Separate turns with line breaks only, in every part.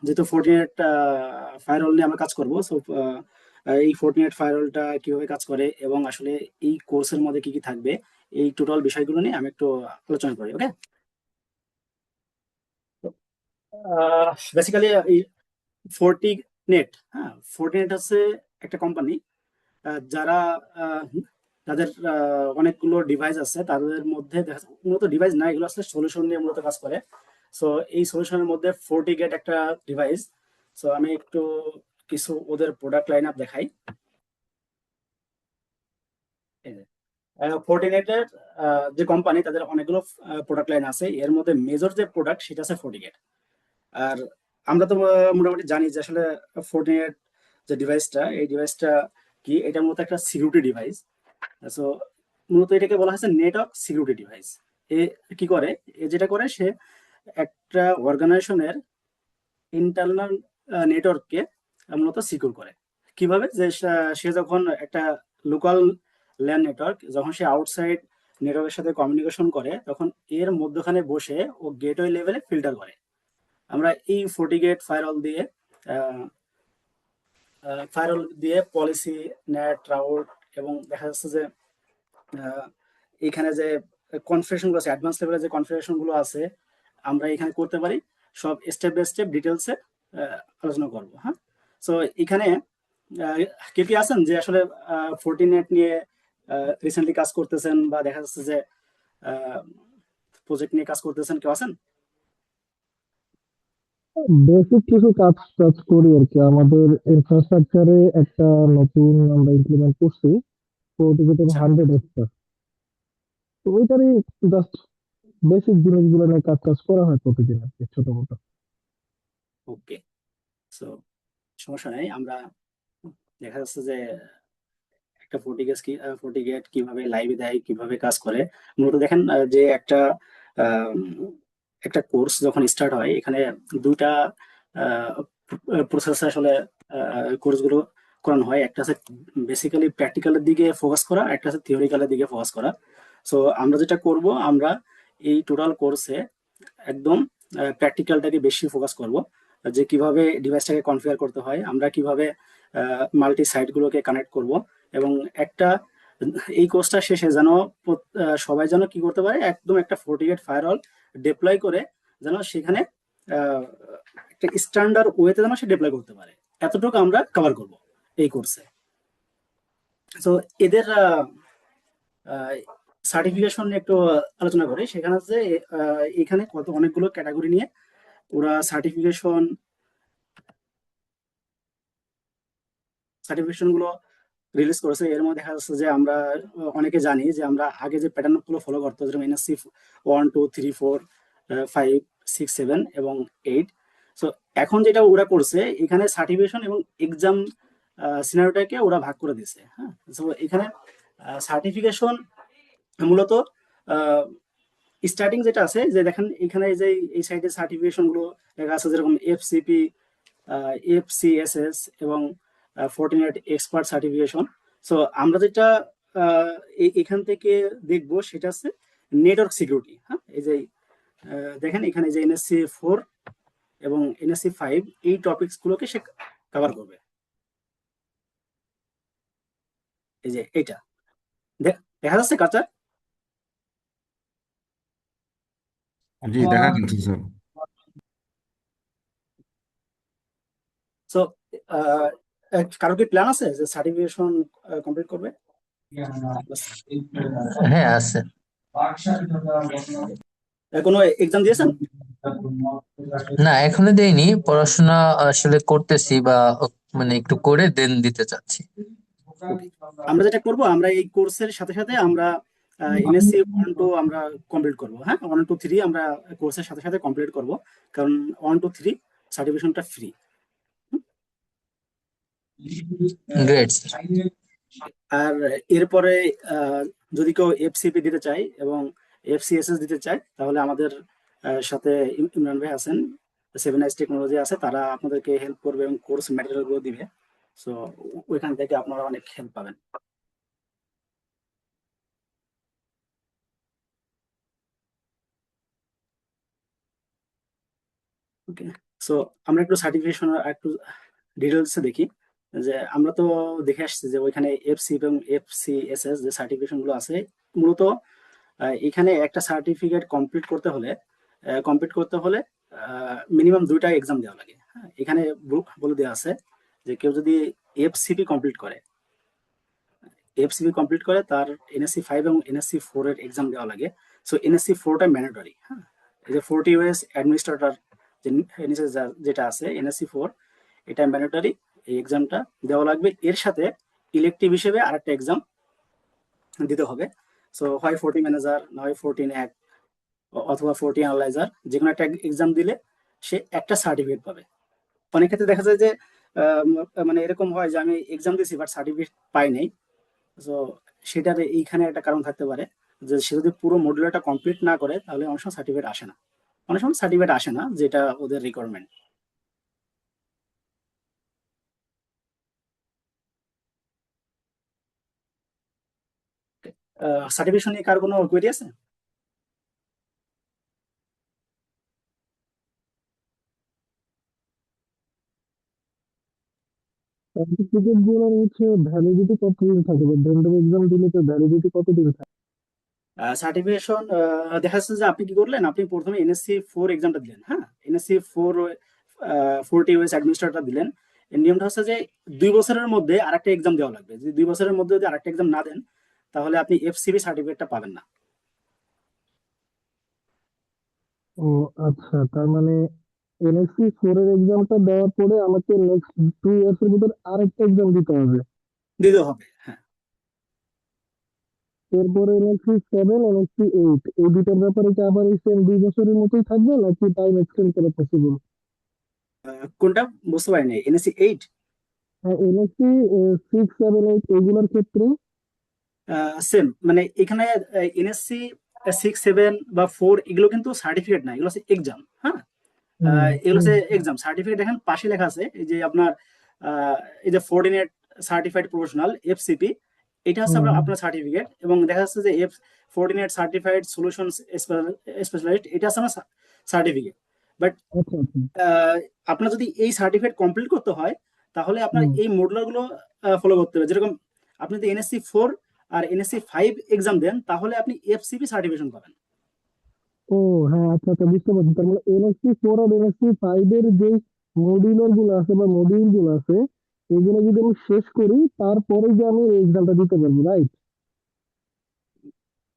যেহেতু ফোর্টিনেট ফায়ারওয়াল নিয়ে আমরা কাজ করবো, সো এই ফোর্টিনেট ফায়ারওয়ালটা কিভাবে কাজ করে এবং আসলে এই কোর্সের মধ্যে কি কি থাকবে, এই টোটাল বিষয়গুলো নিয়ে আমি একটু আলোচনা করি। ওকে, বেসিক্যালি এই ফোর্টিনেট, হ্যাঁ, ফোর্টিনেট হচ্ছে একটা কোম্পানি যারা আহ, তাদের অনেকগুলো ডিভাইস আছে, তাদের মধ্যে দেখা যাচ্ছে মূলত ডিভাইস না, এগুলো আসলে সলিউশন নিয়ে মূলত কাজ করে। সো এই সলিউশনের মধ্যে ফোর্টিগেট একটা ডিভাইস। সো আমি একটু কিছু ওদের প্রোডাক্ট লাইন আপ দেখাই। ফোর্টিগেটের যে কোম্পানি, তাদের অনেকগুলো প্রোডাক্ট লাইন আছে, এর মধ্যে মেজর যে প্রোডাক্ট সেটা আছে ফোর্টিগেট। আর আমরা তো মোটামুটি জানি যে আসলে ফোর্টিগেট যে ডিভাইসটা, এই ডিভাইসটা কি, এটা মূলত একটা সিকিউরিটি ডিভাইস। সো মূলত এটাকে বলা হয়েছে নেটওয়ার্ক সিকিউরিটি ডিভাইস। এ কি করে, এ যেটা করে সে একটা অর্গানাইজেশনের ইন্টারনাল নেটওয়ার্ককে মূলত সিকিউর করে। কিভাবে, যে সে যখন একটা লোকাল ল্যান নেটওয়ার্ক, যখন সে আউটসাইড নেটওয়ার্কের সাথে কমিউনিকেশন করে, তখন এর মধ্যখানে বসে ও গেটওয়ে লেভেলে ফিল্টার করে। আমরা এই ফোর্টিগেট ফায়ারওয়াল দিয়ে পলিসি, নেট, রাউট এবং দেখা যাচ্ছে যে আহ, এখানে যে কনফিগারেশন গুলো আছে, অ্যাডভান্স লেভেলের যে কনফিগারেশন গুলো আছে, আমরা এখানে করতে পারি। সব স্টেপ বাই স্টেপ ডিটেলসে আলোচনা করব। হ্যাঁ, সো এখানে আহ, কে কে আছেন যে আসলে ফোর্টিনেট নিয়ে রিসেন্টলি কাজ করতেছেন, বা দেখা যাচ্ছে যে প্রজেক্ট নিয়ে কাজ করতেছেন, কেউ আছেন?
বেসিক কিছু কাজ কাজ করি আর কি। আমাদের ইনফ্রাস্ট্রাকচারে একটা নতুন আমরা ইমপ্লিমেন্ট করছি, প্রোটোটাইপ
আচ্ছা,
100 তো ওইটারই জাস্ট বেসিক জিনিসগুলো নিয়ে কাজ কাজ করা হয় প্রতিদিন আর কি, ছোট মোটো।
ওকে। সো সমস্যা নেই, আমরা দেখা যাচ্ছে যে একটা ফোর্টিগেট কিভাবে লাইভে দেয়, কিভাবে কাজ করে। মূলত দেখেন যে আহ, একটা কোর্স যখন স্টার্ট হয়, এখানে দুইটা প্রসেস আসলে কোর্সগুলো করানো হয়। একটা আছে বেসিক্যালি প্র্যাকটিক্যালের দিকে ফোকাস করা, একটা আছে থিওরিক্যালের দিকে ফোকাস করা। সো আমরা যেটা করব, আমরা এই টোটাল কোর্সে একদম প্র্যাকটিক্যালটাকে বেশি ফোকাস করব, যে কিভাবে ডিভাইসটাকে কনফিগার করতে হয়, আমরা কিভাবে মাল্টি সাইটগুলোকে কানেক্ট করব, এবং একটা এই কোর্সটা শেষে যেন সবাই যেন কি করতে পারে, একদম একটা ফোর্টিগেট ফায়ারওয়াল ডিপ্লয় করে যেন সেখানে আহ, একটা স্ট্যান্ডার্ড ওয়েতে যেন সে ডিপ্লয় করতে পারে, এতটুকু আমরা কভার করব এই কোর্সে। তো এদের সার্টিফিকেশন নিয়ে একটু আলোচনা করি। সেখানে হচ্ছে এখানে কত অনেকগুলো ক্যাটাগরি নিয়ে ওরা সার্টিফিকেশন গুলো রিলিজ করেছে। এর মধ্যে দেখা যাচ্ছে যে আমরা অনেকে জানি যে আমরা আগে যে প্যাটার্ন গুলো ফলো করতো, যেরকম এনএসসি 1, 2, 3, 4, 5, 6, 7 এবং 8। সো এখন যেটা ওরা করছে, এখানে সার্টিফিকেশন এবং এক্সাম সিনারিওটাকে ওরা ভাগ করে দিছে। হ্যাঁ, তো এখানে সার্টিফিকেশন মূলত স্টার্টিং যেটা আছে, যে দেখেন এখানে যে এই সাইডে সার্টিফিকেশন গুলো লেখা আছে, যেরকম এফসিপি, এফসিএসএস এবং ফোর্টিনেট এক্সপার্ট সার্টিফিকেশন। সো আমরা যেটা এখান থেকে দেখবো সেটা হচ্ছে নেটওয়ার্ক সিকিউরিটি। হ্যাঁ, এই যে দেখেন এখানে যে এনএসসি 4 এবং এনএসসি 5, এই টপিকস গুলোকে সে কভার করবে। এই যে এটা দেখা যাচ্ছে কাঁচা।
জি, দেখা যাচ্ছে স্যার।
সো কারো কি প্ল্যান আছে যে সার্টিফিকেশন কমপ্লিট করবে? বাস,
হ্যাঁ, আছে।
কোনো এক্সাম দিয়েছেন?
না, এখনো দেইনি, পড়াশোনা আসলে করতেছি, বা মানে একটু করে দেন দিতে চাচ্ছি।
ওকে, আমরা যেটা করব, আমরা এই কোর্সের সাথে সাথে আমরা এনএসসি 1, 2 আমরা কমপ্লিট করব। হ্যাঁ, 1, 2, 3 আমরা কোর্সের সাথে সাথে কমপ্লিট করব, কারণ 1, 2, 3 সার্টিফিকেশনটা ফ্রি।
গ্রেট।
আর এরপরে আহ, যদি কেউ এফসিপি দিতে চায় এবং এফসিএসএস দিতে চায়, তাহলে আমাদের সাথে ইমরান ভাই আছেন, 7 আইস টেকনোলজি আছে, তারা আপনাদেরকে হেল্প করবে এবং কোর্স ম্যাটেরিয়াল গুলো দিবে। সো ওইখান থেকে আপনারা অনেক হেল্প পাবেন। ওকে। সো আমরা একটু সার্টিফিকেশন একটু ডিটেলসে দেখি। যে আমরা তো দেখে আসছি যে ওইখানে এফসি এবং এফসিএসএস যে সার্টিফিকেশন গুলো আছে, মূলত এখানে একটা সার্টিফিকেট কমপ্লিট করতে হলে মিনিমাম 2টা এক্সাম দেওয়া লাগে। হ্যাঁ, এখানে বলে দেওয়া আছে যে কেউ যদি এফসিপি কমপ্লিট করে তার NSC 5 এবং NSC 4 এর এক্সাম দেওয়া লাগে। সো NSC 4টা ম্যান্ডেটরি। হ্যাঁ, এই যে 40 ইউএস অ্যাডমিনিস্ট্রেটর যে NSC যেটা আছে NSC 4, এটা ম্যান্ডেটরি। এই এক্সামটা দেওয়া লাগবে। এর সাথে ইলেকটিভ হিসেবে আরেকটা এক্সাম দিতে হবে। সো হয় 40 ম্যানেজার, না হয় 14 এক, অথবা 40 অ্যানালাইজার, যে কোনো একটা এক্সাম দিলে সে একটা সার্টিফিকেট পাবে। অনেক ক্ষেত্রে দেখা যায় যে মানে এরকম হয় যে আমি এক্সাম দিয়েছি বাট সার্টিফিকেট পাই নাই। সো সেটার এইখানে একটা কারণ থাকতে পারে যে সে যদি পুরো মডিউলটা কমপ্লিট না করে তাহলে অনেক সময় সার্টিফিকেট আসে না। অনেক সময় সার্টিফিকেট আসে না, যেটা ওদের রিকোয়ারমেন্ট। সার্টিফিকেশন নিয়ে কার কোনো কোয়েরি আছে?
সার্টিফিকেট গুলোর হচ্ছে ভ্যালিডিটি কতদিন থাকে, বা ভেন্ডর এক্সাম দিলে তো ভ্যালিডিটি কতদিন থাকে?
সার্টিফিকেশন দেখা যাচ্ছে যে আপনি কি করলেন, আপনি প্রথমে NSC 4 এক্সামটা দিলেন। হ্যাঁ, NSC 4 40 ইউএস অ্যাডমিনিস্ট্রেটর দিলেন। এর নিয়মটা হচ্ছে যে 2 বছরের মধ্যে আরেকটা এক্সাম দেওয়া লাগবে। যদি 2 বছরের মধ্যে যদি আরেকটা এক্সাম না দেন তাহলে আপনি FCP সার্টিফিকেটটা পাবেন না।
ও আচ্ছা, তার মানে NSC 4 এর এক্সামটা দেওয়ার পরে আমাকে নেক্সট 2 ইয়ার্স এর ভিতর আরেকটা এক্সাম দিতে হবে।
দিতে হবে, হ্যাঁ।
এরপরে NSC 7, NSC 8, এই দুটার ব্যাপারে কি আবার এই সেম 2 বছরের মতোই থাকবে, নাকি টাইম এক্সটেন্ড করা পসিবল?
কোনটা বুঝতে পারিনি, NSC 8?
হ্যাঁ, NSC 6, 7, 8 এগুলোর ক্ষেত্রে।
সেম, মানে এখানে NSC 6, 7 বা 4 এগুলো কিন্তু সার্টিফিকেট না, এগুলো হচ্ছে এক্সাম। হ্যাঁ,
হুম
এগুলো
হুম
হচ্ছে এক্সাম। সার্টিফিকেট দেখেন পাশে লেখা আছে, এই যে আপনার এই যে ফোর্ডিনেট সার্টিফাইড প্রফেশনাল FCP, এটা হচ্ছে
হুম
আপনার
হুম।
আপনার সার্টিফিকেট। এবং দেখা যাচ্ছে যে ফোর্ডিনেট সার্টিফাইড সলিউশন স্পেশালিস্ট, এটা হচ্ছে আমার সার্টিফিকেট। বাট
আচ্ছা আচ্ছা।
আপনার যদি এই সার্টিফিকেট কমপ্লিট করতে হয় তাহলে আপনার
হুম।
এই মডুলার গুলো ফলো করতে হবে। যেরকম আপনি যদি NSC 4 আর NSC 5 এক্সাম দেন তাহলে আপনি FCP সার্টিফিকেশন পাবেন।
ও হ্যাঁ, আচ্ছা আচ্ছা, বুঝতে পারছি। তার মানে NSC 4 আর NSC 5 এর যে মডিউলার গুলো আছে বা মডিউল গুলো আছে, এগুলো যদি আমি শেষ করি তারপরে যে আমি এক্সামটা দিতে পারবো, রাইট?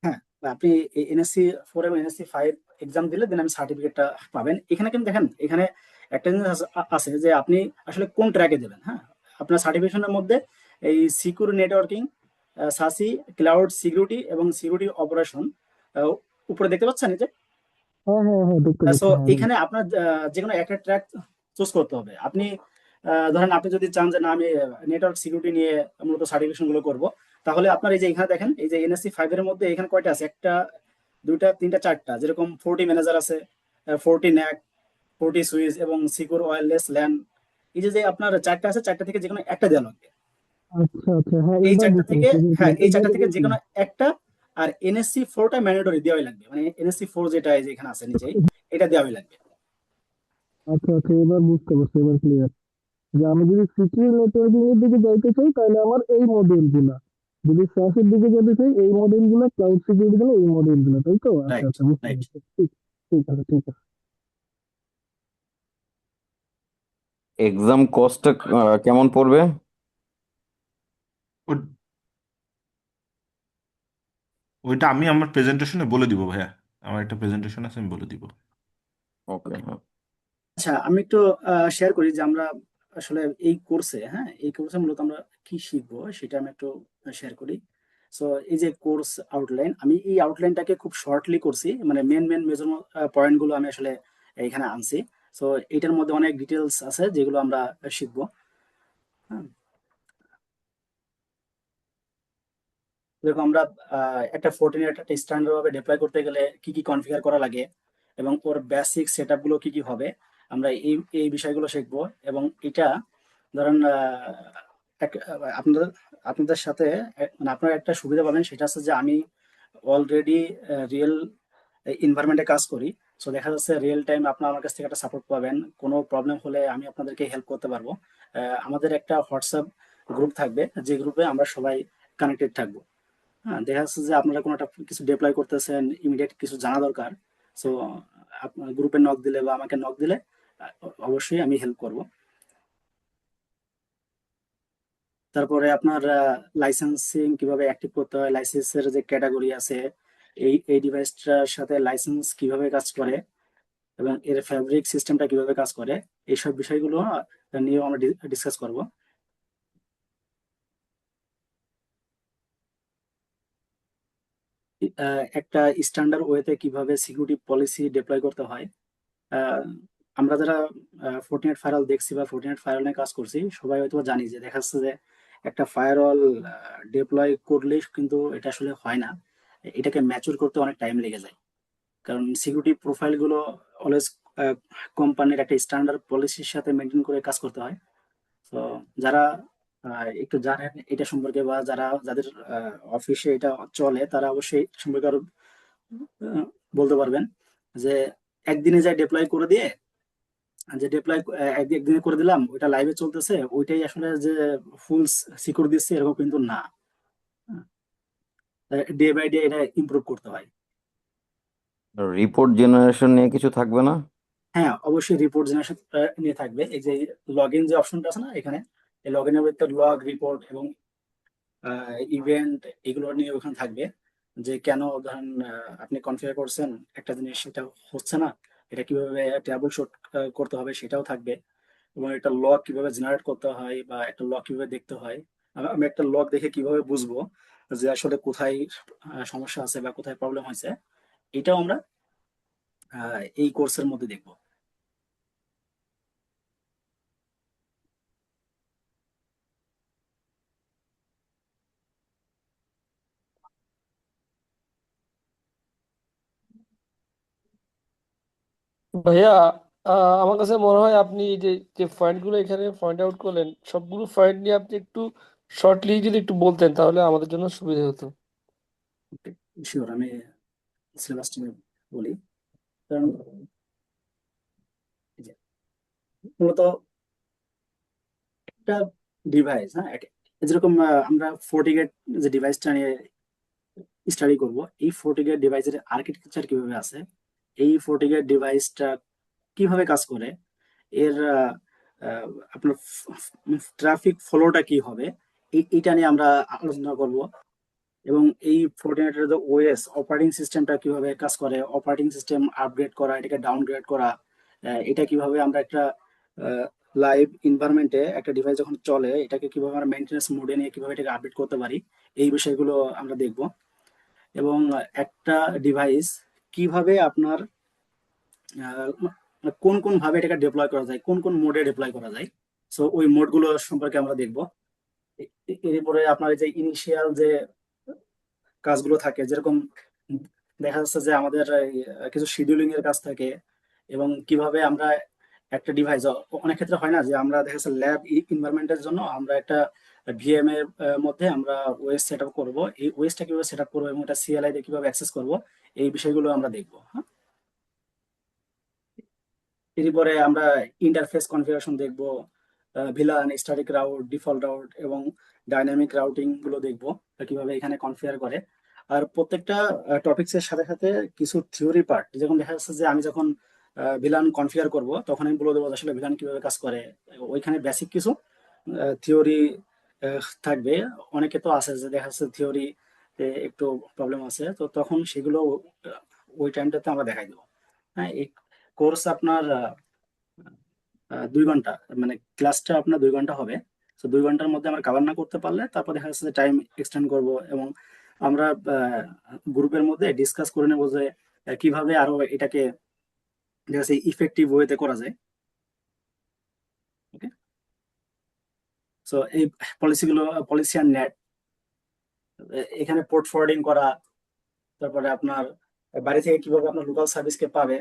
হ্যাঁ, আপনি NSC 4 এবং NSC 5 এক্সাম দিলে দেন আপনি সার্টিফিকেটটা পাবেন। এখানে কিন্তু দেখেন, এখানে একটা জিনিস আছে যে আপনি আসলে কোন ট্র্যাকে দেবেন। হ্যাঁ, আপনার সার্টিফিকেশনের মধ্যে এই সিকিউর নেটওয়ার্কিং, সাসি, ক্লাউড সিকিউরিটি এবং সিকিউরিটি অপারেশন উপরে দেখতে পাচ্ছেন এই যে।
হ্যাঁ হ্যাঁ হ্যাঁ, দেখতে
সো
পাচ্ছি, হ্যাঁ হ্যাঁ।
এখানে আপনার যে কোনো একটা ট্র্যাক চুজ করতে হবে। আপনি ধরেন আপনি যদি চান যে না আমি নেটওয়ার্ক সিকিউরিটি নিয়ে মূলত সার্টিফিকেশন গুলো করবো, তাহলে আপনার এই যে এখানে দেখেন, এই যে NSC 5 এর মধ্যে এখানে কয়টা আছে, একটা, দুইটা, তিনটা, চারটা। যেরকম 40 ম্যানেজার আছে, 40 ন্যাক, 40 সুইচ এবং সিকিউর ওয়্যারলেস ল্যান। এই যে যে আপনার চারটা আছে, চারটা থেকে যে কোনো একটা দেওয়া লাগবে।
আচ্ছা আচ্ছা, হ্যাঁ
এই
এবার
চারটা
বুঝতে
থেকে,
পারছি, এবার
হ্যাঁ
clear,
এই চারটা
এবারে
থেকে যে
বুঝলাম।
কোনো একটা। আর NSC 4টা ম্যান্ডেটরি দেওয়াই লাগবে, মানে NSC 4 যেটা এই যে এখানে আছে নিচেই, এটা দেওয়াই লাগবে।
আচ্ছা আচ্ছা, এবার বুঝতে পারছি, এবার ক্লিয়ার। যে আমি যদি সিকিউর নেটওয়ার্কিং এর দিকে যাইতে চাই তাহলে আমার এই মডিউল গুলা, যদি SaaS এর দিকে যেতে চাই এই মডিউল গুলা, ক্লাউড সিকিউরিটি গুলো এই মডিউল গুলো, তাই তো? আচ্ছা
রাইট,
আচ্ছা, বুঝতে
রাইট।
পারছি। ঠিক, ঠিক আছে ঠিক আছে।
এক্সাম কস্টটা কেমন পড়বে?
ও- ওইটা আমি আমার প্রেজেন্টেশনে বলে দিব ভাইয়া। আমার একটা প্রেজেন্টেশন আছে, আমি বলে দিব।
ওকে, হ্যাঁ।
আচ্ছা, আমি একটু শেয়ার করি যে আমরা আসলে এই কোর্সে, হ্যাঁ এই কোর্সে মূলত আমরা কি শিখবো সেটা আমি একটু শেয়ার করি। সো এই যে কোর্স আউটলাইন, আমি এই আউটলাইনটাকে খুব শর্টলি করছি, মানে মেন মেন মেজর পয়েন্ট গুলো আমি আসলে এখানে আনছি। সো এটার মধ্যে অনেক ডিটেলস আছে যেগুলো আমরা শিখবো। হ্যাঁ, যেরকম আমরা একটা 14 একটা স্ট্যান্ডার্ড ভাবে ডিপ্লয় করতে গেলে কি কি কনফিগার করা লাগে এবং ওর বেসিক সেটআপ গুলো কি কি হবে, আমরা এই এই বিষয়গুলো শিখবো। এবং এটা ধরেন আপনাদের আপনাদের সাথে মানে আপনারা একটা সুবিধা পাবেন, সেটা হচ্ছে যে আমি অলরেডি রিয়েল এনভায়রনমেন্টে কাজ করি। সো দেখা যাচ্ছে রিয়েল টাইম আপনার আমার কাছ থেকে একটা সাপোর্ট পাবেন, কোনো প্রবলেম হলে আমি আপনাদেরকে হেল্প করতে পারবো। আমাদের একটা হোয়াটসঅ্যাপ গ্রুপ থাকবে, যে গ্রুপে আমরা সবাই কানেক্টেড থাকবো। হ্যাঁ, দেখা যাচ্ছে যে আপনারা কোনো একটা কিছু ডিপ্লয় করতেছেন, ইমিডিয়েট কিছু জানা দরকার, সো আপনার গ্রুপে নক দিলে বা আমাকে নক দিলে অবশ্যই আমি হেল্প করব। তারপরে আপনার লাইসেন্সিং কিভাবে অ্যাক্টিভ করতে হয়, লাইসেন্সের যে ক্যাটাগরি আছে, এই ডিভাইসটার সাথে লাইসেন্স কিভাবে কাজ করে এবং এর ফ্যাব্রিক সিস্টেমটা কিভাবে কাজ করে, এইসব বিষয়গুলো নিয়েও আমরা ডিসকাস করব। একটা স্ট্যান্ডার্ড ওয়েতে কিভাবে সিকিউরিটি পলিসি ডিপ্লয় করতে হয়। আহ, আমরা যারা ফোর্টিনেট ফায়ারওয়াল দেখছি বা ফোর্টিনেট ফায়ারওয়াল নিয়ে কাজ করছি, সবাই হয়তো জানি যে দেখা যাচ্ছে যে একটা ফায়ারওয়াল ডিপ্লয় করলেই কিন্তু এটা আসলে হয় না, এটাকে ম্যাচুর করতে অনেক টাইম লেগে যায়। কারণ সিকিউরিটি প্রোফাইল গুলো অলওয়েজ কোম্পানির একটা স্ট্যান্ডার্ড পলিসির সাথে মেনটেন করে কাজ করতে হয়। তো যারা একটু জানেন এটা সম্পর্কে বা যাদের অফিসে এটা চলে, তারা অবশ্যই এটা সম্পর্কে আরো আহ, বলতে পারবেন যে একদিনে যাই ডিপ্লয় করে দিয়ে, যে ডিপ্লয় একদিনে করে দিলাম ওইটা লাইভে চলতেছে, ওইটাই আসলে যে ফুল সিকিউর দিচ্ছে এরকম কিন্তু না। ডে বাই ডে এটা ইমপ্রুভ করতে হয়।
রিপোর্ট জেনারেশন নিয়ে কিছু থাকবে না?
হ্যাঁ, অবশ্যই রিপোর্ট জেনারেশন নিয়ে থাকবে। এই যে লগ ইন যে অপশনটা আছে না এখানে, এই লগ ইনের ভিতরে লগ, রিপোর্ট এবং ইভেন্ট এগুলো নিয়ে ওখানে থাকবে। যে কেন ধরেন আপনি কনফিগার করছেন একটা জিনিস, সেটা হচ্ছে না, এটা কিভাবে ট্রাবল শুট করতে হবে সেটাও থাকবে। এবং একটা লগ কিভাবে জেনারেট করতে হয় বা একটা লগ কিভাবে দেখতে হয়, আমি একটা লগ দেখে কিভাবে বুঝবো যে আসলে কোথায় সমস্যা আছে বা কোথায় প্রবলেম হয়েছে, এটাও আমরা এই কোর্সের মধ্যে দেখবো।
ভাইয়া, আমার কাছে মনে হয় আপনি যে যে পয়েন্টগুলো এখানে পয়েন্ট আউট করলেন, সবগুলো পয়েন্ট নিয়ে আপনি একটু শর্টলি যদি একটু বলতেন তাহলে আমাদের জন্য সুবিধা হতো।
শিওর, আমি সিলেবাসটা নিয়ে বলি। কারণ এই যে মূলত একটা ডিভাইস, হ্যাঁ, যেরকম আমরা ফোর্টিগেট যে ডিভাইসটা নিয়ে স্টাডি করব, এই ফোর্টিগেট ডিভাইসের আর্কিটেকচার কিভাবে আছে, এই ফোর্টিগেট ডিভাইসটা কিভাবে কাজ করে, এর আপনার ট্রাফিক ফ্লোটা কি হবে, এইটা নিয়ে আমরা আলোচনা করব। এবং এই ফোর্টিনেটের যে ওএস অপারেটিং সিস্টেমটা কিভাবে কাজ করে, অপারেটিং সিস্টেম আপগ্রেড করা, এটাকে ডাউনগ্রেড করা, এটা কিভাবে আমরা একটা লাইভ এনভায়রনমেন্টে একটা ডিভাইস যখন চলে এটাকে কিভাবে আমরা মেইনটেনেন্স মোডে নিয়ে কিভাবে এটাকে আপডেট করতে পারি, এই বিষয়গুলো আমরা দেখব। এবং একটা ডিভাইস কিভাবে আপনার কোন কোন ভাবে এটাকে ডিপ্লয় করা যায়, কোন কোন মোডে ডিপ্লয় করা যায়, সো ওই মোডগুলো সম্পর্কে আমরা দেখব। এরপরে আপনার এই যে ইনিশিয়াল যে কাজগুলো থাকে, যেরকম দেখা যাচ্ছে যে আমাদের এই, কিছু শিডিউলিং এর কাজ থাকে, এবং কিভাবে আমরা একটা ডিভাইস, অনেক ক্ষেত্রে হয় না যে আমরা দেখা যাচ্ছে ল্যাব এনভায়রনমেন্টের জন্য আমরা একটা ভিএম এর মধ্যে আমরা ওএস সেট আপ করবো, এই ওএসটা কিভাবে সেট আপ করবো এবং এটা সিএলআই দিয়ে কিভাবে অ্যাক্সেস করবো, এই বিষয়গুলো আমরা দেখবো। হ্যাঁ, এরপরে আমরা ইন্টারফেস কনফিগারেশন দেখবো, villain, static route, default route এবং ডাইনামিক রাউটিং গুলো দেখবো, কিভাবে এখানে কনফিগার করে। আর প্রত্যেকটা টপিকস এর সাথে সাথে কিছু থিওরি পার্ট, যেরকম দেখা যাচ্ছে যে আমি যখন ভিলান কনফিগার করব তখন আমি বলে দেবো যে আসলে ভিলান কিভাবে কাজ করে। ওইখানে বেসিক কিছু থিওরি থাকবে। অনেকে তো আছে যে দেখা যাচ্ছে থিওরি একটু প্রবলেম আছে, তো তখন সেগুলো ওই টাইমটাতে আমরা দেখাই দেবো। হ্যাঁ, এই কোর্স আপনার 2 ঘন্টা, মানে ক্লাসটা আপনার 2 ঘন্টা হবে। তো 2 ঘন্টার মধ্যে আমরা কাভার না করতে পারলে তারপর দেখা যাচ্ছে যে টাইম এক্সটেন্ড করব। এবং আমরা গ্রুপের মধ্যে ডিসকাস করে নেবো যে কিভাবে আরো এটাকে দেখা যাচ্ছে ইফেক্টিভ ওয়েতে করা যায়। ওকে, সো এই পলিসি আর নেট, এখানে পোর্ট ফরওয়ার্ডিং করা, তারপরে আপনার বাড়ি থেকে কিভাবে আপনার লোকাল সার্ভিসকে পাবে,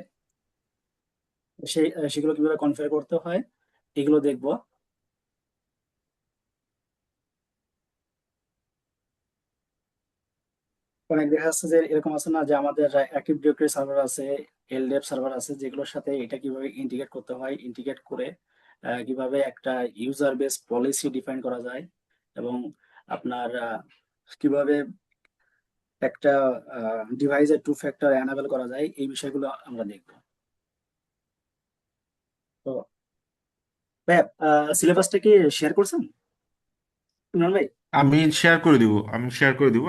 সেগুলো কিভাবে কনফিগার করতে হয়, এগুলো দেখবো। অনেক দেখা যাচ্ছে যে এরকম আছে না যে আমাদের অ্যাক্টিভ ডিরেক্টরি সার্ভার আছে, এলডিএফ সার্ভার আছে, যেগুলোর সাথে এটা কিভাবে ইন্টিগ্রেট করতে হয়, ইন্টিগ্রেট করে কিভাবে একটা ইউজার বেস পলিসি ডিফাইন করা যায়, এবং আপনার কিভাবে একটা ডিভাইসের টু ফ্যাক্টর এনাবেল করা যায়, এই বিষয়গুলো আমরা দেখবো। তো ভাই, সিলেবাসটা কি শেয়ার করছেন ইমরান ভাই?
আমি শেয়ার করে দিব,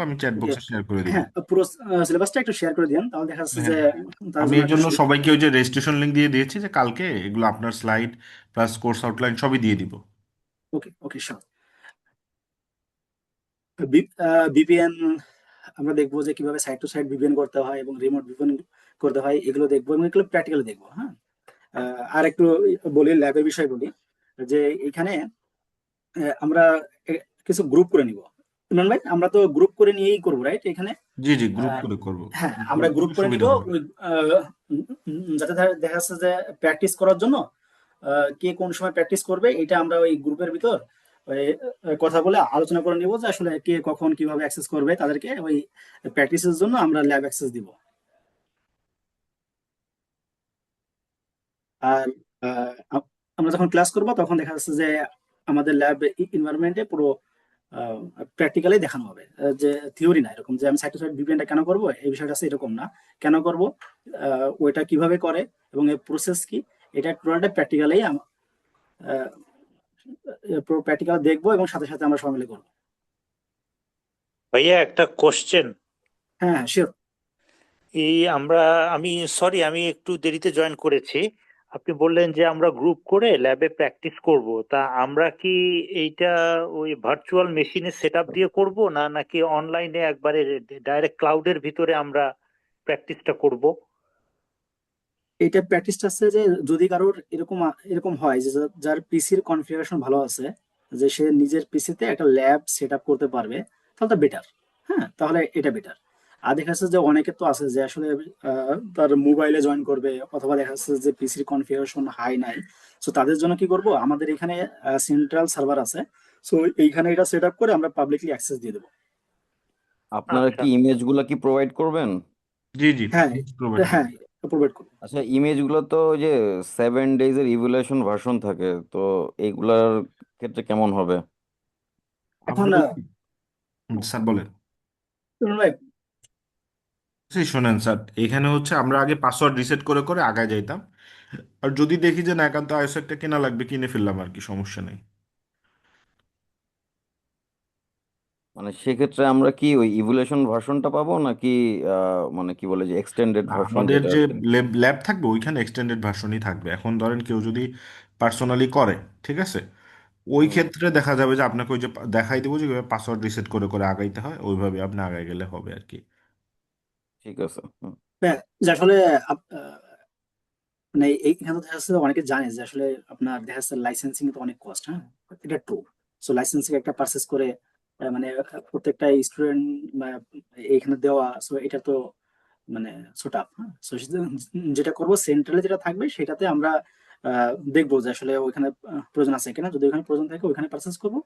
আমি চ্যাট
যে
বক্সে শেয়ার করে দিব।
হ্যাঁ, পুরো সিলেবাসটা একটু শেয়ার করে দিন, তাহলে দেখা যাচ্ছে যে
হ্যাঁ,
তার
আমি
জন্য
এর
একটা
জন্য
সুবিধা।
সবাইকে ওই যে রেজিস্ট্রেশন লিংক দিয়ে দিয়েছি, যে কালকে এগুলো আপনার স্লাইড প্লাস কোর্স আউটলাইন সবই দিয়ে দিব।
ওকে ওকে, শিওর। ভিপিএন আমরা দেখবো যে কিভাবে সাইট টু সাইট ভিপিএন করতে হয় এবং রিমোট ভিপিএন করতে হয়, এগুলো দেখবো এবং এগুলো প্র্যাকটিক্যালি দেখবো। হ্যাঁ, আর একটু বলি, ল্যাবের বিষয় বলি, যে এখানে আমরা কিছু গ্রুপ করে নিব। ইমরান ভাই, আমরা তো গ্রুপ করে নিয়েই করবো, রাইট? এখানে
জি জি, গ্রুপ
আহ,
করে করব।
হ্যাঁ, আমরা
গ্রুপ
গ্রুপ
করলে
করে নিব
সুবিধা হবে।
ওই যাতে দেখা যাচ্ছে যে প্র্যাকটিস করার জন্য কে কোন সময় প্র্যাকটিস করবে, এটা আমরা ওই গ্রুপের ভিতর ওই কথা বলে আলোচনা করে নিব, যে আসলে কে কখন কিভাবে অ্যাক্সেস করবে, তাদেরকে ওই প্র্যাকটিসের জন্য আমরা ল্যাব অ্যাক্সেস দিব। আর আমরা যখন ক্লাস করব তখন দেখা যাচ্ছে যে আমাদের ল্যাব এনভায়রনমেন্টে পুরো প্র্যাকটিক্যালি দেখানো হবে, যে থিওরি না এরকম যে আমি সাইড টু সাইড ভিপিএনটা কেন করব, এই বিষয়টা আছে এরকম না। কেন করব, ওইটা কিভাবে করে এবং এর প্রসেস কি, এটা টোটালটা প্র্যাকটিক্যালি পুরো প্র্যাকটিক্যাল দেখবো এবং সাথে সাথে আমরা সবাই মিলে করবো।
ভাইয়া একটা কোশ্চেন।
হ্যাঁ হ্যাঁ, শিওর।
আমি সরি, আমি একটু দেরিতে জয়েন করেছি। আপনি বললেন যে আমরা গ্রুপ করে ল্যাবে প্র্যাকটিস করব, তা আমরা কি এইটা ওই ভার্চুয়াল মেশিনে সেট আপ দিয়ে করব, নাকি অনলাইনে একবারে ডাইরেক্ট ক্লাউডের ভিতরে আমরা প্র্যাকটিসটা করব?
এটা প্র্যাকটিসটা আছে যে যদি কারোর এরকম এরকম হয় যে যার পিসির কনফিগারেশন ভালো আছে, যে সে নিজের পিসিতে একটা ল্যাব সেট আপ করতে পারবে, তাহলে বেটার। হ্যাঁ, তাহলে এটা বেটার। আর দেখা যাচ্ছে যে অনেকে তো আছে যে আসলে তার মোবাইলে জয়েন করবে, অথবা দেখা যাচ্ছে যে পিসির কনফিগারেশন হাই নাই। সো তাদের জন্য কি করব, আমাদের এখানে সেন্ট্রাল সার্ভার আছে। সো এইখানে এটা সেট আপ করে আমরা পাবলিকলি অ্যাক্সেস দিয়ে দেবো।
আপনারা
আচ্ছা,
কি ইমেজগুলো কি প্রোভাইড করবেন?
জি জি,
হ্যাঁ
প্রোভাইড
হ্যাঁ,
করব।
প্রোভাইড করবো।
আচ্ছা, ইমেজগুলো তো ওই যে 7 days এর ইভ্যালুয়েশন ভার্সন থাকে, তো এইগুলার ক্ষেত্রে কেমন হবে?
এখন
আপনাদের স্যার বলেন।
ভাই,
শোনেন স্যার, এখানে হচ্ছে আমরা আগে পাসওয়ার্ড রিসেট করে করে আগায় যাইতাম। আর যদি দেখি যে না, একান্ত আইএস একটা কেনা লাগবে, কিনে ফেললাম আর কি, সমস্যা নেই।
মানে সেক্ষেত্রে আমরা কি ওই ইভ্যালুয়েশন ভার্সনটা পাবো, নাকি মানে কি বলে যে এক্সটেন্ডেড ভার্সন
আমাদের
যেটা
যে
আর কি?
ল্যাব থাকবে ওইখানে এক্সটেন্ডেড ভার্সনই থাকবে। এখন ধরেন কেউ যদি পার্সোনালি করে, ঠিক আছে, ওই
হুম,
ক্ষেত্রে দেখা যাবে যে আপনাকে ওই যে দেখাই দেবো যে কিভাবে পাসওয়ার্ড রিসেট করে করে আগাইতে হয়, ওইভাবে আপনি আগাই গেলে হবে আর কি।
ঠিক আছে। হুম।
হ্যাঁ, যে আসলে মানে এখানে দেখা যাচ্ছে যে অনেকে জানে যে আসলে আপনার দেখা যাচ্ছে লাইসেন্সিং তো অনেক কস্ট। হ্যাঁ, এটা ট্রু। সো লাইসেন্সিং একটা পারচেস করে মানে প্রত্যেকটা স্টুডেন্ট এখানে দেওয়া, সো এটা তো মানে ছোট আপ। হ্যাঁ, সো যেটা করবো সেন্ট্রালে যেটা থাকবে সেটাতে আমরা দেখবো যে আসলে ওইখানে প্রয়োজন আছে কিনা, যদি ওইখানে প্রয়োজন থাকে ওইখানে পারচেস করবো।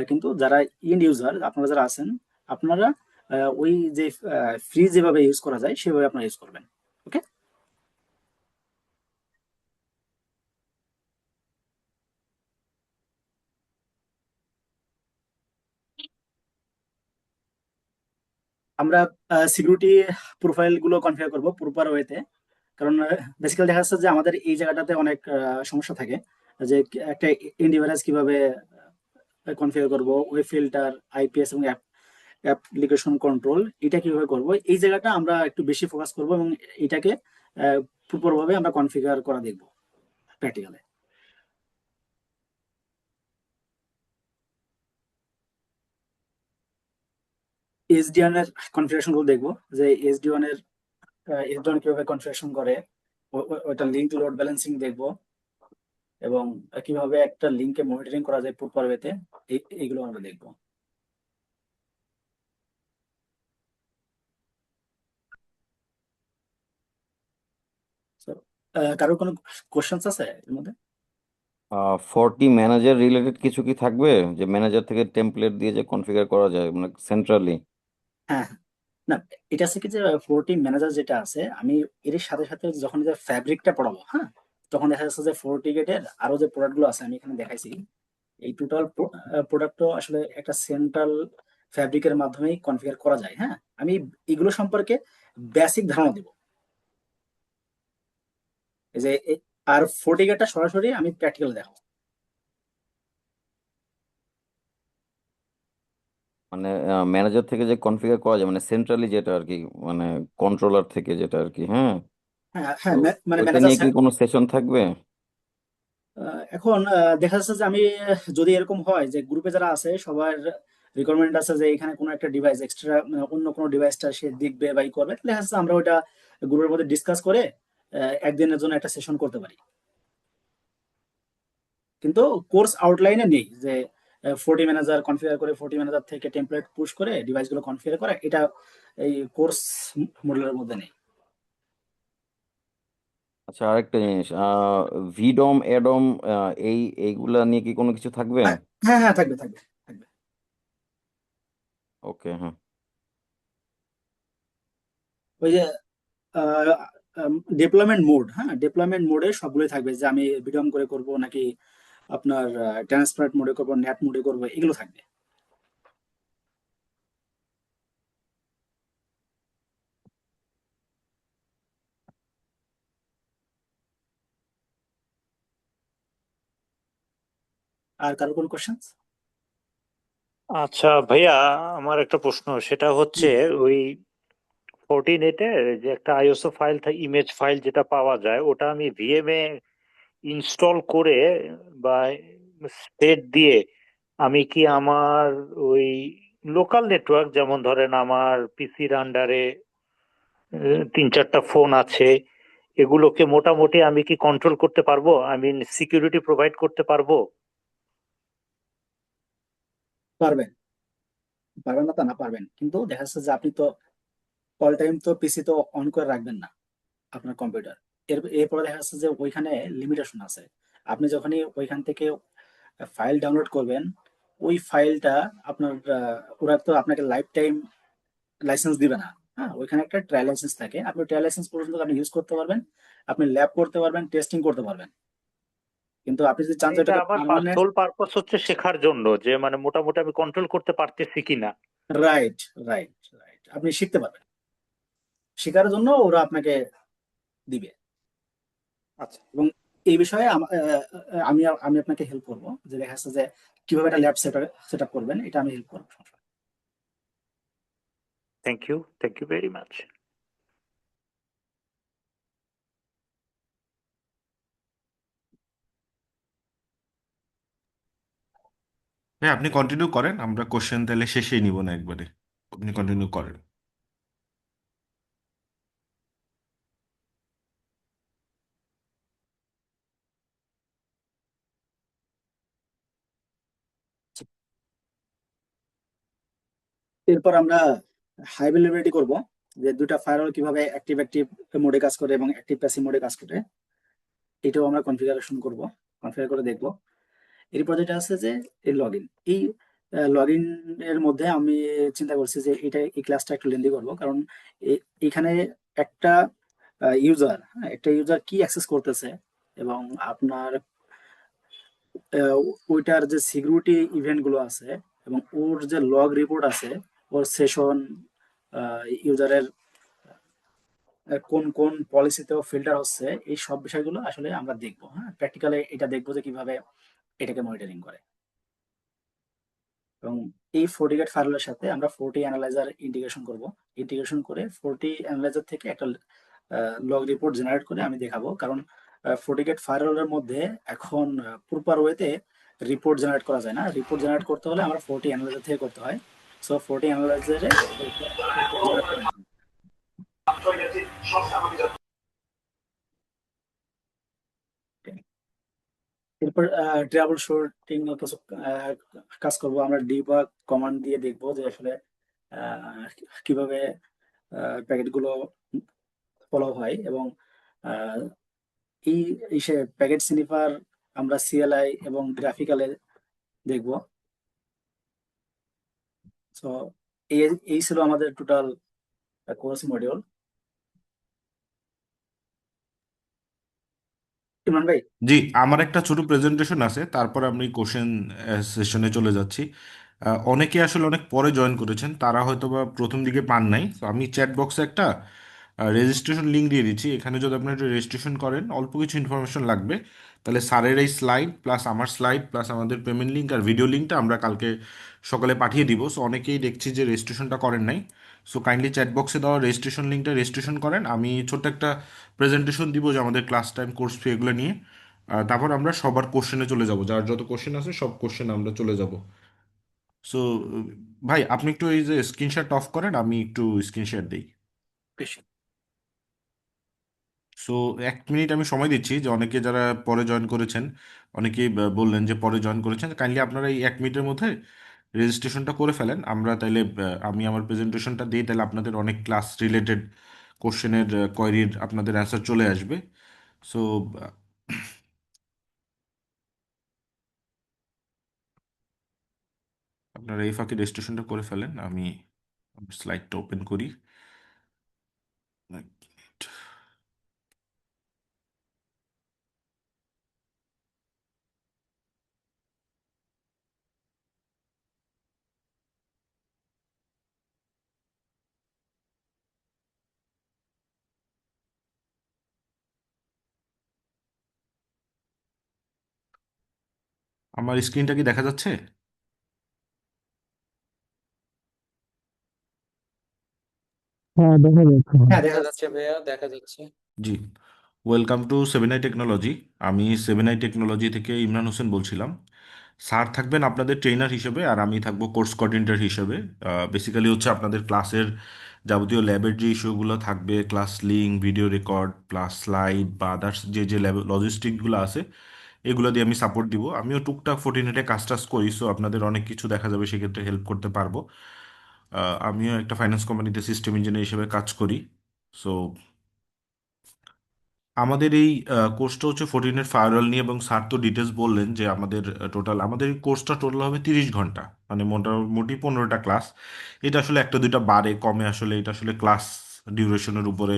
কিন্তু যারা ইন্ড ইউজার, আপনারা যারা আছেন, আপনারা ওই যে ফ্রি যেভাবে ইউজ করা যায় সেভাবে আপনারা ইউজ করবেন। ওকে। আমরা সিকিউরিটি প্রোফাইল গুলো কনফিগার করবো প্রপার ওয়েতে। কারণ বেসিক্যালি দেখা যাচ্ছে যে আমাদের এই জায়গাটাতে অনেক সমস্যা থাকে, যে একটা এন্ড ডিভাইস কিভাবে কনফিগার করব, ওয়েব ফিল্টার, আইপিএস এবং অ্যাপ্লিকেশন কন্ট্রোল, এটা কিভাবে করব, এই জায়গাটা আমরা একটু বেশি ফোকাস করব এবং এটাকে প্রপার ভাবে আমরা কনফিগার করা দেখবো প্র্যাকটিক্যালে। এসডিএন এর কনফিগারেশন গুলো দেখবো, যে এসডিএন কিভাবে কনফিগারেশন করে, ওইটা লিঙ্ক লোড ব্যালেন্সিং দেখবো, এবং কিভাবে একটা লিঙ্কে মনিটরিং করা যায় প্রপার ওয়েতে, এইগুলো আমরা দেখবো। So, কারোর কোনো কোশ্চেন্স আছে এর মধ্যে?
40 ম্যানেজার রিলেটেড কিছু কি থাকবে, যে ম্যানেজার থেকে টেমপ্লেট দিয়ে যে কনফিগার করা যায় মানে সেন্ট্রালি?
হ্যাঁ, না, এটা আছে কি যে ফ্লোটি ম্যানেজার যেটা আছে, আমি এর সাথে সাথে যখন যে ফ্যাব্রিকটা পড়াবো, হ্যাঁ, তখন দেখা যাচ্ছে যে ফোর্টিগেটের আরো যে প্রোডাক্ট গুলো আছে আমি এখানে দেখাইছি, এই টোটাল প্রোডাক্টও আসলে একটা সেন্ট্রাল ফ্যাব্রিকের মাধ্যমেই কনফিগার করা যায়। হ্যাঁ, আমি এগুলো সম্পর্কে বেসিক ধারণা দিব। এই যে আর ফোর্টিগেটটা সরাসরি আমি প্র্যাকটিক্যাল দেখাবো।
মানে ম্যানেজার থেকে যে কনফিগার করা যায়, মানে সেন্ট্রালি যেটা আর কি, মানে কন্ট্রোলার থেকে যেটা আর কি, হ্যাঁ।
হ্যাঁ
তো
হ্যাঁ, মানে
ওইটা
ম্যানেজার
নিয়ে কি কোনো সেশন থাকবে?
এখন দেখা যাচ্ছে যে আমি যদি এরকম হয় যে গ্রুপে যারা আছে সবার রিকোয়ারমেন্ট আছে যে এখানে কোনো একটা ডিভাইস এক্সট্রা, অন্য কোনো ডিভাইসটা সে দেখবে বা ই করবে, তাহলে দেখা যাচ্ছে আমরা ওইটা গ্রুপের মধ্যে ডিসকাস করে একদিনের জন্য একটা সেশন করতে পারি। কিন্তু কোর্স আউটলাইনে নেই যে ফোর্টি ম্যানেজার কনফিগার করে, ফোর্টি ম্যানেজার থেকে টেমপ্লেট পুশ করে ডিভাইসগুলো কনফিগার করা, এটা এই কোর্স মডেলের মধ্যে নেই।
আচ্ছা, আরেকটা জিনিস, ভিডম এডম এইগুলা নিয়ে কি কোনো কিছু থাকবে?
হ্যাঁ হ্যাঁ হ্যাঁ, থাকবে থাকবে থাকবে।
ওকে, হ্যাঁ।
ওই যে ডেপ্লয়মেন্ট মোড, হ্যাঁ, ডেপ্লয়মেন্ট মোডে সবগুলোই থাকবে, যে আমি বিডম করে করব নাকি আপনার ট্রান্সপারেন্ট মোডে করব, নেট মোডে করব, এগুলো থাকবে। আর কারো কোনো কোশ্চেন?
আচ্ছা ভাইয়া, আমার একটা প্রশ্ন, সেটা হচ্ছে ওই ফোর্টিনেটের যে একটা আইএসও ফাইল, ইমেজ ফাইল যেটা পাওয়া যায়, ওটা আমি ভিএমএ ইনস্টল করে বা স্পেড দিয়ে আমি কি আমার ওই লোকাল নেটওয়ার্ক, যেমন ধরেন আমার পিসির আন্ডারে 3-4টা ফোন আছে, এগুলোকে মোটামুটি আমি কি কন্ট্রোল করতে পারবো? আই মিন সিকিউরিটি প্রোভাইড করতে পারবো?
পারবেন, পারবেন না তা না, পারবেন, কিন্তু দেখা যাচ্ছে যে আপনি তো অল টাইম তো পিসি তো অন করে রাখবেন না আপনার কম্পিউটার। এরপরে দেখা যাচ্ছে যে ওইখানে লিমিটেশন আছে। আপনি যখনই ওইখান থেকে ফাইল ডাউনলোড করবেন, ওই ফাইলটা আপনার ওরা তো আপনাকে লাইফ টাইম লাইসেন্স দিবে না। হ্যাঁ, ওইখানে একটা ট্রায়াল লাইসেন্স থাকে, আপনি ট্রায়াল লাইসেন্স পর্যন্ত আপনি ইউজ করতে পারবেন, আপনি ল্যাব করতে পারবেন, টেস্টিং করতে পারবেন। কিন্তু আপনি যদি চান যে
এটা
এটাকে
আমার
পার্মানেন্ট,
সোল পারপাস হচ্ছে শেখার জন্য, যে মানে মোটামুটি আমি কন্ট্রোল করতে পারতেছি কিনা।
রাইট রাইট রাইট, আপনি শিখতে পারবেন, শেখার জন্য ওরা আপনাকে দিবে।
আচ্ছা,
এবং এই বিষয়ে আমি আমি আপনাকে হেল্প করবো, যে দেখা যাচ্ছে যে কিভাবে একটা ল্যাব সেট আপ করবেন, এটা আমি হেল্প করবো।
Thank you very much.
হ্যাঁ, আপনি কন্টিনিউ করেন, আমরা কোশ্চেন তাহলে শেষেই নিব না একবারে। আপনি কন্টিনিউ করেন।
এরপর আমরা হাই অ্যাভেলেবিলিটি করব, যে দুটা ফায়ারওয়াল কিভাবে অ্যাক্টিভ অ্যাক্টিভ মোডে কাজ করে এবং অ্যাক্টিভ প্যাসিভ মোডে কাজ করে, এটাও আমরা কনফিগারেশন করব, কনফিগার করে দেখব। এরপর যেটা আছে যে এই লগ ইন, এই লগ ইন এর মধ্যে আমি চিন্তা করছি যে এই ক্লাসটা একটু লেন্দি করব, কারণ এখানে একটা একটা ইউজার কি অ্যাক্সেস করতেছে এবং আপনার ওইটার যে সিকিউরিটি ইভেন্ট গুলো আছে এবং ওর যে লগ রিপোর্ট আছে, ওর সেশন, ইউজারের কোন কোন পলিসিতেও ফিল্টার হচ্ছে, এই সব বিষয়গুলো আসলে আমরা দেখবো। হ্যাঁ, প্র্যাকটিক্যালি এটা দেখবো যে কিভাবে এটাকে মনিটরিং করে। এবং এই ফোর্টিগেট ফাইলের সাথে আমরা ফোর্টি অ্যানালাইজার ইন্টিগ্রেশন করব, ইন্টিগ্রেশন করে ফোর্টি অ্যানালাইজার থেকে একটা লগ রিপোর্ট জেনারেট করে আমি দেখাবো। কারণ ফোর্টিগেট ফায়ারওয়ালের মধ্যে এখন প্রপার ওয়েতে রিপোর্ট জেনারেট করা যায় না, রিপোর্ট জেনারেট করতে হলে আমরা ফোর্টি অ্যানালাইজার থেকে করতে হয়। সো ফোর্টি অ্যানালাইজারে রিপোর্ট জেনারেট করে নিতে হবে। এরপর ট্রাবল শুটিং নিয়ে কিছু আহ, কাজ করব, আমরা ডিবাগ কমান্ড দিয়ে দেখবো যে আসলে আহ, কিভাবে প্যাকেট গুলো ফলো হয়। এবং আহ, এই ইসে প্যাকেট স্নিফার আমরা সিএলআই এবং গ্রাফিক্যালে দেখবো। তো এই এই ছিল আমাদের টোটাল কোর্স মডিউল। ইমরান ভাই।
জি, আমার একটা ছোট প্রেজেন্টেশন আছে, তারপর আমি কোশ্চেন সেশনে চলে যাচ্ছি। অনেকে আসলে অনেক পরে জয়েন করেছেন, তারা হয়তো বা প্রথম দিকে পান নাই, তো আমি চ্যাট বক্সে একটা রেজিস্ট্রেশন লিঙ্ক দিয়ে দিচ্ছি। এখানে যদি আপনারা রেজিস্ট্রেশন করেন, অল্প কিছু ইনফরমেশন লাগবে, তাহলে স্যারের এই স্লাইড প্লাস আমার স্লাইড প্লাস আমাদের পেমেন্ট লিঙ্ক আর ভিডিও লিঙ্কটা আমরা কালকে সকালে পাঠিয়ে দিব। সো অনেকেই দেখছি যে রেজিস্ট্রেশনটা করেন নাই। সো কাইন্ডলি চ্যাট বক্সে দেওয়া রেজিস্ট্রেশন লিঙ্কটা রেজিস্ট্রেশন করেন। আমি ছোট্ট একটা প্রেজেন্টেশন দিব যে আমাদের ক্লাস টাইম, কোর্স ফি এগুলো নিয়ে। তারপর আমরা সবার কোশ্চেনে চলে যাব, যার যত কোশ্চেন আছে সব কোশ্চেন আমরা চলে যাব। সো ভাই, আপনি একটু এই যে স্ক্রিনশট অফ করেন, আমি একটু স্ক্রিনশট দিই। সো 1 মিনিট আমি সময় দিচ্ছি, যে অনেকে যারা পরে জয়েন করেছেন, অনেকেই বললেন যে পরে জয়েন করেছেন, কাইন্ডলি আপনারা এই 1 মিনিটের মধ্যে রেজিস্ট্রেশনটা করে ফেলেন। আমরা তাইলে আমি আমার প্রেজেন্টেশনটা দিই, তাহলে আপনাদের অনেক ক্লাস রিলেটেড কোশ্চেনের কোয়েরির আপনাদের অ্যান্সার চলে আসবে। সো আপনারা এই ফাঁকে রেজিস্ট্রেশনটা করে ফেলেন। আমি স্লাইডটা ওপেন করি। এক মিনিট। আমার স্ক্রিনটা কি দেখা যাচ্ছে?
হ্যাঁ, দেখা যাচ্ছে ভাই।
হ্যাঁ, দেখা
দেখা
যাচ্ছে।
যাচ্ছে ভাইয়া, দেখা যাচ্ছে।
জি, ওয়েলকাম টু 7i টেকনোলজি। আমি 7i টেকনোলজি থেকে ইমরান হোসেন বলছিলাম। স্যার থাকবেন আপনাদের ট্রেনার হিসেবে, আর আমি থাকবো কোর্স কোঅর্ডিনেটর হিসেবে। বেসিক্যালি হচ্ছে আপনাদের ক্লাসের যাবতীয় ল্যাবের যে ইস্যুগুলো থাকবে, class link, video record plus slide বা আদার্স যে যে ল্যাব লজিস্টিকগুলো আছে, এগুলো দিয়ে আমি সাপোর্ট দিব। আমিও টুকটাক ফোর্টিনেটে কাজ টাজ করি, সো আপনাদের অনেক কিছু দেখা যাবে, সেক্ষেত্রে হেল্প করতে পারবো। আমিও একটা ফাইন্যান্স কোম্পানিতে সিস্টেম ইঞ্জিনিয়ার হিসেবে কাজ করি। সো আমাদের এই কোর্সটা হচ্ছে ফোর্টিনের ফায়ারওয়াল নিয়ে, এবং স্যার তো ডিটেলস বললেন যে আমাদের আমাদের এই কোর্সটা টোটাল হবে 30 ঘন্টা, মানে মোটামুটি 15টা ক্লাস। এটা আসলে একটা দুইটা বারে কমে, আসলে এটা আসলে ক্লাস ডিউরেশনের উপরে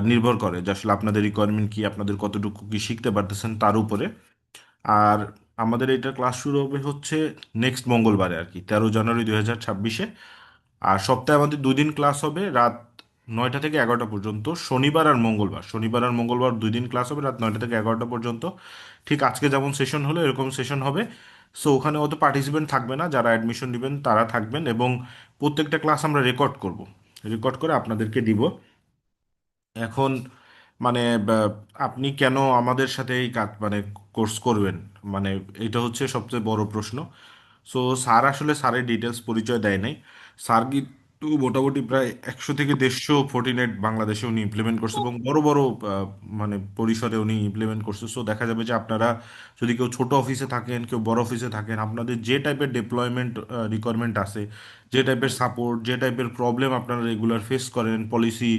নির্ভর করে, যে আসলে আপনাদের রিকোয়ারমেন্ট কি, আপনাদের কতটুকু কি শিখতে পারতেছেন তার উপরে। আর আমাদের এটা ক্লাস শুরু হবে হচ্ছে নেক্সট মঙ্গলবারে আর কি, 13 জানুয়ারি 2026। আর সপ্তাহে আমাদের 2 দিন ক্লাস হবে, রাত 9টা থেকে 11টা পর্যন্ত। শনিবার আর মঙ্গলবার 2 দিন ক্লাস হবে, রাত 9টা থেকে 11টা পর্যন্ত। ঠিক আজকে যেমন সেশন হলো এরকম সেশন হবে। সো ওখানে অত পার্টিসিপেন্ট থাকবে না, যারা অ্যাডমিশন নেবেন তারা থাকবেন, এবং প্রত্যেকটা ক্লাস আমরা রেকর্ড করব, রেকর্ড করে আপনাদেরকে দিব। এখন মানে আপনি কেন আমাদের সাথে এই কাজ মানে কোর্স করবেন, মানে এটা হচ্ছে সবচেয়ে বড় প্রশ্ন। সো স্যার আসলে স্যারের ডিটেলস পরিচয় দেয় নাই। স্যার কিন্তু মোটামুটি প্রায় 100 থেকে 150 ফোর্টিনেট বাংলাদেশে উনি ইমপ্লিমেন্ট করছে, এবং বড় বড় মানে পরিসরে উনি ইমপ্লিমেন্ট করছে। সো দেখা যাবে যে আপনারা যদি কেউ ছোট অফিসে থাকেন, কেউ বড় অফিসে থাকেন, আপনাদের যে টাইপের ডিপ্লয়মেন্ট রিকোয়ারমেন্ট আছে, যে টাইপের সাপোর্ট, যে টাইপের প্রবলেম আপনারা রেগুলার ফেস করেন, পলিসি,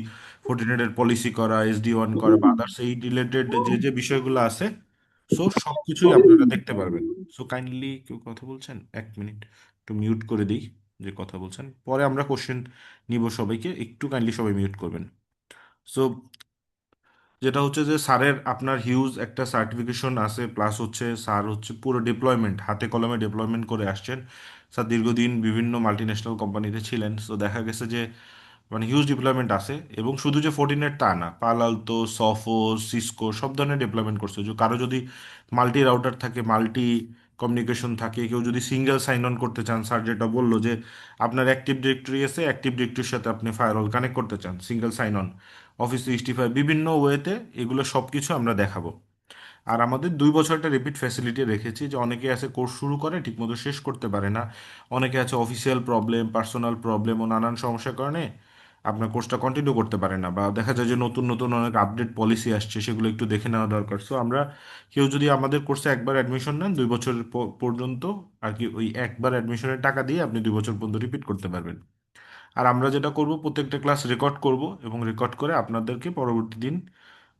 ফোর্টিনেটের পলিসি করা, SD1 করা বা আদার্স এই রিলেটেড যে যে বিষয়গুলো আছে, সো সব কিছুই আপনারা দেখতে পারবেন। সো কাইন্ডলি, কেউ কথা বলছেন? 1 মিনিট, একটু মিউট করে দিই যে কথা বলছেন, পরে আমরা কোশ্চেন নিব সবাইকে, একটু কাইন্ডলি সবাই মিউট করবেন। সো যেটা হচ্ছে যে স্যারের আপনার হিউজ একটা সার্টিফিকেশন আছে, প্লাস হচ্ছে স্যার হচ্ছে পুরো ডিপ্লয়মেন্ট হাতে কলমে ডিপ্লয়মেন্ট করে আসছেন। স্যার দীর্ঘদিন বিভিন্ন মাল্টি ন্যাশনাল কোম্পানিতে ছিলেন, সো দেখা গেছে যে মানে হিউজ ডিপ্লয়মেন্ট আছে। এবং শুধু যে ফোর্টিনেট তা না, পালালতো, সফো, সিসকো সব ধরনের ডিপ্লয়মেন্ট করছে। যে কারো যদি মাল্টি রাউটার থাকে, মাল্টি কমিউনিকেশন থাকে, কেউ যদি সিঙ্গেল সাইন অন করতে চান, স্যার যেটা বললো যে আপনার অ্যাক্টিভ ডিরেক্টরি আছে, অ্যাক্টিভ ডিরেক্টরির সাথে আপনি ফায়ারওয়াল কানেক্ট করতে চান, সিঙ্গেল সাইন অন, অফিস 365, বিভিন্ন ওয়েতে এগুলো সব কিছু আমরা দেখাবো। আর আমাদের 2 বছরটা রিপিট ফ্যাসিলিটি রেখেছি, যে অনেকে আছে কোর্স শুরু করে ঠিকমতো শেষ করতে পারে না, অনেকে আছে অফিসিয়াল প্রবলেম, পার্সোনাল প্রবলেম ও নানান সমস্যার কারণে আপনার কোর্সটা কন্টিনিউ করতে পারে না, বা দেখা যায় যে নতুন নতুন অনেক আপডেট পলিসি আসছে, সেগুলো একটু দেখে নেওয়া দরকার। সো আমরা, কেউ যদি আমাদের কোর্সে একবার অ্যাডমিশন নেন, 2 বছর পর্যন্ত আর কি, ওই একবার অ্যাডমিশনের টাকা দিয়ে আপনি 2 বছর পর্যন্ত রিপিট করতে পারবেন। আর আমরা যেটা করব, প্রত্যেকটা ক্লাস রেকর্ড করব, এবং রেকর্ড করে আপনাদেরকে পরবর্তী দিন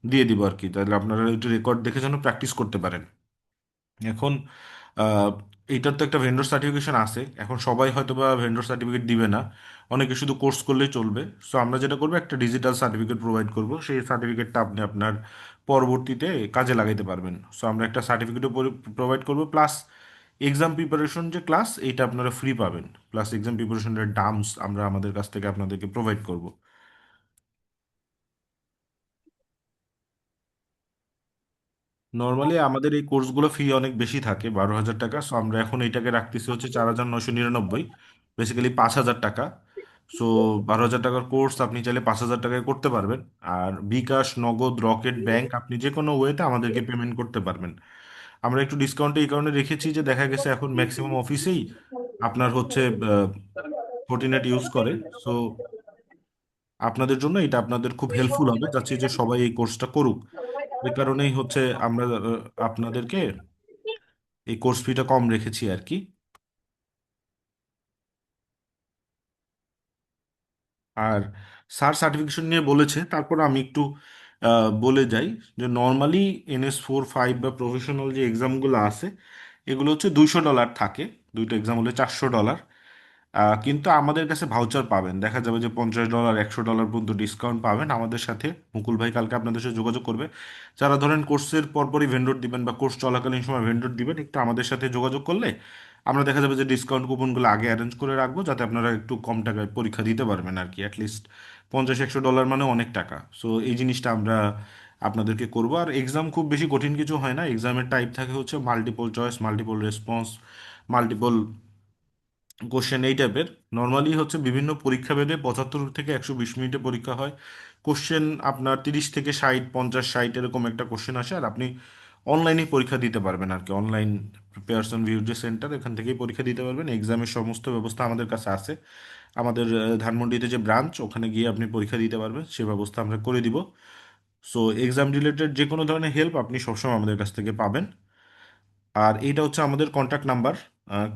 দিয়ে দিব আর কি, তাহলে আপনারা একটু রেকর্ড দেখে যেন প্র্যাকটিস করতে পারেন। এখন আহ, এইটার তো একটা ভেন্ডর সার্টিফিকেশন আছে। এখন সবাই হয়তো বা ভেন্ডর সার্টিফিকেট দিবে না, অনেকে শুধু কোর্স করলেই চলবে। সো আমরা যেটা করবো, একটা ডিজিটাল সার্টিফিকেট প্রোভাইড করব, সেই সার্টিফিকেটটা আপনি আপনার পরবর্তীতে কাজে লাগাইতে পারবেন। সো আমরা একটা সার্টিফিকেটও প্রোভাইড করব, প্লাস এক্সাম প্রিপারেশন যে ক্লাস, এইটা আপনারা ফ্রি পাবেন, প্লাস এক্সাম প্রিপারেশনের ডামস আমরা আমাদের কাছ থেকে আপনাদেরকে প্রোভাইড করব। নর্মালি আমাদের এই কোর্সগুলো ফি অনেক বেশি থাকে, 12,000 টাকা। সো আমরা এখন এইটাকে রাখতেছি হচ্ছে 4,999, বেসিক্যালি 5,000 টাকা। সো 12,000 টাকার কোর্স আপনি চাইলে 5,000 টাকায় করতে পারবেন। আর বিকাশ, নগদ, রকেট, ব্যাংক, আপনি যে কোনো ওয়েতে আমাদেরকে পেমেন্ট করতে পারবেন। আমরা একটু ডিসকাউন্ট এই কারণে রেখেছি যে দেখা গেছে এখন ম্যাক্সিমাম অফিসেই আপনার হচ্ছে ফোর্টিনেট ইউজ করে। সো আপনাদের জন্য এটা আপনাদের খুব হেল্পফুল হবে, চাচ্ছি যে সবাই এই কোর্সটা করুক। এই কারণেই হচ্ছে আমরা আপনাদেরকে এই কোর্স ফিটা কম রেখেছি আর কি। আর স্যার সার্টিফিকেশন নিয়ে বলেছে, তারপর আমি একটু বলে যাই যে নর্মালি NS4, 5 বা প্রফেশনাল যে এক্সামগুলো আছে, এগুলো হচ্ছে $200 থাকে। দুইটা এক্সাম হলে $400। কিন্তু আমাদের কাছে ভাউচার পাবেন, দেখা যাবে যে $50, $100 পর্যন্ত ডিসকাউন্ট পাবেন আমাদের সাথে। মুকুল ভাই কালকে আপনাদের সাথে যোগাযোগ করবে। যারা ধরেন কোর্সের পরপরই ভেন্ডর দিবেন বা কোর্স চলাকালীন সময় ভেন্ডর দিবেন, একটু আমাদের সাথে যোগাযোগ করলে আমরা দেখা যাবে যে ডিসকাউন্ট কুপনগুলো আগে অ্যারেঞ্জ করে রাখবো, যাতে আপনারা একটু কম টাকায় পরীক্ষা দিতে পারবেন আর কি। অ্যাটলিস্ট $50-100 মানে অনেক টাকা। সো এই জিনিসটা আমরা আপনাদেরকে করবো। আর এক্সাম খুব বেশি কঠিন কিছু হয় না। এক্সামের টাইপ থাকে হচ্ছে multiple choice, multiple response, multiple question, এই টাইপের। নর্মালি হচ্ছে বিভিন্ন পরীক্ষা ভেদে 75 থেকে 120 মিনিটে পরীক্ষা হয়। কোশ্চেন আপনার 30 থেকে 60, 50, 60 এরকম একটা কোশ্চেন আসে। আর আপনি অনলাইনে পরীক্ষা দিতে পারবেন আর কি। অনলাইন পেয়ারসন ভিউ যে সেন্টার, এখান থেকেই পরীক্ষা দিতে পারবেন। এক্সামের সমস্ত ব্যবস্থা আমাদের কাছে আছে। আমাদের ধানমন্ডিতে যে ব্রাঞ্চ, ওখানে গিয়ে আপনি পরীক্ষা দিতে পারবেন, সে ব্যবস্থা আমরা করে দিব। সো এক্সাম রিলেটেড যে কোনো ধরনের হেল্প আপনি সবসময় আমাদের কাছ থেকে পাবেন। আর এইটা হচ্ছে আমাদের কন্ট্যাক্ট নাম্বার,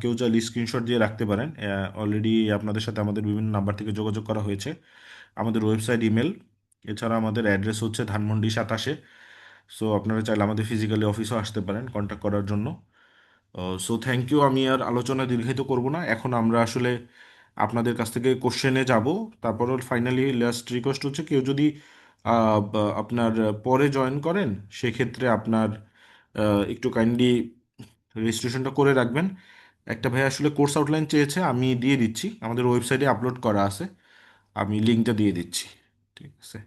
কেউ চাইলে স্ক্রিনশট দিয়ে রাখতে পারেন। অলরেডি আপনাদের সাথে আমাদের বিভিন্ন নাম্বার থেকে যোগাযোগ করা হয়েছে। আমাদের ওয়েবসাইট, ইমেল, এছাড়া আমাদের অ্যাড্রেস হচ্ছে ধানমন্ডি 27-এ। সো আপনারা চাইলে আমাদের ফিজিক্যালি অফিসেও আসতে পারেন কন্ট্যাক্ট করার জন্য। So thank you. আমি আর আলোচনা দীর্ঘায়িত করব না, এখন আমরা আসলে আপনাদের কাছ থেকে কোশ্চেনে যাব। তারপর ফাইনালি লাস্ট রিকোয়েস্ট হচ্ছে, কেউ যদি আপনার পরে জয়েন করেন, সেক্ষেত্রে আপনার একটু কাইন্ডলি রেজিস্ট্রেশনটা করে রাখবেন। একটা ভাই আসলে কোর্স আউটলাইন চেয়েছে, আমি দিয়ে দিচ্ছি, আমাদের ওয়েবসাইটে আপলোড করা আছে, আমি লিঙ্কটা দিয়ে দিচ্ছি। ঠিক আছে,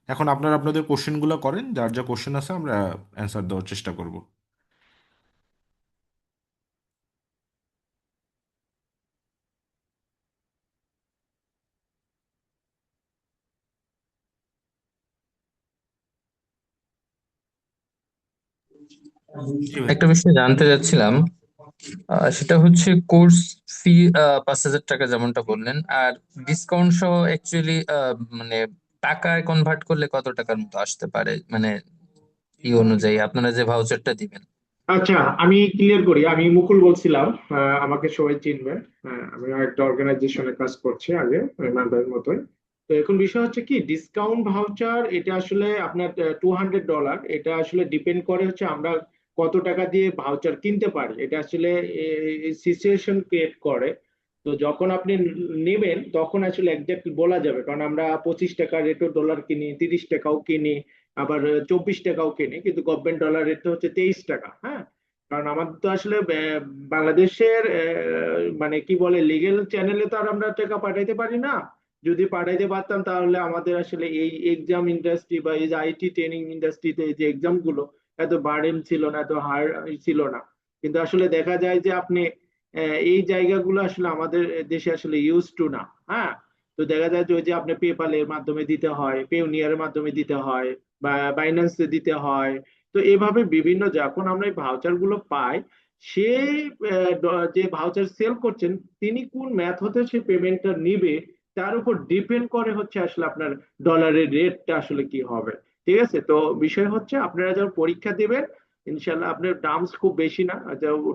এখন আপনারা আপনাদের কোশ্চেনগুলো করেন, যার যা কোশ্চেন আছে আমরা অ্যান্সার দেওয়ার চেষ্টা করব। জি ভাই।
একটা বিষয় জানতে চাচ্ছিলাম, সেটা হচ্ছে কোর্স ফি 5,000 টাকা যেমনটা বললেন, আর ডিসকাউন্ট সহ অ্যাকচুয়ালি মানে টাকায় কনভার্ট করলে কত টাকার মতো আসতে পারে, মানে এই অনুযায়ী আপনারা যে ভাউচারটা দিবেন।
আচ্ছা, আমি ক্লিয়ার করি। আমি মুকুল বলছিলাম। আমাকে সবাই চিনবেন। আমি একটা অর্গানাইজেশনে কাজ করছি আগে, ইমানদারের মতোই। তো এখন বিষয় হচ্ছে কি, ডিসকাউন্ট ভাউচার এটা আসলে আপনার $200, এটা আসলে ডিপেন্ড করে হচ্ছে আমরা কত টাকা দিয়ে ভাউচার কিনতে পারি। এটা আসলে সিচুয়েশন ক্রিয়েট করে। তো যখন আপনি নেবেন তখন আসলে একজাক্ট বলা যাবে, কারণ আমরা 25 টাকা রেটও ডলার কিনি, 30 টাকাও কিনি, আবার 24 টাকাও কিনি, কিন্তু গভর্নমেন্ট ডলার রেট হচ্ছে 23 টাকা। হ্যাঁ, কারণ আমাদের তো আসলে বাংলাদেশের মানে কি বলে, লিগেল চ্যানেলে তো আর আমরা টাকা পাঠাইতে পারি না। যদি পাঠাইতে পারতাম তাহলে আমাদের আসলে এই এক্সাম ইন্ডাস্ট্রি বা এই যে আইটি ট্রেনিং ইন্ডাস্ট্রিতে যে এক্সাম গুলো এত বার্ডেন ছিল না, এত হার্ড ছিল না। কিন্তু আসলে দেখা যায় যে আপনি এই জায়গাগুলো আসলে আমাদের দেশে আসলে ইউজ টু না। হ্যাঁ, তো দেখা যায় যে ওই যে আপনি পেপালের মাধ্যমে দিতে হয়, পেউনিয়ারের মাধ্যমে দিতে হয়, বা বাইন্যান্সে দিতে হয়। তো এভাবে বিভিন্ন, যখন আমরা এই ভাউচার গুলো পাই, সে যে ভাউচার সেল করছেন তিনি কোন মেথডে সে পেমেন্টটা নিবে, তার উপর ডিপেন্ড করে হচ্ছে আসলে আপনার ডলারের রেটটা আসলে কি হবে। ঠিক আছে, তো বিষয় হচ্ছে আপনারা যখন পরীক্ষা দেবেন, ইনশাল্লাহ আপনার টার্মস খুব বেশি না,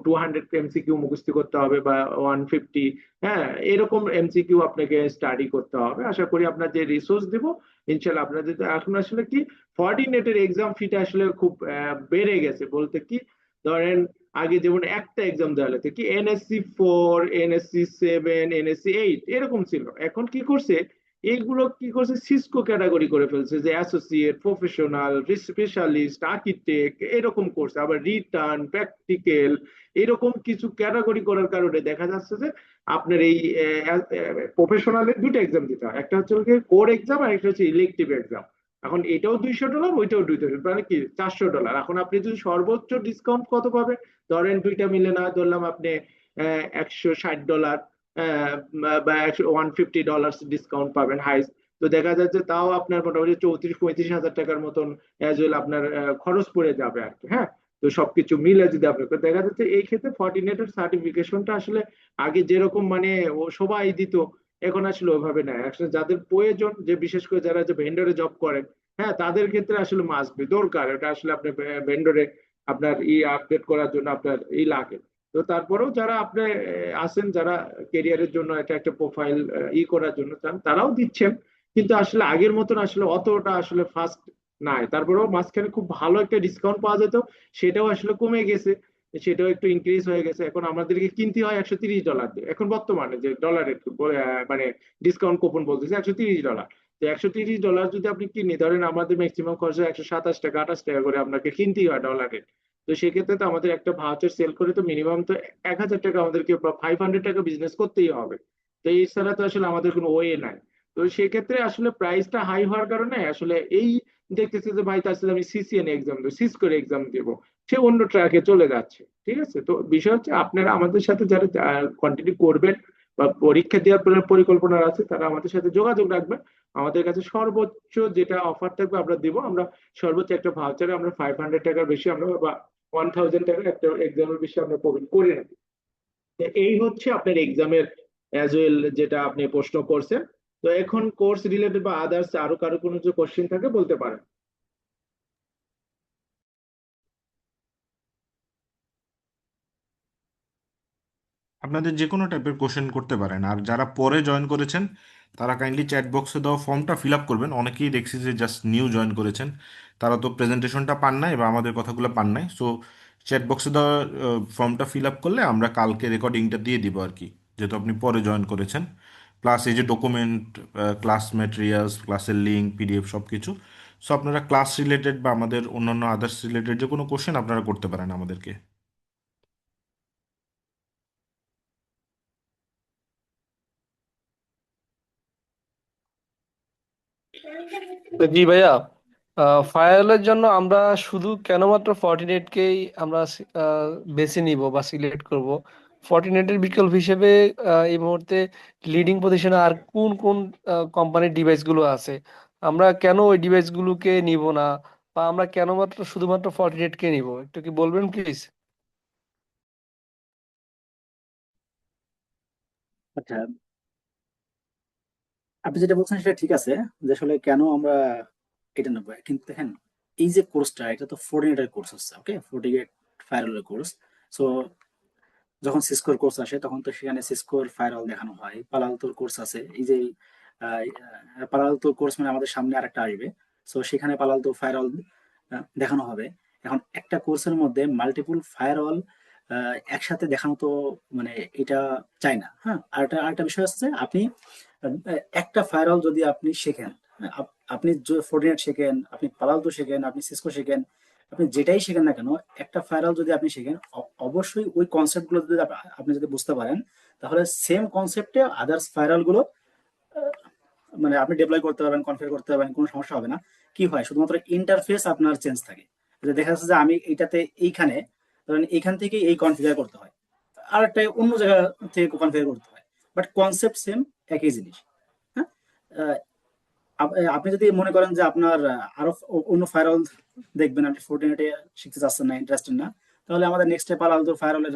200 MCQ মুখস্থ করতে হবে বা 150, হ্যাঁ, এরকম MCQ আপনাকে স্টাডি করতে হবে। আশা করি আপনার যে রিসোর্স দিব, ইনশাল্লাহ আপনাদের। তো এখন আসলে কি, কোঅর্ডিনেটের এক্সাম ফিটা আসলে খুব বেড়ে গেছে বলতে কি, ধরেন আগে যেমন একটা এক্সাম দেওয়া হতো কি NSC 4, NSC 7, NSC 8 এরকম ছিল। এখন কি করছে, এইগুলো কি করছে সিসকো ক্যাটাগরি করে ফেলছে, যে অ্যাসোসিয়েট, প্রফেশনাল, স্পেশালিস্ট, আর্কিটেক্ট এরকম করছে, আবার রিটার্ন, প্র্যাকটিক্যাল এরকম কিছু ক্যাটাগরি করার কারণে দেখা যাচ্ছে যে আপনার এই প্রফেশনালের দুটো এক্সাম দিতে হয়, একটা হচ্ছে কোর এক্সাম আর একটা হচ্ছে ইলেকটিভ এক্সাম। এখন এটাও $200, ওইটাও $200, মানে কি $400। এখন আপনি যদি সর্বোচ্চ ডিসকাউন্ট কত পাবেন, ধরেন দুইটা মিলে না ধরলাম আপনি $160 বা $150 ডিসকাউন্ট পাবেন হাইস্ট। তো দেখা যাচ্ছে তাও আপনার মোটামুটি 34-35 হাজার টাকার মতন অ্যাজ ওয়েল আপনার খরচ পড়ে যাবে আর কি। হ্যাঁ, তো সবকিছু মিলে যদি আপনি তো দেখা যাচ্ছে এই ক্ষেত্রে ফর্টিনেটের সার্টিফিকেশনটা আসলে আগে যেরকম মানে ও সবাই দিত, এখন আসলে ওইভাবে নেয় আসলে যাদের প্রয়োজন, যে বিশেষ করে যারা যে ভেন্ডরে জব করেন, হ্যাঁ তাদের ক্ষেত্রে আসলে মাস্ট বি দরকার এটা আসলে আপনার ভেন্ডরে আপনার আপডেট করার জন্য আপনার লাগে। তো তারপরেও যারা আপনি আছেন, যারা কেরিয়ারের জন্য এটা একটা প্রোফাইল করার জন্য চান, তারাও দিচ্ছেন, কিন্তু আসলে আগের মতন আসলে অতটা আসলে ফাস্ট নাই। তারপরেও মাঝখানে খুব ভালো একটা ডিসকাউন্ট পাওয়া যেত, সেটাও আসলে কমে গেছে, সেটাও একটু ইনক্রিজ হয়ে গেছে। এখন আমাদেরকে কিনতে হয় $130 দিয়ে, এখন বর্তমানে যে ডলারের মানে ডিসকাউন্ট কুপন বলতেছে $130। তো $130 যদি আপনি কিনে ধরেন, আমাদের ম্যাক্সিমাম খরচ 127 টাকা 28 টাকা করে আপনাকে কিনতেই হয় ডলারের। তো সেক্ষেত্রে তো আমাদের একটা ভাউচার সেল করে তো মিনিমাম তো 1,000 টাকা আমাদেরকে, 500 টাকা বিজনেস করতেই হবে। তো এই ছাড়া তো আসলে আমাদের কোনো ওয়ে নাই। তো সেক্ষেত্রে আসলে প্রাইসটা হাই হওয়ার কারণে আসলে এই দেখতেছে যে ভাই তার সাথে আমি CCN এক্সাম দেবো, সিস করে এক্সাম দেবো, সে অন্য ট্র্যাকে চলে যাচ্ছে। ঠিক আছে, তো বিষয় হচ্ছে আপনারা আমাদের সাথে যারা কন্টিনিউ করবেন বা পরীক্ষা দেওয়ার পরিকল্পনা আছে, তারা আমাদের সাথে যোগাযোগ রাখবেন। আমাদের কাছে সর্বোচ্চ যেটা অফার থাকবে আমরা দিব। আমরা সর্বোচ্চ একটা ভাউচারে আমরা 500 টাকার বেশি আমরা বা 1,000 টাকার একটা এক্সামের বেশি আমরা প্রোভাইড করে নেব। তো এই হচ্ছে আপনার এক্সামের অ্যাজ ওয়েল যেটা আপনি প্রশ্ন করছেন। তো এখন কোর্স রিলেটেড বা আদার্স আরো কারো কোনো যে কোশ্চেন থাকে বলতে পারেন।
আপনাদের যে কোনো টাইপের কোশ্চেন করতে পারেন। আর যারা পরে জয়েন করেছেন তারা কাইন্ডলি চ্যাট বক্সে দেওয়া ফর্মটা ফিল আপ করবেন। অনেকেই দেখছি যে জাস্ট নিউ জয়েন করেছেন, তারা তো প্রেজেন্টেশনটা পান নাই বা আমাদের কথাগুলো পান নাই। সো চ্যাট বক্সে দেওয়া ফর্মটা ফিল আপ করলে আমরা কালকে রেকর্ডিংটা দিয়ে দিব আর কি, যেহেতু আপনি পরে জয়েন করেছেন। প্লাস এই যে ডকুমেন্ট, ক্লাস ম্যাটেরিয়ালস, ক্লাসের লিঙ্ক, PDF সব কিছু। সো আপনারা ক্লাস রিলেটেড বা আমাদের অন্যান্য আদার্স রিলেটেড যে কোনো কোশ্চেন আপনারা করতে পারেন আমাদেরকে।
তো জি ভাইয়া, ফায়ারের জন্য আমরা শুধু কেন মাত্র ফর্টিনেটকেই আমরা বেছে নিব বা সিলেক্ট করব? ফর্টিনেটের বিকল্প হিসেবে এই মুহূর্তে লিডিং পজিশনে আর কোন কোন কোম্পানির ডিভাইসগুলো আছে? আমরা কেন ওই ডিভাইসগুলোকে নিব না, বা আমরা কেন মাত্র শুধুমাত্র ফর্টিনেটকে নিব? একটু কি বলবেন প্লিজ?
আচ্ছা, আপনি যেটা বলছেন সেটা ঠিক আছে, যে আসলে কেন আমরা এটা নেবো, কিন্তু দেখেন এই যে কোর্সটা, এটা তো ফোর্টিনেটের কোর্স হচ্ছে, ওকে, ফোর্টিনেট ফায়ারওয়ালের কোর্স। সো যখন সিসকোর কোর্স আসে তখন তো সেখানে সিসকোর ফায়ারওয়াল দেখানো হয়। পালালতোর কোর্স আছে, এই যে পালালতোর কোর্স মানে আমাদের সামনে আরেকটা আসবে, সো সেখানে পালালতো ফায়ারওয়াল দেখানো হবে। এখন একটা কোর্সের মধ্যে মাল্টিপল ফায়ারওয়াল একসাথে দেখানো তো মানে এটা চাই না। হ্যাঁ, আরেকটা বিষয় আছে, আপনি একটা ফায়ারওয়াল যদি আপনি শেখেন, হ্যাঁ, আপনি ফোর্টিনেট শেখেন, আপনি পালালতো শেখেন, আপনি সিসকো শেখেন, আপনি যেটাই শেখেন না কেন, একটা ফায়ারওয়াল যদি আপনি শেখেন, অবশ্যই ওই কনসেপ্ট গুলো যদি আপনি যদি বুঝতে পারেন, তাহলে সেম কনসেপ্টে আদার্স ফায়ারওয়াল গুলো আহ, মানে আপনি ডেপ্লয় করতে পারবেন, কনফিগার করতে পারবেন, কোনো সমস্যা হবে না। কি হয়, শুধুমাত্র ইন্টারফেস আপনার চেঞ্জ থাকে। যে দেখা যাচ্ছে যে আমি এইটাতে এইখানে, ধরেন এইখান থেকে এই কনফিগার করতে হয়, আর একটা অন্য জায়গা থেকে কনফিগার করতে হয়, বাট কনসেপ্ট সেম, একই জিনিস। হ্যাঁ, আহ, আপনি যদি মনে করেন যে আপনার আরো অন্য ফায়ারওয়াল দেখবেন, আপনি ফোর্টিনেটে শিখতে চাচ্ছেন না, ইন্টারেস্টেড না, তাহলে আমাদের নেক্সট স্টেপ আলাদা ফায়ারওয়ালের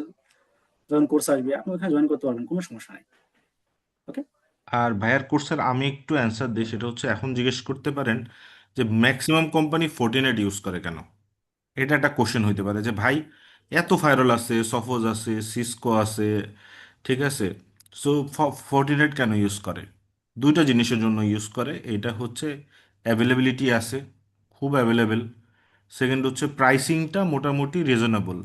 যখন কোর্স আসবে আপনি ওখানে জয়েন করতে পারবেন, কোনো সমস্যা নেই। ওকে।
আর ভাইয়ার কোর্সের আমি একটু অ্যান্সার দিই, সেটা হচ্ছে এখন জিজ্ঞেস করতে পারেন যে ম্যাক্সিমাম কোম্পানি ফোর্টিনেট ইউজ করে কেন। এটা একটা কোশ্চেন হইতে পারে যে ভাই এত ফায়ারওয়াল আছে, সফোজ আছে, সিসকো আছে, ঠিক আছে, সো ফোর্টিনেট কেন ইউজ করে? দুইটা জিনিসের জন্য ইউজ করে। এটা হচ্ছে অ্যাভেলেবিলিটি আছে, খুব অ্যাভেলেবেল। সেকেন্ড হচ্ছে প্রাইসিংটা মোটামুটি রিজনেবল।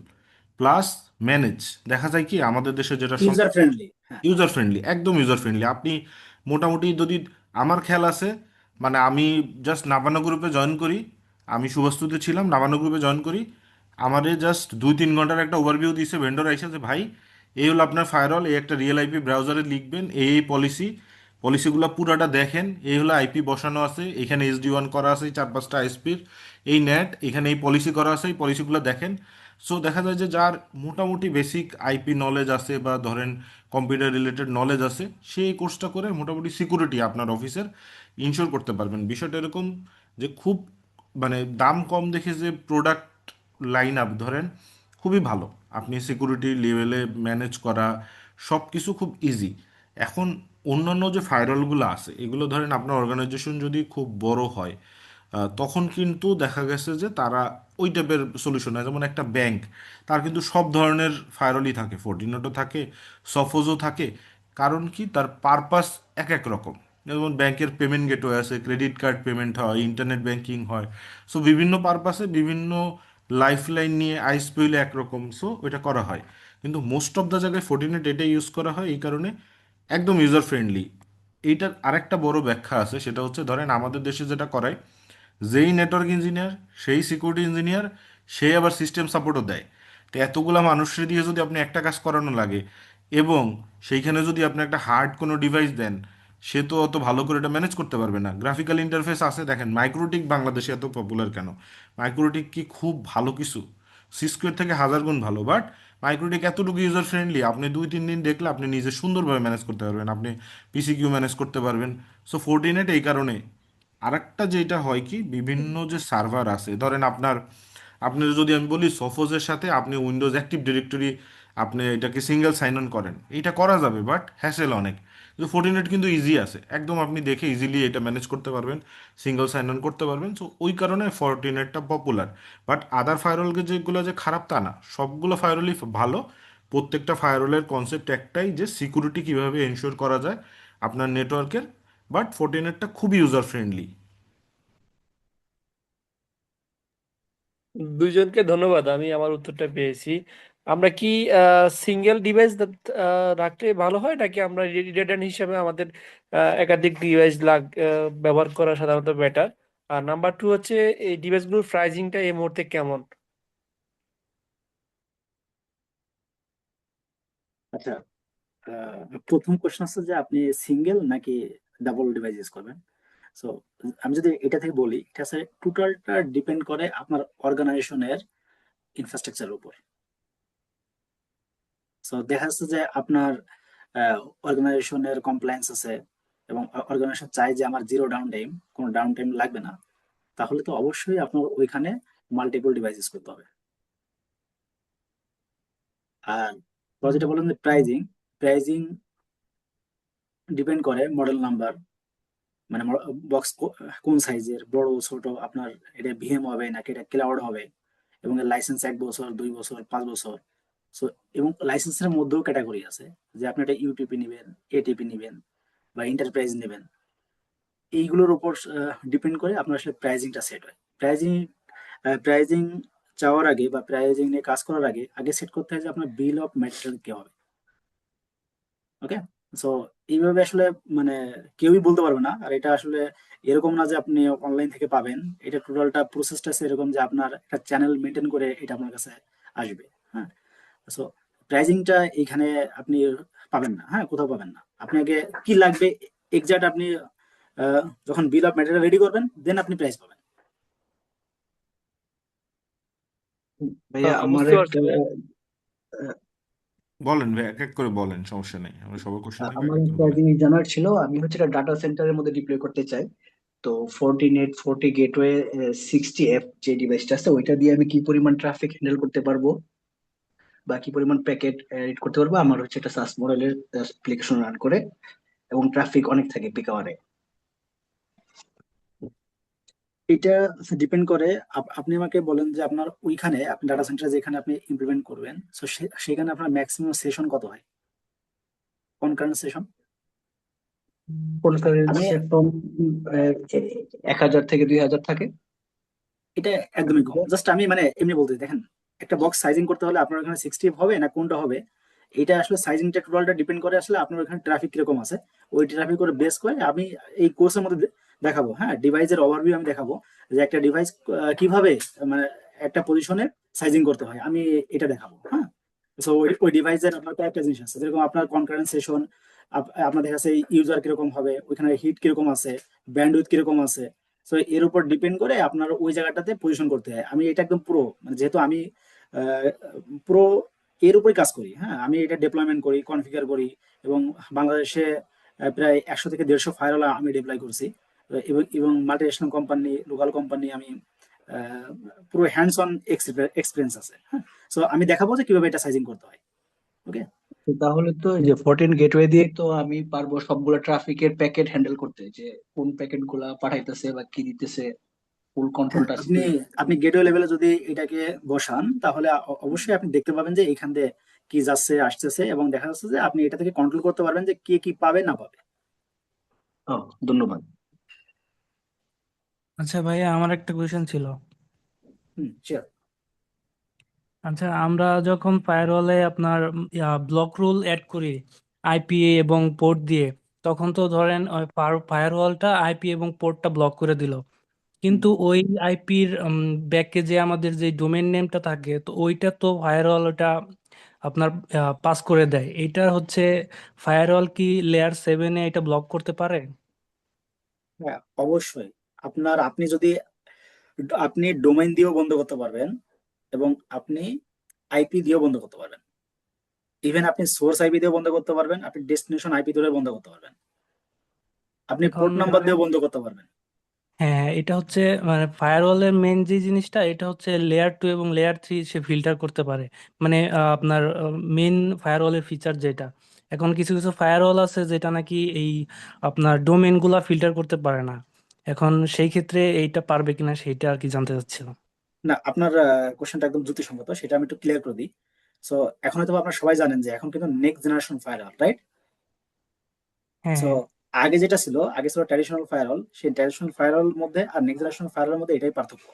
Plus manage. দেখা যায় কি আমাদের দেশে যেটা
ইউজার ফ্রেন্ডলি। হ্যাঁ,
ইউজার ফ্রেন্ডলি, একদম ইউজার ফ্রেন্ডলি। আপনি মোটামুটি যদি, আমার খেয়াল আছে, মানে আমি জাস্ট নাবানা গ্রুপে জয়েন করি, আমি সুবাস্তুতে ছিলাম, নাবানা গ্রুপে জয়েন করি, আমারে জাস্ট 2-3 ঘন্টার একটা ওভারভিউ দিয়েছে ভেন্ডর আইসা যে ভাই এই হলো আপনার ফায়ারওয়াল, এই একটা রিয়েল আইপি ব্রাউজারে লিখবেন, এই পলিসিগুলো পুরাটা দেখেন, এই হলো আইপি বসানো আছে, এখানে SD1 করা আছে 4-5টা আইএসপির, এই নেট, এখানে এই পলিসি করা আছে, এই পলিসিগুলো দেখেন। সো দেখা যায় যে যার মোটামুটি বেসিক আইপি নলেজ আছে বা ধরেন কম্পিউটার রিলেটেড নলেজ আছে, সে এই কোর্সটা করে মোটামুটি সিকিউরিটি আপনার অফিসের ইনশিওর করতে পারবেন। বিষয়টা এরকম যে খুব, মানে দাম কম দেখে যে প্রোডাক্ট লাইন আপ ধরেন খুবই ভালো, আপনি সিকিউরিটি লেভেলে ম্যানেজ করা সব কিছু খুব ইজি। এখন অন্যান্য যে ফায়ারওয়ালগুলো আছে এগুলো ধরেন আপনার অর্গানাইজেশন যদি খুব বড় হয়, তখন কিন্তু দেখা গেছে যে তারা ওই টাইপের সলিউশন হয়। যেমন একটা ব্যাংক, তার কিন্তু সব ধরনের ফায়ারওয়ালই থাকে, ফোর্টিনেটও থাকে, সফোজও থাকে। কারণ কি, তার পারপাস এক এক রকম। যেমন ব্যাংকের পেমেন্ট গেটওয়ে আছে, ক্রেডিট কার্ড পেমেন্ট হয়, ইন্টারনেট ব্যাংকিং হয়। সো বিভিন্ন পারপাসে বিভিন্ন লাইফ লাইন নিয়ে আইএসপি হইলে একরকম, সো ওইটা করা হয়। কিন্তু মোস্ট অফ দ্য জায়গায় ফোর্টিনেট এটাই ইউজ করা হয় এই কারণে একদম ইউজার ফ্রেন্ডলি। এইটার আরেকটা বড় ব্যাখ্যা আছে, সেটা হচ্ছে ধরেন আমাদের দেশে যেটা করায়, যেই নেটওয়ার্ক ইঞ্জিনিয়ার সেই সিকিউরিটি ইঞ্জিনিয়ার, সে আবার সিস্টেম সাপোর্টও দেয়। তো এতগুলা মানুষের দিয়ে যদি আপনি একটা কাজ করানো লাগে, এবং সেইখানে যদি আপনি একটা হার্ড কোনো ডিভাইস দেন, সে তো অত ভালো করে এটা ম্যানেজ করতে পারবে না। গ্রাফিক্যাল ইন্টারফেস আছে, দেখেন মাইক্রোটিক বাংলাদেশে এত পপুলার কেন? মাইক্রোটিক কি খুব ভালো কিছু? সিস্কোয়ের থেকে হাজার গুণ ভালো, বাট মাইক্রোটিক এতটুকু ইউজার ফ্রেন্ডলি, আপনি 2-3 দিন দেখলে আপনি নিজে সুন্দরভাবে ম্যানেজ করতে পারবেন, আপনি পিসিকিউ ম্যানেজ করতে পারবেন। সো ফোর্টিনেট এই কারণে। আরেকটা যেটা হয় কি, বিভিন্ন যে সার্ভার আছে ধরেন আপনার যদি আমি বলি সফোজের সাথে আপনি উইন্ডোজ অ্যাক্টিভ ডিরেক্টরি আপনি এটাকে সিঙ্গেল সাইন অন করেন, এটা করা যাবে, বাট হ্যাসেল অনেক। কিন্তু ফোর্টিনেট কিন্তু ইজি আছে, একদম আপনি দেখে ইজিলি এটা ম্যানেজ করতে পারবেন, সিঙ্গেল সাইন অন করতে পারবেন। সো ওই কারণে ফোর্টিনেটটা পপুলার। বাট আদার ফায়ারওয়ালকে যেগুলো যে খারাপ তা না, সবগুলো ফায়ারওয়ালই ভালো। প্রত্যেকটা ফায়ারওয়ালের কনসেপ্ট একটাই, যে সিকিউরিটি কিভাবে এনশিওর করা যায় আপনার নেটওয়ার্কের। বাট ফোর্টিনেটটা খুবই ইউজার ফ্রেন্ডলি।
দুইজনকে ধন্যবাদ, আমি আমার উত্তরটা পেয়েছি। আমরা কি সিঙ্গেল ডিভাইস রাখলে ভালো হয়, নাকি আমরা রিডান্ডেন্ট হিসাবে আমাদের একাধিক ডিভাইস ব্যবহার করা সাধারণত বেটার? আর নাম্বার 2 হচ্ছে এই ডিভাইসগুলোর প্রাইসিংটা এই মুহূর্তে কেমন?
আচ্ছা, প্রথম কোশ্চেন আছে যে আপনি সিঙ্গেল নাকি ডাবল ডিভাইস ইউজ করবেন। সো আমি যদি এটা থেকে বলি, এটা আছে টোটালটা ডিপেন্ড করে আপনার অর্গানাইজেশনের ইনফ্রাস্ট্রাকচারের উপর। সো দেখা যাচ্ছে যে আপনার অর্গানাইজেশনের কমপ্লায়েন্স আছে, এবং অর্গানাইজেশন চাই যে আমার জিরো ডাউন টাইম, কোনো ডাউন টাইম লাগবে না, তাহলে তো অবশ্যই আপনার ওইখানে মাল্টিপল ডিভাইস ইউজ করতে হবে। আর তোরা যেটা বললেন যে প্রাইজিং, প্রাইজিং ডিপেন্ড করে মডেল নাম্বার, মানে বক্স কোন সাইজের, বড় ছোট, আপনার এটা ভিএম হবে নাকি এটা ক্লাউড হবে, এবং এর লাইসেন্স 1 বছর, 2 বছর, 5 বছর। সো এবং লাইসেন্সের মধ্যেও ক্যাটাগরি আছে, যে আপনি এটা ইউটিপি নেবেন, এটিপি নেবেন, বা এন্টারপ্রাইজ নেবেন। এইগুলোর উপর ডিপেন্ড করে আপনার আসলে প্রাইজিংটা সেট হয়। প্রাইজিং চাওয়ার আগে বা প্রাইজিং নিয়ে কাজ করার আগে আগে সেট করতে হয় যে আপনার বিল অফ ম্যাটেরিয়াল কি হবে। ওকে। সো এইভাবে আসলে মানে কেউই বলতে পারবে না। আর এটা আসলে এরকম না যে আপনি অনলাইন থেকে পাবেন, এটা টোটালটা প্রসেসটা এরকম যে আপনার একটা চ্যানেল মেনটেন করে এটা আপনার কাছে আসবে। হ্যাঁ। সো প্রাইজিংটা এইখানে আপনি পাবেন না, হ্যাঁ, কোথাও পাবেন না। আপনি আগে কি লাগবে এক্সাক্ট আপনি যখন বিল অফ ম্যাটেরিয়াল রেডি করবেন, দেন আপনি প্রাইস পাবেন।
ভাইয়া আমার
বুঝতে
একটা
পারছি ভাইয়া।
বলেন ভাই, এক এক করে বলেন, সমস্যা নেই, আমরা সবার কোশ্চেন নিব, এক
আমার
এক করে
একটা
বলেন।
জিনিস জানার ছিল। আমি হচ্ছে একটা ডাটা সেন্টারের মধ্যে ডিপ্লয় করতে চাই। তো ফোর্টিনেট 40 গেটওয়ে 60F যে ডিভাইসটা আছে, ওইটা দিয়ে আমি কি পরিমাণ ট্রাফিক হ্যান্ডেল করতে পারবো, বা কি পরিমাণ প্যাকেট রিড করতে পারবো? আমার হচ্ছে একটা সাস মডেলের অ্যাপ্লিকেশন রান করে, এবং ট্রাফিক অনেক থাকে পিক আওয়ারে।
এটা ডিপেন্ড করে। আপনি আমাকে বলেন যে আপনার ওইখানে আপনি ডাটা সেন্টারে যেখানে আপনি ইমপ্লিমেন্ট করবেন, তো সেখানে আপনার ম্যাক্সিমাম সেশন কত হয়, কনকারেন্ট সেশন?
কনফারেন্স
আমি
সেশন 1000 থেকে 2000 থাকে।
এটা একদমই কম। জাস্ট আমি মানে এমনি বলতে দেখেন, একটা বক্স সাইজিং করতে হলে আপনার ওখানে 60 হবে না কোনটা হবে, এটা আসলে সাইজিংটা টোটালটা ডিপেন্ড করে আসলে আপনার ওখানে ট্রাফিক কিরকম আছে। ওই ট্রাফিক করে বেস করে আমি এই কোর্সের মধ্যে দেখাবো, হ্যাঁ, ডিভাইসের ওভারভিউ আমি দেখাবো যে একটা ডিভাইস কিভাবে মানে একটা পজিশনে সাইজিং করতে হয়, আমি এটা দেখাবো, হ্যাঁ। সো ওই ডিভাইসের আপনার কয়েকটা জিনিস আছে, যেরকম আপনার কনকারেন্ট সেশন, আপনাদের কাছে ইউজার কিরকম হবে, ওইখানে হিট কিরকম আছে, ব্যান্ডউইথ কিরকম আছে। সো এর উপর ডিপেন্ড করে আপনার ওই জায়গাটাতে পজিশন করতে হয়। আমি এটা একদম পুরো মানে যেহেতু আমি পুরো এর উপরে কাজ করি, হ্যাঁ, আমি এটা ডেপ্লয়মেন্ট করি, কনফিগার করি, এবং বাংলাদেশে প্রায় 100 থেকে 150 ফায়ারওয়াল আমি ডিপ্লয় করছি। এবং মাল্টিনেশনাল কোম্পানি, লোকাল কোম্পানি, আমি পুরো হ্যান্ডস অন এক্সপিরিয়েন্স আছে, হ্যাঁ। সো আমি দেখাবো যে কিভাবে এটা সাইজিং করতে হয়। ওকে।
তো তাহলে তো এই যে 14 গেটওয়ে দিয়ে তো আমি পারবো সবগুলো ট্রাফিকের প্যাকেট হ্যান্ডেল করতে, যে কোন প্যাকেট গুলা পাঠাইতেছে বা কি দিতেছে, ফুল
হ্যাঁ,
কন্ট্রোলটা
আপনি আপনি গেটওয়ে লেভেলে যদি এটাকে বসান তাহলে অবশ্যই আপনি দেখতে পাবেন যে এখান দিয়ে কি যাচ্ছে আসতেছে, এবং দেখা যাচ্ছে যে আপনি এটা থেকে কন্ট্রোল করতে পারবেন যে কে কি পাবে না পাবে।
ও, ধন্যবাদ।
আচ্ছা ভাইয়া, আমার একটা কোয়েশ্চেন ছিল।
শিওর।
আচ্ছা, আমরা যখন ফায়ারওয়ালে আপনার ব্লক রুল অ্যাড করি আইপি এবং পোর্ট দিয়ে, তখন তো ধরেন ওই ফায়ারওয়ালটা আইপি এবং পোর্টটা ব্লক করে দিল, কিন্তু ওই আইপির ব্যাকে যে আমাদের যে ডোমেইন নেমটা থাকে, তো ওইটা তো ফায়ারওয়াল ওটা আপনার পাস করে দেয়। এটা হচ্ছে ফায়ারওয়াল কি লেয়ার 7-এ এটা ব্লক করতে পারে?
হ্যাঁ, অবশ্যই। আপনি যদি আপনি ডোমেইন দিয়েও বন্ধ করতে পারবেন, এবং আপনি আইপি দিয়েও বন্ধ করতে পারবেন। ইভেন আপনি সোর্স আইপি দিয়েও বন্ধ করতে পারবেন, আপনি ডেস্টিনেশন আইপি ধরে বন্ধ করতে পারবেন, আপনি
এখন
পোর্ট নাম্বার দিয়েও বন্ধ করতে পারবেন।
হ্যাঁ হ্যাঁ, এটা হচ্ছে মানে ফায়ারওয়ালের মেন যে জিনিসটা, এটা হচ্ছে লেয়ার 2 এবং লেয়ার 3 সে ফিল্টার করতে পারে। মানে আপনার মেন ফায়ারওয়ালের ফিচার যেটা, এখন কিছু কিছু ফায়ারওয়াল আছে যেটা নাকি এই আপনার ডোমেন গুলা ফিল্টার করতে পারে না। এখন সেই ক্ষেত্রে এইটা পারবে কিনা সেইটা আর কি জানতে চাচ্ছিলাম।
না, আপনার কোশ্চেনটা একদম যুক্তিসঙ্গত, সেটা আমি একটু ক্লিয়ার করে দিই। সো এখন হয়তো আপনারা সবাই জানেন যে এখন কিন্তু নেক্সট জেনারেশন ফায়ারওয়াল, রাইট?
হ্যাঁ
সো
হ্যাঁ
আগে যেটা ছিল, আগে ছিল ট্র্যাডিশনাল ফায়ারওয়াল, সেই ট্র্যাডিশনাল ফায়ারওয়াল মধ্যে আর নেক্সট জেনারেশন ফায়ারওয়ালের মধ্যে এটাই পার্থক্য।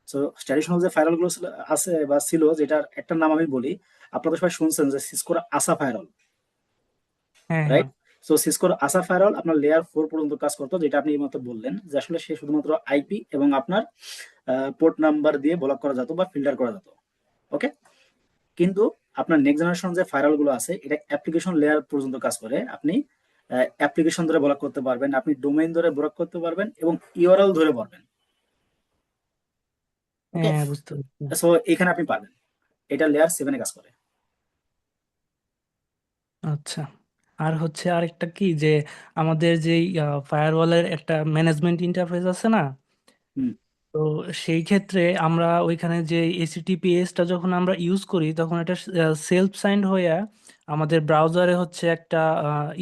সো ট্র্যাডিশনাল যে ফায়ারওয়াল গুলো আছে বা ছিল, যেটার একটা নাম আমি বলি, আপনারা সবাই শুনছেন যে সিসকোর আসা ফায়ারওয়াল,
হ্যাঁ হ্যাঁ
রাইট? সো সিসকোর আসা ফায়ারওয়াল আপনার লেয়ার 4 পর্যন্ত কাজ করতো, যেটা আপনি এই মতো বললেন যে আসলে সে শুধুমাত্র আইপি এবং আপনার পোর্ট নাম্বার দিয়ে ব্লক করা যেত বা ফিল্টার করা যেত। ওকে। কিন্তু আপনার নেক্সট জেনারেশন যে ফায়ারওয়াল গুলো আছে, এটা অ্যাপ্লিকেশন লেয়ার পর্যন্ত কাজ করে। আপনি অ্যাপ্লিকেশন ধরে ব্লক করতে পারবেন, আপনি ডোমেইন ধরে ব্লক করতে পারবেন, এবং ইউআরএল ধরে পারবেন। ওকে।
হ্যাঁ, বুঝতে পারছি।
সো এখানে আপনি পারবেন, এটা লেয়ার 7-এ কাজ করে।
আচ্ছা, আর হচ্ছে আরেকটা কি যে আমাদের যে ফায়ারওয়ালের একটা ম্যানেজমেন্ট ইন্টারফেস আছে না,
হুম।
তো সেই ক্ষেত্রে আমরা ওইখানে যে এসটিটিপিএসটা যখন আমরা ইউজ করি, তখন এটা সেলফ সাইন্ড হয়ে আমাদের ব্রাউজারে হচ্ছে একটা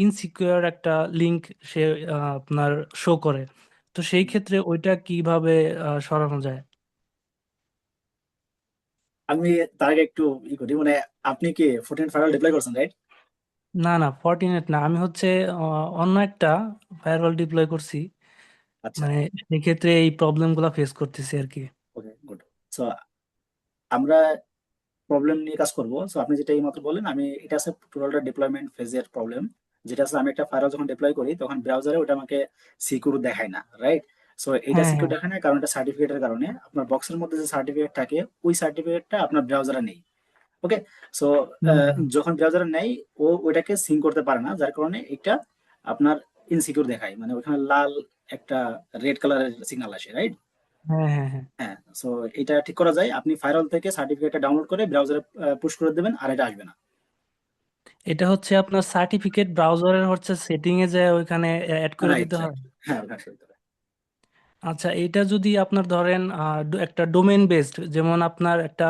ইনসিকিউর একটা লিংক সে আপনার শো করে। তো সেই ক্ষেত্রে ওইটা কিভাবে সরানো যায়?
আমি তার আগে একটু করি, মানে আপনি কি 14 ফায়ারওয়াল ডিপ্লয় করছেন, রাইট?
না না, ফর্টিনেট না, আমি হচ্ছে অন্য একটা ফায়ারওয়াল ডিপ্লয় করছি।
আচ্ছা।
মানে সেক্ষেত্রে এই প্রবলেম গুলা ফেস করতেছি আর কি।
ওকে, গুড। সো আমরা প্রবলেম নিয়ে কাজ করব। সো আপনি যেটা এইমাত্র বললেন, আমি এটা আছে টোটালটা ডিপ্লয়মেন্ট ফেজের প্রবলেম। যেটা আছে, আমি একটা ফাইল যখন ডিপ্লয় করি তখন ব্রাউজারে ওটা আমাকে সিকিউর দেখায় না, রাইট? সো এটা
হ্যাঁ
সিকিউর
হ্যাঁ
দেখায় না কারণ এটা সার্টিফিকেটের কারণে। আপনার বক্সের মধ্যে যে সার্টিফিকেট থাকে, ওই সার্টিফিকেটটা আপনার ব্রাউজারে নেই। ওকে। সো
হুম, হুম।
যখন ব্রাউজারে নেই, ও ওইটাকে সিঙ্ক করতে পারে না, যার কারণে এটা আপনার ইনসিকিউর দেখায়, মানে ওখানে লাল একটা রেড কালারের সিগন্যাল আসে, রাইট?
হ্যাঁ হ্যাঁ হ্যাঁ,
হ্যাঁ। সো এটা ঠিক করা যায়, আপনি ফাইরওয়াল থেকে সার্টিফিকেটটা ডাউনলোড করে ব্রাউজারে পুশ করে দেবেন, আর এটা আসবে না।
এটা হচ্ছে আপনার সার্টিফিকেট ব্রাউজারের হচ্ছে সেটিং এ যায় ওইখানে অ্যাড করে
রাইট,
দিতে
রাইট।
হয়।
হ্যাঁ, ওটা আসবে।
আচ্ছা, এটা যদি আপনার ধরেন একটা ডোমেন বেসড, যেমন আপনার একটা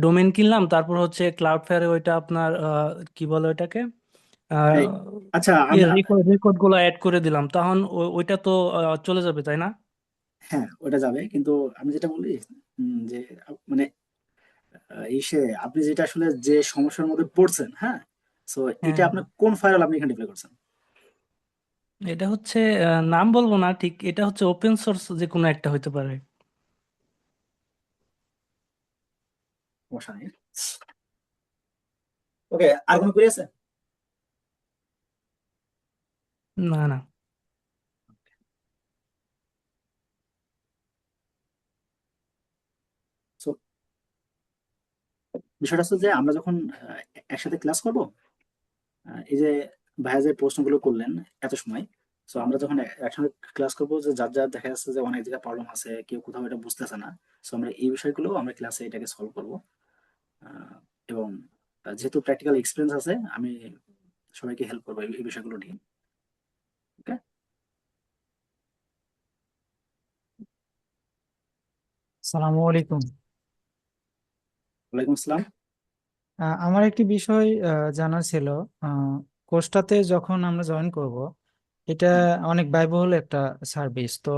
ডোমেন কিনলাম, তারপর হচ্ছে ক্লাউডফেয়ারে ওইটা আপনার কি বলে ওইটাকে
এই, আচ্ছা,
রেকর্ড রেকর্ড গুলো অ্যাড করে দিলাম, তখন ওইটা তো চলে যাবে, তাই না?
হ্যাঁ, ওটা যাবে, কিন্তু আমি যেটা বলি যে মানে ইসে আপনি যেটা আসলে যে সমস্যার মধ্যে পড়ছেন, হ্যাঁ। সো
হ্যাঁ
এটা
হ্যাঁ।
আপনার কোন ফাইল আপনি এখানে ডিপ্লয় করছেন?
এটা হচ্ছে নাম বলবো না ঠিক, এটা হচ্ছে ওপেন সোর্স যে কোনো একটা হইতে পারে।
ও সমস্যা নেই। ওকে, আর কোনো কোয়েরি আছে?
না না।
So, বিষয়টা হচ্ছে যে আমরা যখন একসাথে ক্লাস করব, এই যে ভাইয়া যে প্রশ্নগুলো করলেন এত সময়, তো আমরা যখন একসঙ্গে ক্লাস করবো, যে যার যার দেখা যাচ্ছে যে অনেক জায়গায় প্রবলেম আছে, কেউ কোথাও এটা বুঝতেছে না, তো আমরা এই বিষয়গুলো আমরা ক্লাসে এটাকে সলভ করব। এবং যেহেতু প্র্যাকটিক্যাল এক্সপিরিয়েন্স আছে, আমি সবাইকে হেল্প করবো এই বিষয়গুলো নিয়ে। ওকে,
আসসালামু আলাইকুম।
ওয়ালাইকুম আসসালাম।
আমার একটি বিষয় জানার ছিল। কোর্সটাতে যখন আমরা জয়েন করব, এটা অনেক ব্যয়বহুল একটা সার্ভিস। তো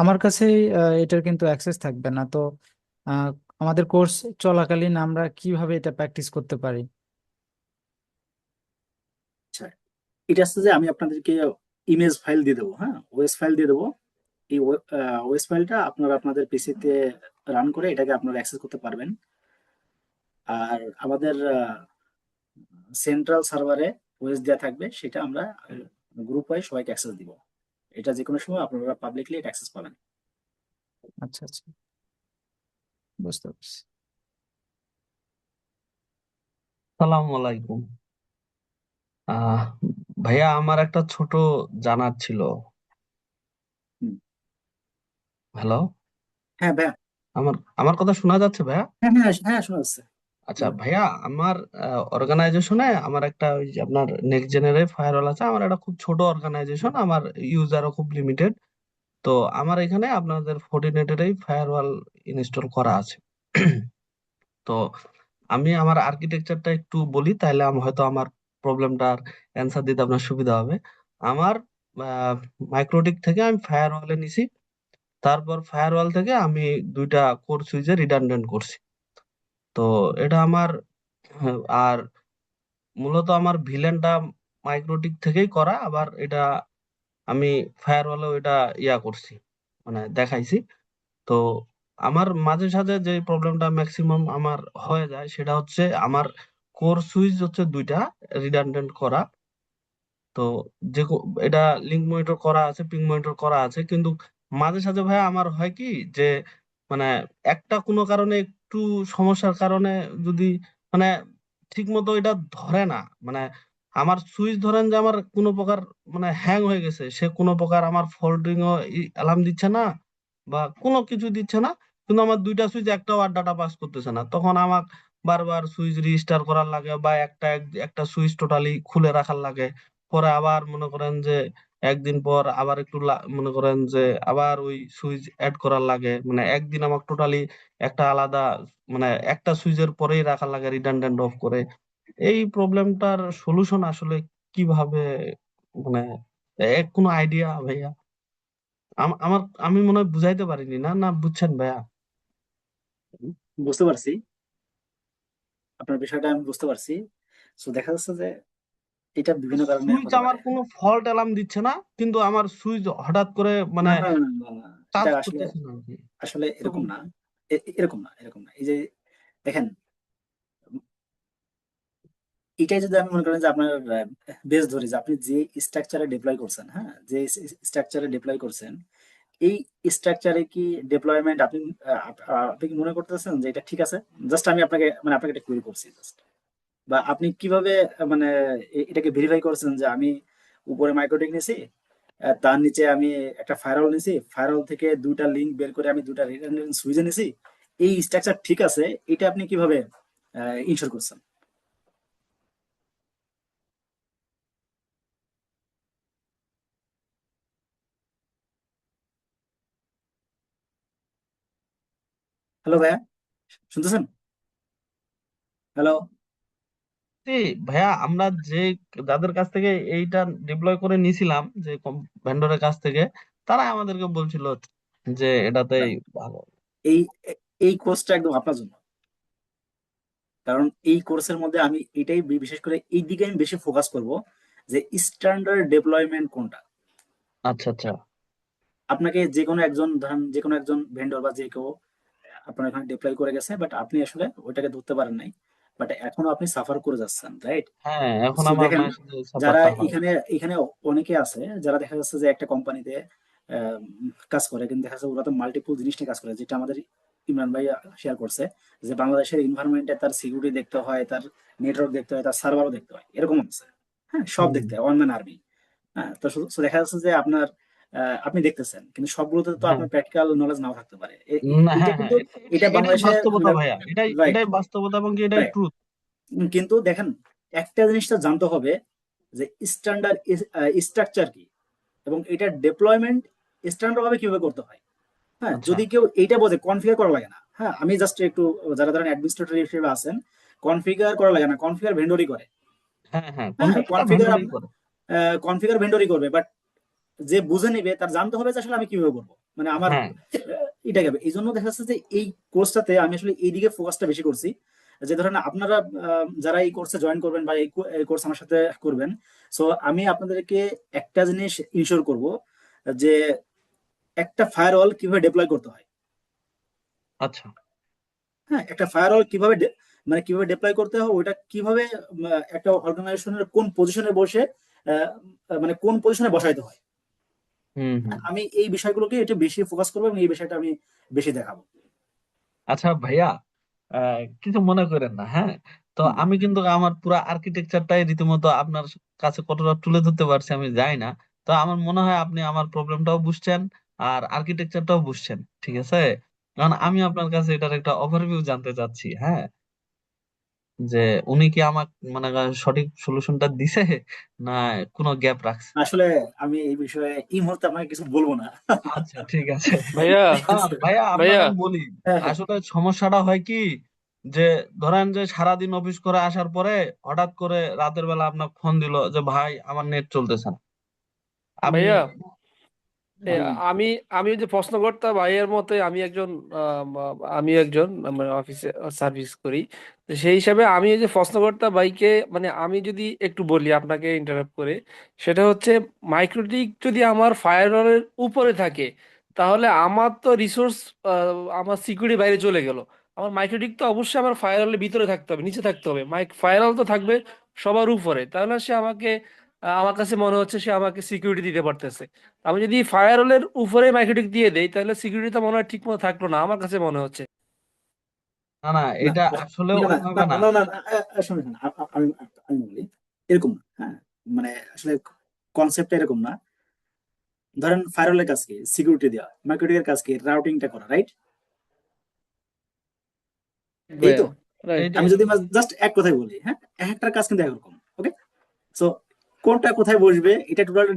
আমার কাছে এটার কিন্তু অ্যাক্সেস থাকবে না। তো আহ, আমাদের কোর্স চলাকালীন আমরা কিভাবে এটা প্র্যাকটিস করতে পারি?
আচ্ছা, এটা হচ্ছে যে আমি আপনাদেরকে ইমেজ ফাইল দিয়ে দেবো, হ্যাঁ, ওএস ফাইল দিয়ে দেবো। এই ওএস ফাইলটা আপনারা আপনাদের পিসিতে রান করে এটাকে আপনারা অ্যাক্সেস করতে পারবেন। আর আমাদের সেন্ট্রাল সার্ভারে ওএস দেওয়া থাকবে, সেটা আমরা গ্রুপ ওয়াইজ সবাইকে অ্যাক্সেস দিব। এটা যে কোনো সময় আপনারা পাবলিকলি এটা অ্যাক্সেস পাবেন।
আচ্ছা আচ্ছা, বুঝতে পারছি।
সালাম আলাইকুম। আহ ভাইয়া, আমার একটা ছোট জানার ছিল।
হুম।
হ্যালো,
হ্যাঁ ভাইয়া।
আমার আমার কথা শোনা যাচ্ছে ভাইয়া?
হ্যাঁ হ্যাঁ হ্যাঁ, শোনা যাচ্ছে।
আচ্ছা
বলেন।
ভাইয়া, আমার অর্গানাইজেশনে আমার একটা ওই যে আপনার নেক্সট জেনারের ফায়ারওয়াল আছে। আমার একটা খুব ছোট অর্গানাইজেশন, আমার ইউজারও খুব লিমিটেড। তো আমার এখানে আপনাদের ফোর্টিনেটেরই ফায়ারওয়াল ইনস্টল করা আছে। তো আমি আমার আর্কিটেকচারটা একটু বলি, তাহলে হয়তো আমার প্রবলেমটার অ্যান্সার দিতে আপনার সুবিধা হবে। আমার মাইক্রোটিক থেকে আমি ফায়ারওয়ালে নিছি। তারপর ফায়ারওয়াল থেকে আমি দুইটা কোর সুইচে রিডান্ডেন্ট করছি। তো এটা আমার আর মূলত আমার ভিলেনটা মাইক্রোটিক থেকেই করা, আবার এটা আমি ফায়ারওয়ালেও এটা করছি, মানে দেখাইছি। তো আমার মাঝে সাঝে যে প্রবলেমটা ম্যাক্সিমাম আমার হয়ে যায়, সেটা হচ্ছে আমার কোর সুইচ হচ্ছে দুইটা রিডান্ডেন্ট করা। তো এটা লিঙ্ক মনিটর করা আছে, পিং মনিটর করা আছে, কিন্তু মাঝে সাঝে ভাই আমার হয় কি যে মানে একটা কোনো কারণে একটু সমস্যার কারণে যদি মানে ঠিক মতো এটা ধরে না, মানে আমার সুইচ ধরেন যে আমার কোনো প্রকার মানে হ্যাং হয়ে গেছে, সে কোনো প্রকার আমার ফল্টিং ও অ্যালার্ম দিচ্ছে না বা কোনো কিছু দিচ্ছে না, কিন্তু আমার দুইটা সুইচ একটাও আর ডাটা পাস করতেছে না। তখন আমার বারবার সুইচ রিস্টার করার লাগে বা একটা সুইচ টোটালি খুলে রাখার লাগে। পরে আবার মনে করেন যে একদিন পর আবার একটু মনে করেন যে আবার ওই সুইচ অ্যাড করার লাগে, মানে একদিন আমার টোটালি একটা আলাদা মানে একটা সুইচের পরেই রাখার লাগে রিডান্ডেন্ট অফ করে। এই প্রবলেমটার সলিউশন আসলে কিভাবে, মানে কোনো আইডিয়া ভাইয়া? আমি মনে হয় বুঝাইতে পারিনি, না না বুঝছেন ভাইয়া?
বুঝতে পারছি, আপনার বিষয়টা আমি বুঝতে পারছি। তো দেখা যাচ্ছে যে এটা বিভিন্ন কারণে
সুইচ
হতে
আমার
পারে।
কোনো ফল্ট অ্যালার্ম দিচ্ছে না, কিন্তু আমার সুইচ হঠাৎ করে মানে
না না না না না, এটা
কাজ
আসলে
করতেছে না আর কি।
আসলে
তো
এরকম না। এরকম না। এই যে দেখেন, এটাই যদি আমি মনে করেন যে আপনার বেস ধরি, যে আপনি যে স্ট্রাকচারে ডিপ্লয় করছেন, হ্যাঁ, যে স্ট্রাকচারে ডিপ্লয় করছেন, এই স্ট্রাকচারে কি ডিপ্লয়মেন্ট আপনি আপনি কি মনে করতেছেন যে এটা ঠিক আছে? জাস্ট আমি আপনাকে একটা কোয়েরি করছি জাস্ট। বা আপনি কিভাবে মানে এটাকে ভেরিফাই করছেন যে আমি উপরে মাইক্রোটিক নিছি, তার নিচে আমি একটা ফায়ারওয়াল নিছি, ফায়ারওয়াল থেকে দুইটা লিংক বের করে আমি দুইটা রিডান্ডেন্ট সুইচে নিছি, এই স্ট্রাকচার ঠিক আছে, এটা আপনি কিভাবে ইনশোর করছেন? হ্যালো ভাইয়া, শুনতেছেন? হ্যালো।
জি ভাইয়া, আমরা যাদের কাছ থেকে এইটা ডিপ্লয় করে নিছিলাম, যে ভেন্ডরের কাছ থেকে, তারা আমাদেরকে বলছিল যে এটাতেই ভালো।
এই এই কোর্সটা একদম আপনার জন্য। কারণ এই কোর্সের মধ্যে আমি এটাই বিশেষ করে এই দিকে আমি বেশি ফোকাস করব, যে স্ট্যান্ডার্ড ডেপ্লয়মেন্ট কোনটা।
আচ্ছা আচ্ছা।
আপনাকে যে কোনো একজন, ধরেন যে কোনো একজন ভেন্ডর বা যে কেউ আপনার এখানে ডিপ্লয় করে গেছে, বাট আপনি আসলে ওইটাকে ধরতে পারেন নাই, বাট এখনো আপনি সাফার করে যাচ্ছেন, রাইট?
হ্যাঁ, এখন
সো
আমার
দেখেন,
মায়ের সাথে
যারা
সাফারটা হয়।
এখানে এখানে অনেকে আছে যারা দেখা যাচ্ছে যে একটা কোম্পানিতে কাজ করে, কিন্তু দেখা যাচ্ছে ওরা তো মাল্টিপল জিনিস নিয়ে কাজ করে, যেটা আমাদের ইমরান ভাই শেয়ার করছে, যে বাংলাদেশের এনভায়রনমেন্টে তার সিকিউরিটি দেখতে হয়, তার নেটওয়ার্ক দেখতে হয়, তার সার্ভারও দেখতে হয়, এরকম আছে। হ্যাঁ, সব
হুম,
দেখতে হয়, ওয়ান ম্যান আর্মি। হ্যাঁ, তো so দেখা যাচ্ছে যে আপনার আপনি দেখতেছেন, কিন্তু সবগুলোতে তো
হ্যাঁ,
আপনার প্র্যাকটিক্যাল নলেজ নাও থাকতে পারে।
না,
এটা
হ্যাঁ, হ্যাঁ,
কিন্তু এটা
এটাই
বাংলাদেশে
বাস্তবতা ভাইয়া, এটাই
রাইট,
এটাই বাস্তবতা এবং কি এটাই
রাইট।
ট্রুথ।
কিন্তু দেখেন, একটা জিনিসটা জানতে হবে যে স্ট্যান্ডার্ড স্ট্রাকচার কি, এবং এটার ডেপ্লয়মেন্ট স্ট্যান্ডার্ড ভাবে কিভাবে করতে হয়। হ্যাঁ,
আচ্ছা,
যদি কেউ এইটা বোঝে, কনফিগার করা লাগে না। হ্যাঁ, আমি জাস্ট একটু, যারা ধরেন অ্যাডমিনিস্ট্রেটর হিসেবে আছেন, কনফিগার করা লাগে না, কনফিগার ভেন্ডরই করে।
হ্যাঁ, হ্যাঁ,
হ্যাঁ,
কনফিগারটা
কনফিগার
ভেন্ডরই করে।
কনফিগার ভেন্ডরই করবে, বাট যে বুঝে নিবে তার জানতে হবে যে আসলে আমি কিভাবে করবো, মানে আমার
হ্যাঁ,
এটা হবে। এই জন্য দেখা যাচ্ছে যে এই কোর্সটাতে আমি আসলে এইদিকে ফোকাসটা বেশি করছি, যে ধরেন আপনারা যারা এই কোর্সে জয়েন করবেন বা এই কোর্স আমার সাথে করবেন, সো আমি আপনাদেরকে একটা জিনিস ইনশিওর করব, যে একটা ফায়ারওয়াল কিভাবে ডেপ্লয় করতে হয়।
আচ্ছা,
হ্যাঁ, একটা ফায়ারওয়াল কিভাবে মানে কিভাবে ডেপ্লয় করতে হয়, ওইটা কিভাবে একটা অর্গানাইজেশনের কোন পজিশনে বসে আহ, মানে কোন পজিশনে বসাইতে হয়।
হুম, হুম।
আমি এই বিষয়গুলোকে একটু বেশি ফোকাস করবো এবং এই বিষয়টা আমি বেশি দেখাবো।
আচ্ছা ভাইয়া, কিছু মনে করেন না, হ্যাঁ? তো
হুম।
আমি কিন্তু আমার পুরো আর্কিটেকচারটাই রীতিমতো আপনার কাছে কতটা তুলে ধরতে পারছি আমি জানি না। তো আমার মনে হয় আপনি আমার প্রবলেমটাও বুঝছেন আর আর্কিটেকচারটাও বুঝছেন, ঠিক আছে? কারণ আমি আপনার কাছে এটার একটা ওভারভিউ জানতে চাচ্ছি, হ্যাঁ, যে উনি কি আমার মানে সঠিক সলিউশনটা দিছে না কোনো গ্যাপ রাখছে।
আসলে আমি এই বিষয়ে এই মুহূর্তে আপনাকে কিছু বলবো না।
আচ্ছা, ঠিক আছে।
ভাইয়া
ঠিক আছে।
ভাইয়া আপনাকে
ভাইয়া
আমি বলি,
হ্যাঁ, হ্যাঁ।
আসলে সমস্যাটা হয় কি, যে ধরেন যে সারাদিন অফিস করে আসার পরে হঠাৎ করে রাতের বেলা আপনার ফোন দিল যে ভাই আমার নেট চলতেছে না, আপনি
ভাইয়া এ,
হুম।
আমি আমি যে প্রশ্নকর্তা ভাইয়ের মতে আমি একজন আমার অফিসে সার্ভিস করি। তো সেই হিসাবে আমি এই যে প্রশ্নকর্তা ভাইকে মানে আমি যদি একটু বলি আপনাকে ইন্টারাপ্ট করে, সেটা হচ্ছে মাইক্রোটিক যদি আমার ফায়ারওয়ালের উপরে থাকে, তাহলে আমার তো রিসোর্স আমার সিকিউরিটি বাইরে চলে গেল। আমার মাইক্রোটিক তো অবশ্যই আমার ফায়ারওয়ালের ভিতরে থাকতে হবে, নিচে থাকতে হবে। ফায়ারওয়াল তো থাকবে সবার উপরে, তাহলে সে আমাকে আমার কাছে মনে হচ্ছে সে আমাকে সিকিউরিটি দিতে পারতেছে। আমি যদি ফায়ারওয়ালের উপরে মাইক্রোটিক দিয়ে দেই, তাহলে সিকিউরিটিটা মনে হয় ঠিক মতো থাকলো না, আমার কাছে মনে হচ্ছে।
না, না,
না,
এটা আসলে
না, না,
ওইভাবে না।
না, না, না, শুনুন, শুনুন, আমি আমি বলি, এরকম না। হ্যাঁ, মানে আসলে কনসেপ্টটা এরকম না। ধরেন ফায়ারওয়ালের কাজ কি? সিকিউরিটি দেওয়া। মার্কেটিং কাজ কি? রাউটিংটা করা, রাইট? এই
ভাইয়া
তো।
রাইট।
এইটাই
আমি
তো।
যদি জাস্ট এক কথায় বলি, হ্যাঁ, একটার কাজ কিন্তু একরকম। ওকে, সো কোনটা কোথায় বসবে এটা টোটাল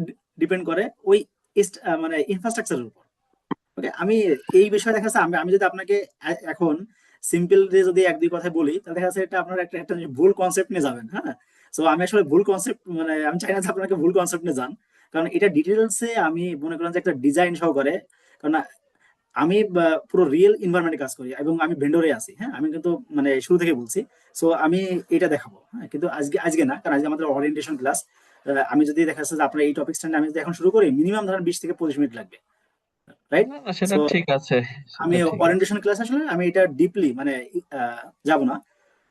ডিপেন্ড করে ওই মানে ইনফ্রাস্ট্রাকচারের উপর। ওকে, আমি এই বিষয়ে দেখা যাচ্ছে, আমি আমি যদি আপনাকে এখন সিম্পল যদি এক দুই কথায় বলি, তাহলে দেখা যাচ্ছে এটা আপনার একটা একটা ভুল কনসেপ্ট নিয়ে যাবেন। হ্যাঁ, সো আমি আসলে ভুল কনসেপ্ট, মানে আমি চাই না যে আপনাকে ভুল কনসেপ্ট নিয়ে যান, কারণ এটা ডিটেলসে আমি মনে করেন যে একটা ডিজাইন সহকারে, কারণ আমি পুরো রিয়েল এনভায়রনমেন্টে কাজ করি এবং আমি ভেন্ডরে আছি। হ্যাঁ, আমি কিন্তু মানে শুরু থেকে বলছি। সো আমি এটা দেখাবো। হ্যাঁ, কিন্তু আজকে আজকে না, কারণ আজকে আমাদের ওরিয়েন্টেশন ক্লাস। আমি যদি দেখা যাচ্ছে যে আপনার এই টপিকসটা আমি যদি এখন শুরু করি, মিনিমাম ধরেন 20 থেকে 25 মিনিট লাগবে, রাইট?
না, না, সেটা
সো
ঠিক আছে,
আমি
সেটা ঠিক আছে।
ওরিয়েন্টেশন ক্লাস আসলে আমি এটা ডিপলি মানে যাব না।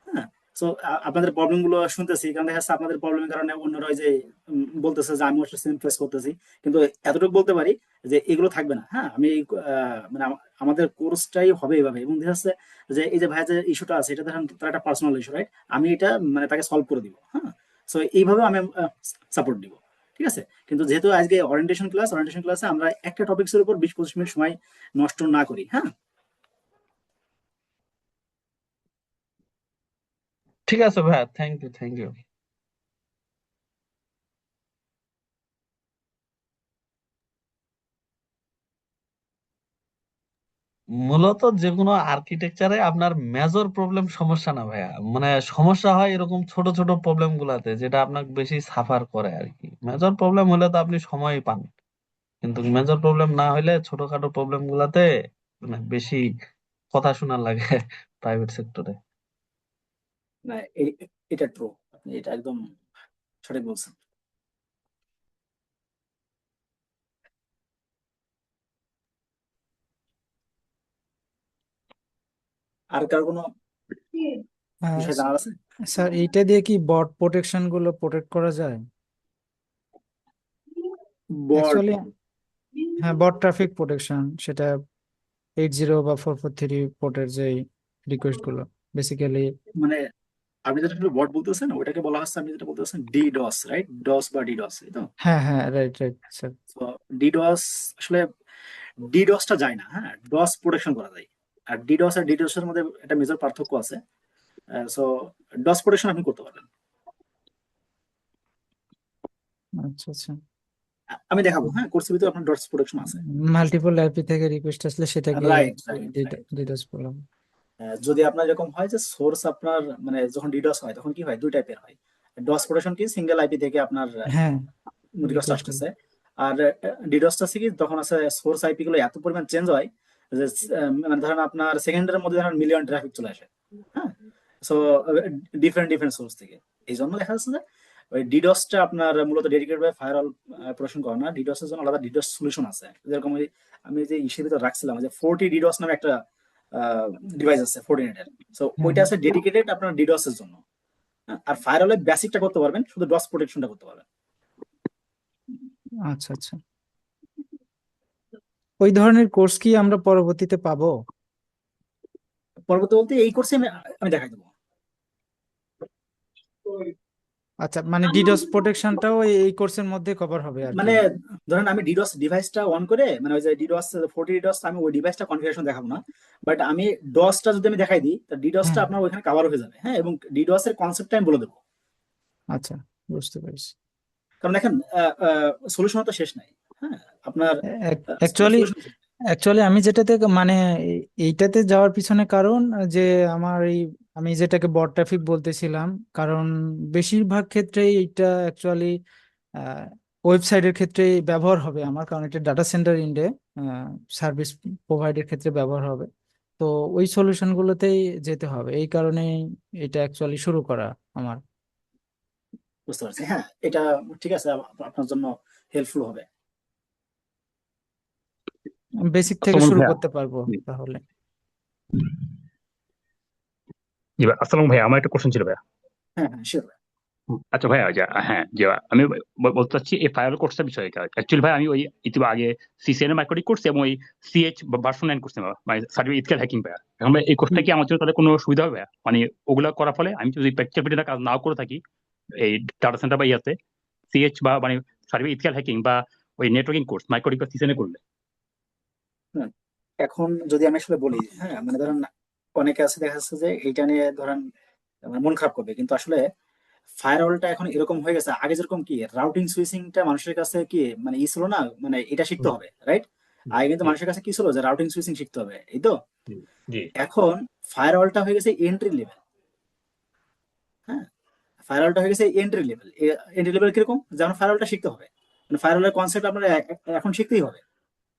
হ্যাঁ, সো আপনাদের প্রবলেম গুলো শুনতেছি, কারণ দেখা যাচ্ছে আপনাদের প্রবলেমের কারণে অন্যরা ওই যে বলতেছে যে আমি সেম ফেস করতেছি, কিন্তু এতটুকু বলতে পারি যে এগুলো থাকবে না। হ্যাঁ, আমি মানে আমাদের কোর্সটাই হবে এইভাবে, এবং দেখা যাচ্ছে যে এই যে ভাইয়া যে ইস্যুটা আছে, এটা ধরেন তার একটা পার্সোনাল ইস্যু, রাইট? আমি এটা মানে তাকে সলভ করে দিব। হ্যাঁ, সো এইভাবে আমি সাপোর্ট দিব। ঠিক আছে, কিন্তু যেহেতু আজকে ওরিয়েন্টেশন ক্লাসে আমরা একটা টপিক্সের উপর 20-25 মিনিট সময় নষ্ট না করি। হ্যাঁ,
ঠিক আছে ভাইয়া, থ্যাংক ইউ, থ্যাংক ইউ। মূলত যে কোনো আর্কিটেকচারে আপনার মেজর প্রবলেম সমস্যা না ভাইয়া, মানে সমস্যা হয় এরকম ছোট ছোট প্রবলেম গুলাতে, যেটা আপনাকে বেশি সাফার করে আর কি। মেজর প্রবলেম হলে তো আপনি সময়ই পান, কিন্তু মেজর প্রবলেম না হলে ছোটখাটো প্রবলেম গুলাতে মানে বেশি কথা শোনা লাগে প্রাইভেট সেক্টরে।
না, এটা ট্রু, আপনি এটা একদম সঠিক বলছেন। আর কার কোনো
আহ,
বিষয় জানার আছে?
স্যার এইটা দিয়ে কি বট প্রোটেকশন গুলো প্রোটেক্ট করা যায়?
বট
অ্যাকচুয়ালি হ্যাঁ, বট ট্রাফিক প্রোটেকশন, সেটা 80 বা 443 পোর্টের যে রিকোয়েস্ট গুলো বেসিক্যালি।
মানে আপনি যেটা বট বলতেছেন ওইটাকে বলা হচ্ছে, আপনি যেটা বলতেছেন ডিডস, রাইট? ডস বা ডিডস, এই তো?
হ্যাঁ হ্যাঁ, রাইট রাইট স্যার।
তো ডিডস আসলে ডিডসটা যায় না, হ্যাঁ, ডস প্রোটেকশন করা যায়। আর ডিডস আর ডিডস এর মধ্যে একটা মেজর পার্থক্য আছে। সো ডস প্রোটেকশন আপনি করতে পারবেন।
আচ্ছা আচ্ছা।
আমি দেখাবো, হ্যাঁ, কোর্সের ভিতরে আপনার ডস প্রোটেকশন আছে।
মাল্টিপল আইপি থেকে রিকোয়েস্ট আসলে সেটাকে
রাইট রাইট রাইট।
ডিডোস বললাম।
যদি আপনার এরকম হয় যে সোর্স আপনার মানে যখন ডিডস হয় তখন কি হয়, দুই টাইপের হয়। ডস প্রোটেকশন কি সিঙ্গেল আইপি থেকে আপনার
হ্যাঁ,
রিকোয়েস্ট
রিকোয়েস্ট
আসতেছে। আর ডিডসটা আছে কি, তখন আছে সোর্স আইপি গুলো এত পরিমাণ চেঞ্জ হয় যে মানে ধরেন আপনার সেকেন্ডের মধ্যে ধরেন মিলিয়ন ট্রাফিক চলে আসে, হ্যাঁ। সো ডিফারেন্ট ডিফারেন্ট সোর্স থেকে। এই জন্য দেখা যাচ্ছে যে ওই ডিডসটা আপনার মূলত ডেডিকেটেড ভাবে ফায়ারওয়াল প্রোটেকশন করে না। ডিডস এর জন্য আলাদা ডিডস সলিউশন আছে। যেরকম আমি যে ইসের ভিতরে রাখছিলাম যে 40 ডিডস নামে একটা ডিভাইস আছে ফোর্টিনেট এর। সো ওইটা আছে ডেডিকেটেড আপনার ডিডস এর জন্য, হ্যাঁ? আর ফায়ারওয়ালে বেসিকটা করতে পারবেন, শুধু ডস প্রোটেকশনটা করতে পারবেন।
আচ্ছা আচ্ছা। ওই ধরনের কোর্স কি আমরা পরবর্তীতে পাবো?
পরবর্তী বলতে এই কোর্সে আমি দেখাই দেবো।
আচ্ছা, মানে ডিডোস প্রোটেকশনটাও এই কোর্সের মধ্যে কভার হবে আর কি।
মানে ধরেন আমি ডিডস ডিভাইসটা অন করে, মানে ওই যে ডিডস 40 ডিডস, আমি ওই ডিভাইসটা কনফিগারেশন দেখাবো না, বাট আমি ডসটা যদি আমি দেখাই দিই, তা ডিডসটা
হ্যাঁ,
আপনার ওইখানে কভার হয়ে যাবে, হ্যাঁ। এবং ডিডস এর কনসেপ্টটা আমি বলে দেবো।
আচ্ছা, বুঝতে পেরেছি।
কারণ দেখেন সলিউশন তো শেষ নাই, হ্যাঁ। আপনার
অ্যাকচুয়ালি
সলিউশন
অ্যাকচুয়ালি আমি যেটাতে মানে এইটাতে যাওয়ার পিছনে কারণ যে আমার এই আমি যেটাকে বট ট্রাফিক বলতেছিলাম, কারণ বেশিরভাগ ক্ষেত্রে এইটা অ্যাকচুয়ালি ওয়েবসাইটের ক্ষেত্রে ব্যবহার হবে আমার, কারণ এটা ডাটা সেন্টার ইন্ডে সার্ভিস প্রোভাইডের ক্ষেত্রে ব্যবহার হবে। তো ওই সলিউশন গুলোতেই যেতে হবে, এই কারণে এটা অ্যাকচুয়ালি শুরু করা আমার।
বুঝতে পারছি, হ্যাঁ। এটা ঠিক আছে, আপনার জন্য হেল্পফুল হবে।
বেসিক থেকে
আসসালামু
শুরু
ভাইয়া।
করতে পারবো
জি
তাহলে।
জি ভাই, আসসালামু ভাইয়া, আমার একটা কোশ্চেন ছিল ভাইয়া।
হ্যাঁ হ্যাঁ, শিওর।
আচ্ছা ভাইয়া, হ্যাঁ যে আমি বলতে চাচ্ছি এই ফায়ারওয়াল কোর্সটার বিষয়ে। অ্যাকচুয়ালি ভাই আমি ওই ইতিবা আগে সিসিএন মাইক্রোটিক করছি এবং ওই সিএইচ ভার্সন 9 করছি, মানে সার্টিফিকেট ইথিক্যাল হ্যাকিং ভাইয়া। এখন ভাই এই কোর্সটা কি আমার জন্য তাহলে কোনো সুবিধা হবে ভাইয়া? মানে ওগুলা করার ফলে আমি যদি প্র্যাকটিক্যাল পিটিটা কাজ নাও করে থাকি এই ডাটা সেন্টার বা ইয়াতে সিএইচ বা মানে সার্টিফিকেট ইথিক্যাল হ্যাকিং বা ওই নেটওয়ার্কিং কোর্স মাইক্রোটিক বা সিসিএন করলে।
হ্যাঁ, এখন যদি আমি আসলে বলি, হ্যাঁ, মানে ধরেন অনেকে আছে দেখা যাচ্ছে যে এইটা নিয়ে ধরেন মানে মন খারাপ করবে, কিন্তু আসলে ফায়ারওয়ালটা এখন এরকম হয়ে গেছে। আগে যেরকম কি রাউটিং সুইচিংটা মানুষের কাছে কি মানে ছিল না, মানে এটা শিখতে হবে, রাইট? আগে কিন্তু
জি
মানুষের কাছে কি ছিল যে রাউটিং সুইচিং শিখতে হবে, এই তো।
জি জি
এখন ফায়ারওয়ালটা হয়ে গেছে এন্ট্রি লেভেল, হ্যাঁ। ফায়ারওয়ালটা হয়ে গেছে এন্ট্রি লেভেল। এন্ট্রি লেভেল কিরকম, যেমন ফায়ারওয়ালটা শিখতে হবে, মানে ফায়ারওয়ালের কনসেপ্ট আপনার এখন শিখতেই হবে।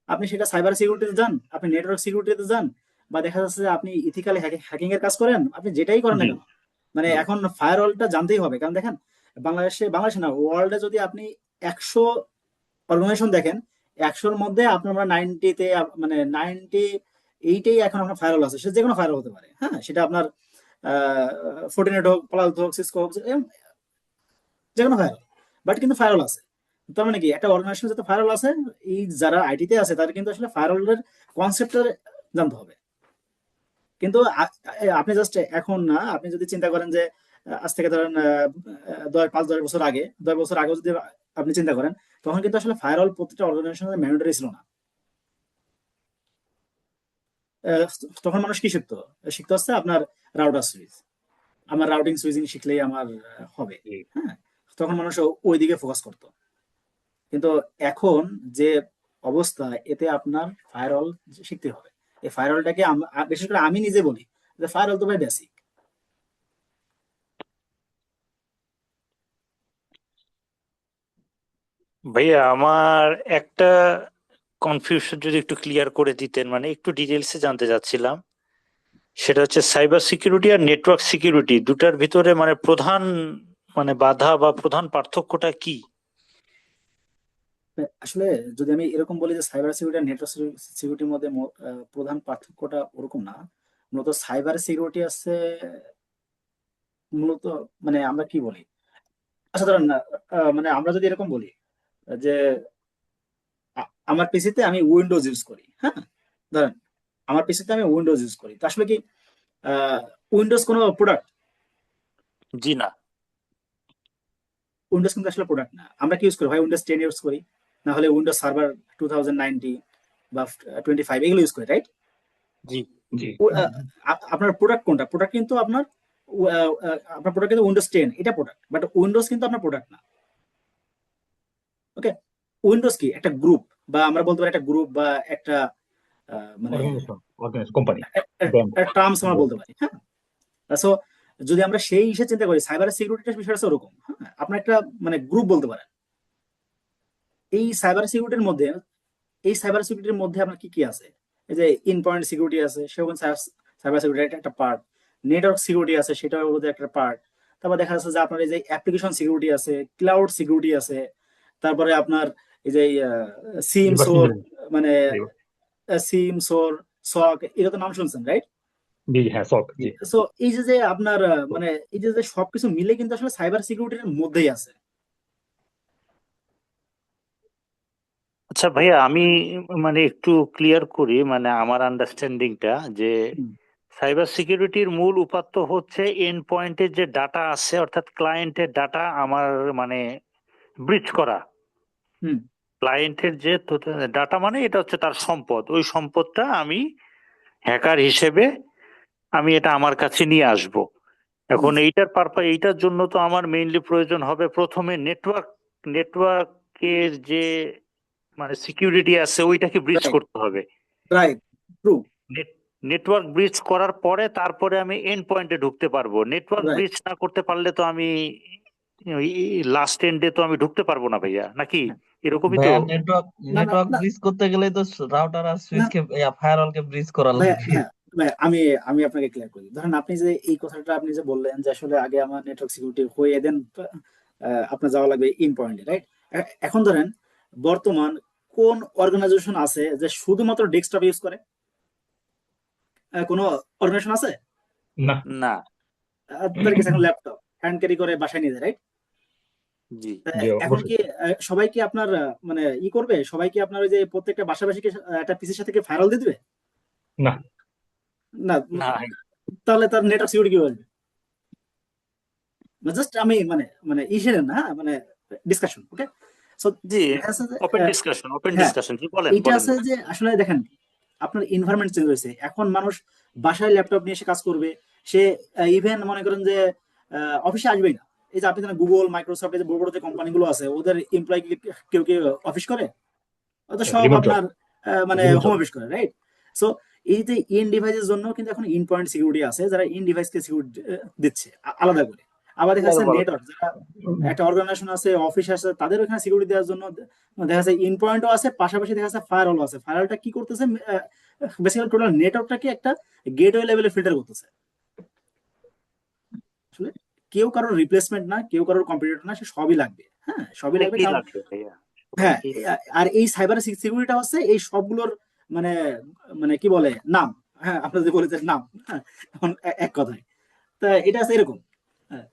আপনি সেটা সাইবার সিকিউরিটিতে যান, আপনি নেটওয়ার্ক সিকিউরিটিতে যান, বা দেখা যাচ্ছে যে আপনি ইথিক্যাল হ্যাকিং এর কাজ করেন, আপনি যেটাই করেন না
জি
কেন, মানে
জি
এখন ফায়ারওয়ালটা জানতেই হবে। কারণ দেখেন বাংলাদেশে না, ওয়ার্ল্ডে যদি আপনি 100 অর্গানাইজেশন দেখেন, 100-র মধ্যে আপনার 90-তে মানে 98-এই এখন আপনার ফায়ারওয়াল আছে। সে যে কোনো ফায়ারওয়াল হতে পারে, হ্যাঁ। সেটা আপনার ফোর্টিনেট হোক, প্লাস হোক, সিসকো হোক, যে কোনো ফায়ারওয়াল, বাট কিন্তু ফায়ারওয়াল আছে। তার মানে কি, একটা অর্গানাইজেশন যাতে ফায়ারওয়াল আছে, এই যারা আইটিতে আছে তাদের কিন্তু আসলে ফায়ারওয়ালের কনসেপ্টটা জানতে হবে। কিন্তু আপনি জাস্ট এখন না, আপনি যদি চিন্তা করেন যে আজ থেকে ধরেন 5-10 বছর আগে, 10 বছর আগে যদি আপনি চিন্তা করেন, তখন কিন্তু আসলে ফায়ারওয়াল প্রত্যেকটা অর্গানাইজেশনের ম্যান্ডেটরি ছিল না। আহ, তখন মানুষ কি শিখতো? শিখতে হচ্ছে আপনার রাউটার সুইচ। আমার রাউটিং সুইচিং শিখলেই আমার হবে,
জি
হ্যাঁ। তখন মানুষ ওই দিকে ফোকাস করতো। কিন্তু এখন যে অবস্থা, এতে আপনার ফায়ারওয়াল শিখতে হবে। এই ফায়ারওয়ালটাকে বিশেষ করে আমি নিজে বলি যে ফায়ারওয়াল তো ভাই বেসিক।
ভাইয়া আমার একটা কনফিউশন যদি একটু ক্লিয়ার করে দিতেন, মানে একটু ডিটেলসে জানতে চাচ্ছিলাম। সেটা হচ্ছে সাইবার সিকিউরিটি আর নেটওয়ার্ক সিকিউরিটি দুটার ভিতরে মানে প্রধান মানে বাধা বা প্রধান পার্থক্যটা কি?
আসলে যদি আমি এরকম বলি যে সাইবার সিকিউরিটি আর নেটওয়ার্ক সিকিউরিটির মধ্যে প্রধান পার্থক্যটা ওরকম না। মূলত সাইবার সিকিউরিটি আছে মূলত, মানে আমরা কি বলি, আচ্ছা ধরেন না, মানে আমরা যদি এরকম বলি যে আমার পিসিতে আমি উইন্ডোজ ইউজ করি, হ্যাঁ, ধরেন আমার পিসিতে আমি উইন্ডোজ ইউজ করি, তো আসলে কি উইন্ডোজ কোনো প্রোডাক্ট?
জি না।
উইন্ডোজ কিন্তু আসলে প্রোডাক্ট না। আমরা কি ইউজ করি, হয় উইন্ডোজ 10 ইউজ করি, না হলে উইন্ডোজ সার্ভার 2090 বা 25 এগুলো ইউজ করি, রাইট?
জি জি
আপনার প্রোডাক্ট কোনটা? প্রোডাক্ট কিন্তু আপনার প্রোডাক্ট কিন্তু উইন্ডোজ 10, এটা প্রোডাক্ট, বাট উইন্ডোজ কিন্তু আপনার প্রোডাক্ট না। ওকে, উইন্ডোজ কি একটা গ্রুপ, বা আমরা বলতে পারি একটা গ্রুপ বা একটা মানে
কোম্পানি
টার্মস আমরা বলতে পারি, হ্যাঁ। সো যদি আমরা সেই হিসেবে চিন্তা করি, সাইবার সিকিউরিটির বিষয়টা হচ্ছে ওরকম, হ্যাঁ, আপনার একটা মানে গ্রুপ বলতে পারেন। এই সাইবার সিকিউরিটির মধ্যে আপনার কি কি আছে? এই যে ইন পয়েন্ট সিকিউরিটি আছে, সেরকম সাইবার সিকিউরিটি একটা পার্ট। নেটওয়ার্ক সিকিউরিটি আছে, সেটার মধ্যে একটা পার্ট। তারপর দেখা যাচ্ছে যে আপনার এই যে অ্যাপ্লিকেশন সিকিউরিটি আছে, ক্লাউড সিকিউরিটি আছে, তারপরে আপনার এই যে সিম সোর, মানে সিম সোর, সক, এটা তো নাম শুনছেন, রাইট?
জি হ্যাঁ সক জি
সো এই যে আপনার মানে এই যে সবকিছু মিলে কিন্তু আসলে সাইবার সিকিউরিটির মধ্যেই আছে।
আচ্ছা ভাইয়া, আমি মানে একটু ক্লিয়ার করি মানে আমার আন্ডারস্ট্যান্ডিংটা, যে
হুম,
সাইবার সিকিউরিটির মূল উপাত্ত হচ্ছে এন্ড পয়েন্টের যে ডাটা আছে, অর্থাৎ ক্লায়েন্টের ডাটা আমার মানে ব্রিচ করা।
হুম,
ক্লায়েন্টের যে ডাটা মানে এটা হচ্ছে তার সম্পদ, ওই সম্পদটা আমি হ্যাকার হিসেবে আমি এটা আমার কাছে নিয়ে আসব। এখন এইটার জন্য তো আমার মেইনলি প্রয়োজন হবে প্রথমে নেটওয়ার্কের যে মানে সিকিউরিটি আছে ওইটাকে ব্রিচ
রাইট,
করতে হবে।
রাইট, ট্রু,
নেটওয়ার্ক ব্রিচ করার পরে তারপরে আমি এন্ড পয়েন্টে ঢুকতে পারবো। Network
right.
ব্রিচ না করতে পারলে তো আমি লাস্ট এন্ডে তো আমি ঢুকতে পারবো না ভাইয়া, নাকি এরকমই তো?
ভাইয়া নেটওয়ার্ক
না, না,
নেটওয়ার্ক
না,
ব্রিজ করতে গেলে তো রাউটার আর
না,
সুইচ কে ফায়ারওয়াল কে ব্রিজ করা
ভাইয়া,
লাগবে।
হ্যাঁ, ভাইয়া, আমি আপনাকে ক্লিয়ার করি। ধরেন আপনি যে এই কথাটা আপনি যে বললেন যে আসলে আগে আমার নেটওয়ার্ক সিকিউরিটি হয়ে দেন, আপনার যাওয়া লাগবে ইন পয়েন্টে, রাইট? এখন ধরেন বর্তমান কোন অর্গানাইজেশন আছে যে শুধুমাত্র ডেস্কটপ ইউজ করে? কোনো অর্গানাইজেশন আছে?
না
না।
তাদের কাছে এখন ল্যাপটপ হ্যান্ড ক্যারি করে বাসায় নিয়ে যায়, রাইট?
জি
জি
এখন
অবশ্যই
কি সবাই কি আপনার মানে করবে? সবাই কি আপনার ওই যে প্রত্যেকটা বাসাবাসীকে একটা পিসির সাথে ফায়ারওয়াল দিয়ে দিবে?
না
না।
না।
তাহলে তার নেটওয়ার্ক সিকিউরিটি কি বলবে? জাস্ট আমি মানে মানে ইসের না, মানে ডিসকাশন, ওকে? সো
জি
দেখা যাচ্ছে যে
ওপেন
হ্যাঁ,
ডিসকাশন জি বলেন
এইটা
বলেন
আছে যে আসলে দেখেন আপনার এনভায়রনমেন্ট চেঞ্জ হয়েছে। এখন মানুষ বাসায় ল্যাপটপ নিয়ে এসে কাজ করবে। সে ইভেন মনে করেন যে অফিসে আসবেই না। এই যে আপনি জানেন গুগল, মাইক্রোসফট, এই যে বড় বড় যে কোম্পানিগুলো আছে, ওদের এমপ্লয় কেউ কেউ অফিস করে? ওটা সব
রিমোট জব
আপনার মানে
রিমোট
হোম
জব
অফিস করে, রাইট? সো এই যে ইন ডিভাইসের জন্য কিন্তু এখন ইন পয়েন্ট সিকিউরিটি আছে, যারা ইন ডিভাইসকে সিকিউরিটি দিচ্ছে আলাদা করে। আবার দেখা যাচ্ছে নেটওয়ার্ক, যারা একটা অর্গানাইজেশন আছে, অফিস আছে, তাদের ওখানে সিকিউরিটি দেওয়ার জন্য দেখা যাচ্ছে ইন পয়েন্টও আছে, পাশাপাশি দেখা যাচ্ছে ফায়ারওয়ালও আছে। ফায়ারওয়ালটা কি করতেছে? বেসিক্যালি টোটাল নেটওয়ার্কটাকে একটা গেটওয়ে লেভেলে ফিল্টার করতেছে। আসলে কেউ কারোর রিপ্লেসমেন্ট না, কেউ কারোর কম্পিটিটর না, সে সবই লাগবে, হ্যাঁ, সবই লাগবে,
অনেকেই
কারণ
লাগবে ভাইয়া,
হ্যাঁ,
অনেকেই
আর এই সাইবার সিকিউরিটি হচ্ছে এই সবগুলোর মানে মানে কি বলে নাম, হ্যাঁ, আপনারা যে বলেছেন নাম, হ্যাঁ, এখন এক কথায় তা এটা আছে এরকম। হ্যাঁ,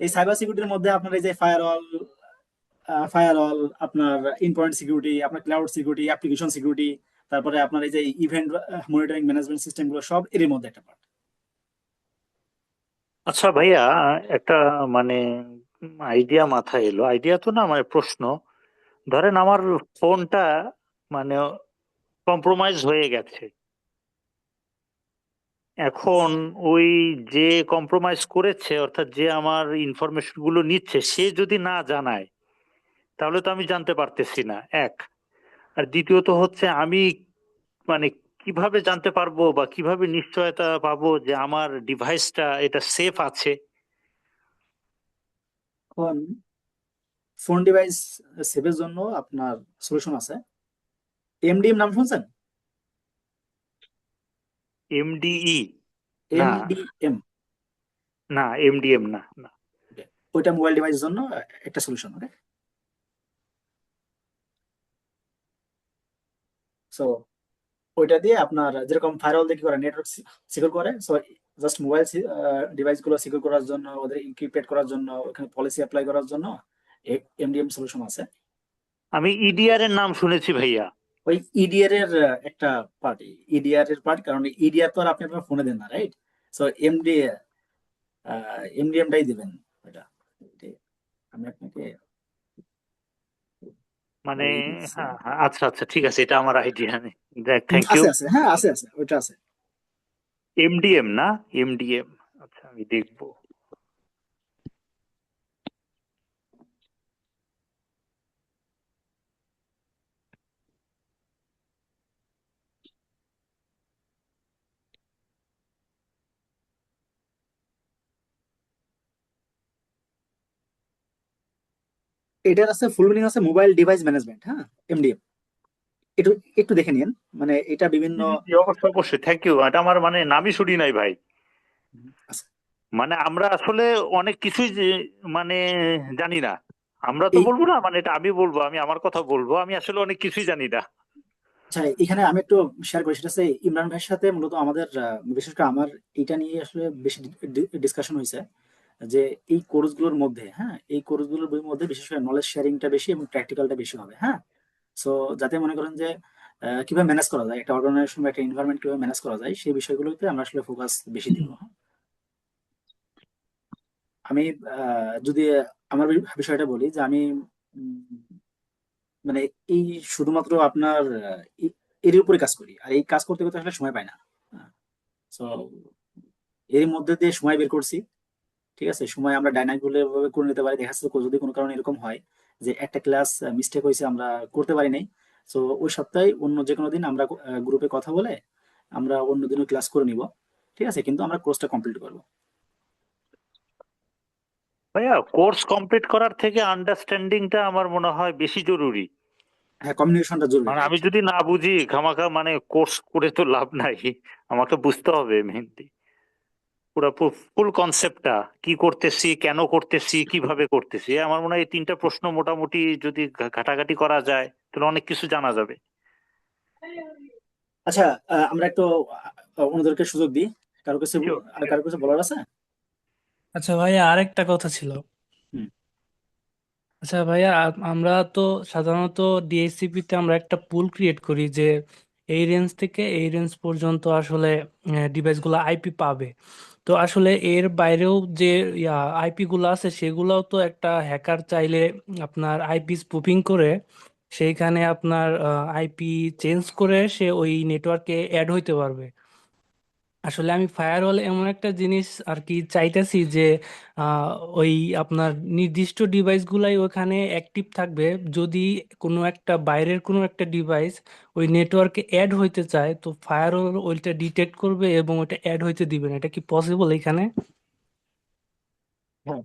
এই সাইবার সিকিউরিটির মধ্যে আপনার এই যে ফায়ারওয়াল, আপনার ইন পয়েন্ট সিকিউরিটি, আপনার ক্লাউড সিকিউরিটি, অ্যাপ্লিকেশন সিকিউরিটি, তারপরে আপনার এই যে ইভেন্ট মনিটরিং ম্যানেজমেন্ট সিস্টেম গুলো সব এর মধ্যে একটা পার্ট।
আচ্ছা ভাইয়া, একটা মানে আইডিয়া মাথায় এলো, আইডিয়া তো না মানে প্রশ্ন। ধরেন আমার ফোনটা মানে কম্প্রোমাইজ হয়ে গেছে। এখন ওই যে কম্প্রোমাইজ করেছে, অর্থাৎ যে আমার ইনফরমেশন গুলো নিচ্ছে, সে যদি না জানায় তাহলে তো আমি জানতে পারতেছি না, এক। আর দ্বিতীয়ত হচ্ছে আমি মানে কিভাবে জানতে পারবো বা কিভাবে নিশ্চয়তা পাবো যে আমার ডিভাইসটা এটা সেফ আছে?
এখন ফোন ডিভাইস সেভের জন্য আপনার সলিউশন আছে। এমডিএম নাম শুনছেন?
এমডিই? না
এমডিএম,
না, এমডিএম না না।
ওইটা মোবাইল ডিভাইসের জন্য একটা সলিউশন, ওকে? সো ওইটা দিয়ে আপনার যেরকম ফায়ারওয়াল দিয়ে কি করে নেটওয়ার্ক সিকিউর করে, সো জাস্ট মোবাইল ডিভাইস গুলো সিকিউর করার জন্য, ওদের ইনক্রিপ্টেড করার জন্য, ওখানে পলিসি অ্যাপ্লাই করার জন্য এমডিএম সলিউশন আছে।
আমি ইডিআর এর নাম শুনেছি ভাইয়া।
ওই ইডিআর এর একটা পার্ট, ইডিআর এর পার্ট, কারণ ইডিআর তো আর আপনি আপনার ফোনে দেন না, রাইট? সো এমডিএমটাই দিবেন ওইটা। এটাই আমি আপনাকে
মানে
বলে দিচ্ছি।
হ্যাঁ হ্যাঁ, আচ্ছা আচ্ছা ঠিক আছে, এটা আমার আইডিয়া নেই। দেখ, থ্যাংক ইউ।
আছে আছে, হ্যাঁ আছে আছে, ওইটা আছে।
এমডিএম না, এমডিএম। আচ্ছা আমি দেখবো।
এটার আছে ফুল মিনিং আছে মোবাইল ডিভাইস ম্যানেজমেন্ট, হ্যাঁ, এমডিএম। একটু একটু দেখে নিন, মানে এটা বিভিন্ন
জি, জি, জি, অবশ্যই অবশ্যই, থ্যাংক ইউ। এটা আমার মানে নামই শুনি নাই ভাই।
আছে।
মানে আমরা আসলে অনেক কিছুই মানে জানি না। আমরা তো
এই
বলবো না, মানে এটা আমি বলবো, আমি আমার কথা বলবো, আমি আসলে অনেক কিছুই জানি না।
আচ্ছা, এখানে আমি একটু শেয়ার করি, সেটা হচ্ছে ইমরান ভাইয়ের সাথে মূলত আমাদের বিশেষ করে আমার এটা নিয়ে আসলে বেশি ডিসকাশন হয়েছে, যে এই কোর্সগুলোর মধ্যে, হ্যাঁ, এই কোর্সগুলোর মধ্যে বিশেষ করে নলেজ শেয়ারিংটা বেশি এবং প্র্যাকটিক্যালটা বেশি হবে, হ্যাঁ। সো যাতে মনে করেন যে কিভাবে ম্যানেজ করা যায় একটা অর্গানাইজেশন বা একটা এনভায়রনমেন্ট, কিভাবে ম্যানেজ করা যায় সেই বিষয়গুলোতে আমরা আসলে ফোকাস বেশি দিব, হ্যাঁ। আমি যদি আমার বিষয়টা বলি, যে আমি উম, মানে এই শুধুমাত্র আপনার এর উপরে কাজ করি, আর এই কাজ করতে করতে আসলে সময় পাই না। তো এর মধ্যে দিয়ে সময় বের করছি, ঠিক আছে, সময় আমরা ডাইনামিক ভাবে করে নিতে পারি। দেখা যাচ্ছে যদি কোনো কারণে এরকম হয় যে একটা ক্লাস মিস্টেক হয়েছে, আমরা করতে পারি নাই, তো ওই সপ্তাহে অন্য যে কোনো দিন আমরা গ্রুপে কথা বলে আমরা অন্য দিনও ক্লাস করে নিব, ঠিক আছে, কিন্তু আমরা কোর্সটা কমপ্লিট করবো।
ভাইয়া, কোর্স কমপ্লিট করার থেকে আন্ডারস্ট্যান্ডিংটা আমার মনে হয় বেশি জরুরি।
হ্যাঁ, কমিউনিকেশনটা জরুরি,
মানে
রাইট।
আমি যদি না বুঝি খামাখা মানে কোর্স করে তো লাভ নাই। আমাকে বুঝতে হবে মেহেন্দি পুরো ফুল কনসেপ্টটা, কি করতেছি, কেন করতেছি, কিভাবে করতেছি। আমার মনে হয় এই তিনটা প্রশ্ন মোটামুটি যদি ঘাটাঘাটি করা যায় তাহলে অনেক কিছু জানা যাবে।
আচ্ছা, আমরা একটু অন্যদেরকে সুযোগ দিই, কারো কাছে
Sure,
আর
sure.
কারো কাছে বলার আছে?
আচ্ছা ভাইয়া, আরেকটা কথা ছিল।
হুম।
আচ্ছা ভাইয়া, আমরা তো সাধারণত ডিএসসিপি তে আমরা একটা পুল ক্রিয়েট করি যে এই রেঞ্জ থেকে এই রেঞ্জ পর্যন্ত আসলে ডিভাইস গুলো আইপি পাবে। তো আসলে এর বাইরেও যে আইপি গুলো আছে সেগুলোও তো একটা হ্যাকার চাইলে আপনার আইপি স্পুফিং করে সেইখানে আপনার আইপি চেঞ্জ করে সে ওই নেটওয়ার্কে অ্যাড হইতে পারবে। আসলে আমি ফায়ারওয়াল এমন একটা জিনিস আর কি চাইতেছি যে আহ, ওই আপনার নির্দিষ্ট ডিভাইসগুলাই ওখানে অ্যাক্টিভ থাকবে। যদি কোনো একটা বাইরের কোনো একটা ডিভাইস ওই নেটওয়ার্কে অ্যাড হইতে চায়, তো ফায়ারওয়াল ওইটা ডিটেক্ট করবে এবং ওইটা অ্যাড হইতে দিবে না। এটা কি পসিবল এখানে?
হ্যাঁ,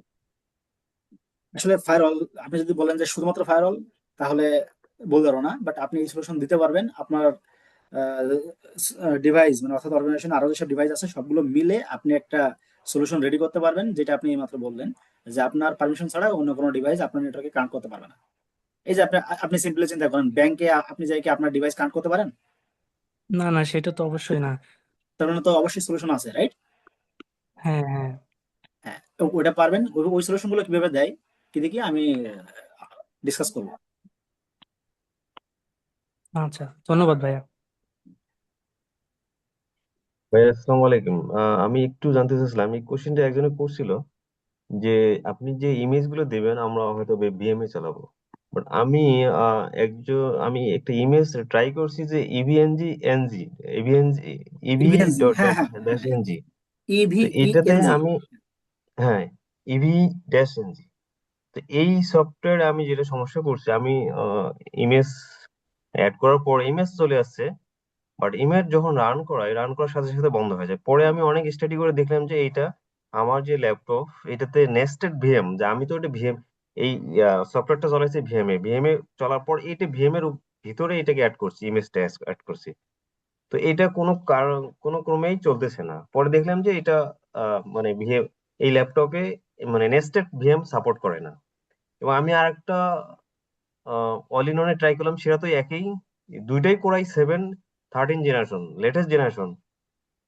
আসলে ফায়ারওয়াল, আপনি যদি বলেন যে শুধুমাত্র ফায়ারওয়াল, তাহলে বলতে পারবো না, বাট আপনি এই সলিউশন দিতে পারবেন আপনার ডিভাইস, মানে অর্থাৎ অর্গানাইজেশন আরো যেসব ডিভাইস আছে সবগুলো মিলে আপনি একটা সলিউশন রেডি করতে পারবেন, যেটা আপনি মাত্র বললেন, যে আপনার পারমিশন ছাড়া অন্য কোনো ডিভাইস আপনার নেটওয়ার্কে কানেক্ট করতে পারবে না। এই যে আপনি আপনি সিম্পলি চিন্তা করেন, ব্যাংকে আপনি যাই কি আপনার ডিভাইস কানেক্ট করতে পারেন?
না না, সেটা তো অবশ্যই না।
তার মানে তো অবশ্যই সলিউশন আছে, রাইট?
হ্যাঁ হ্যাঁ।
হ্যাঁ, তো ওইটা পারবেন। ওই সলিউশন গুলো কিভাবে দেয় কি দেখি আমি ডিসকাস করবো।
আচ্ছা, ধন্যবাদ ভাইয়া।
ভাই আসসালামু আলাইকুম। আমি একটু জানতে চাচ্ছিলাম, এই কোশ্চেনটা একজনে করছিল যে আপনি যে ইমেজ গুলো দেবেন আমরা হয়তো বিএমএ চালাবো, বাট আমি একটা ইমেজ ট্রাই করছি যে ইভি
ইভিএনজি,
ডট
হ্যাঁ হ্যাঁ
ড্যাশ
হ্যাঁ,
এনজি। তো এইটাতে
ইভিএনজি।
আমি, হ্যাঁ, ইভি ড্যাশ এনজি। তো এই সফটওয়্যারে আমি যেটা সমস্যা করছি, আমি ইমেজ অ্যাড করার পর ইমেজ চলে আসছে, বাট ইমেজ যখন রান করার সাথে সাথে বন্ধ হয়ে যায়। পরে আমি অনেক স্টাডি করে দেখলাম যে এইটা আমার যে ল্যাপটপ এটাতে নেস্টেড ভিএম, যে আমি তো এটা ভিএম, এই সফটওয়্যারটা চলাইছে ভিএমএ চলার পর এটা ভিএম এর ভিতরে এটাকে অ্যাড করছি, ইমেজটা অ্যাড করছি। তো এটা কোনো কারণ কোনো ক্রমেই চলতেছে না। পরে দেখলাম যে এটা মানে ভিএম এই ল্যাপটপে মানে নেস্টেড ভিএম সাপোর্ট করে না। এবং আমি আরেকটা অল ইন ওয়ানে ট্রাই করলাম, সেটা তো একই, দুইটাই কোরাই 7 জেনারেশন, লেটেস্ট জেনারেশন,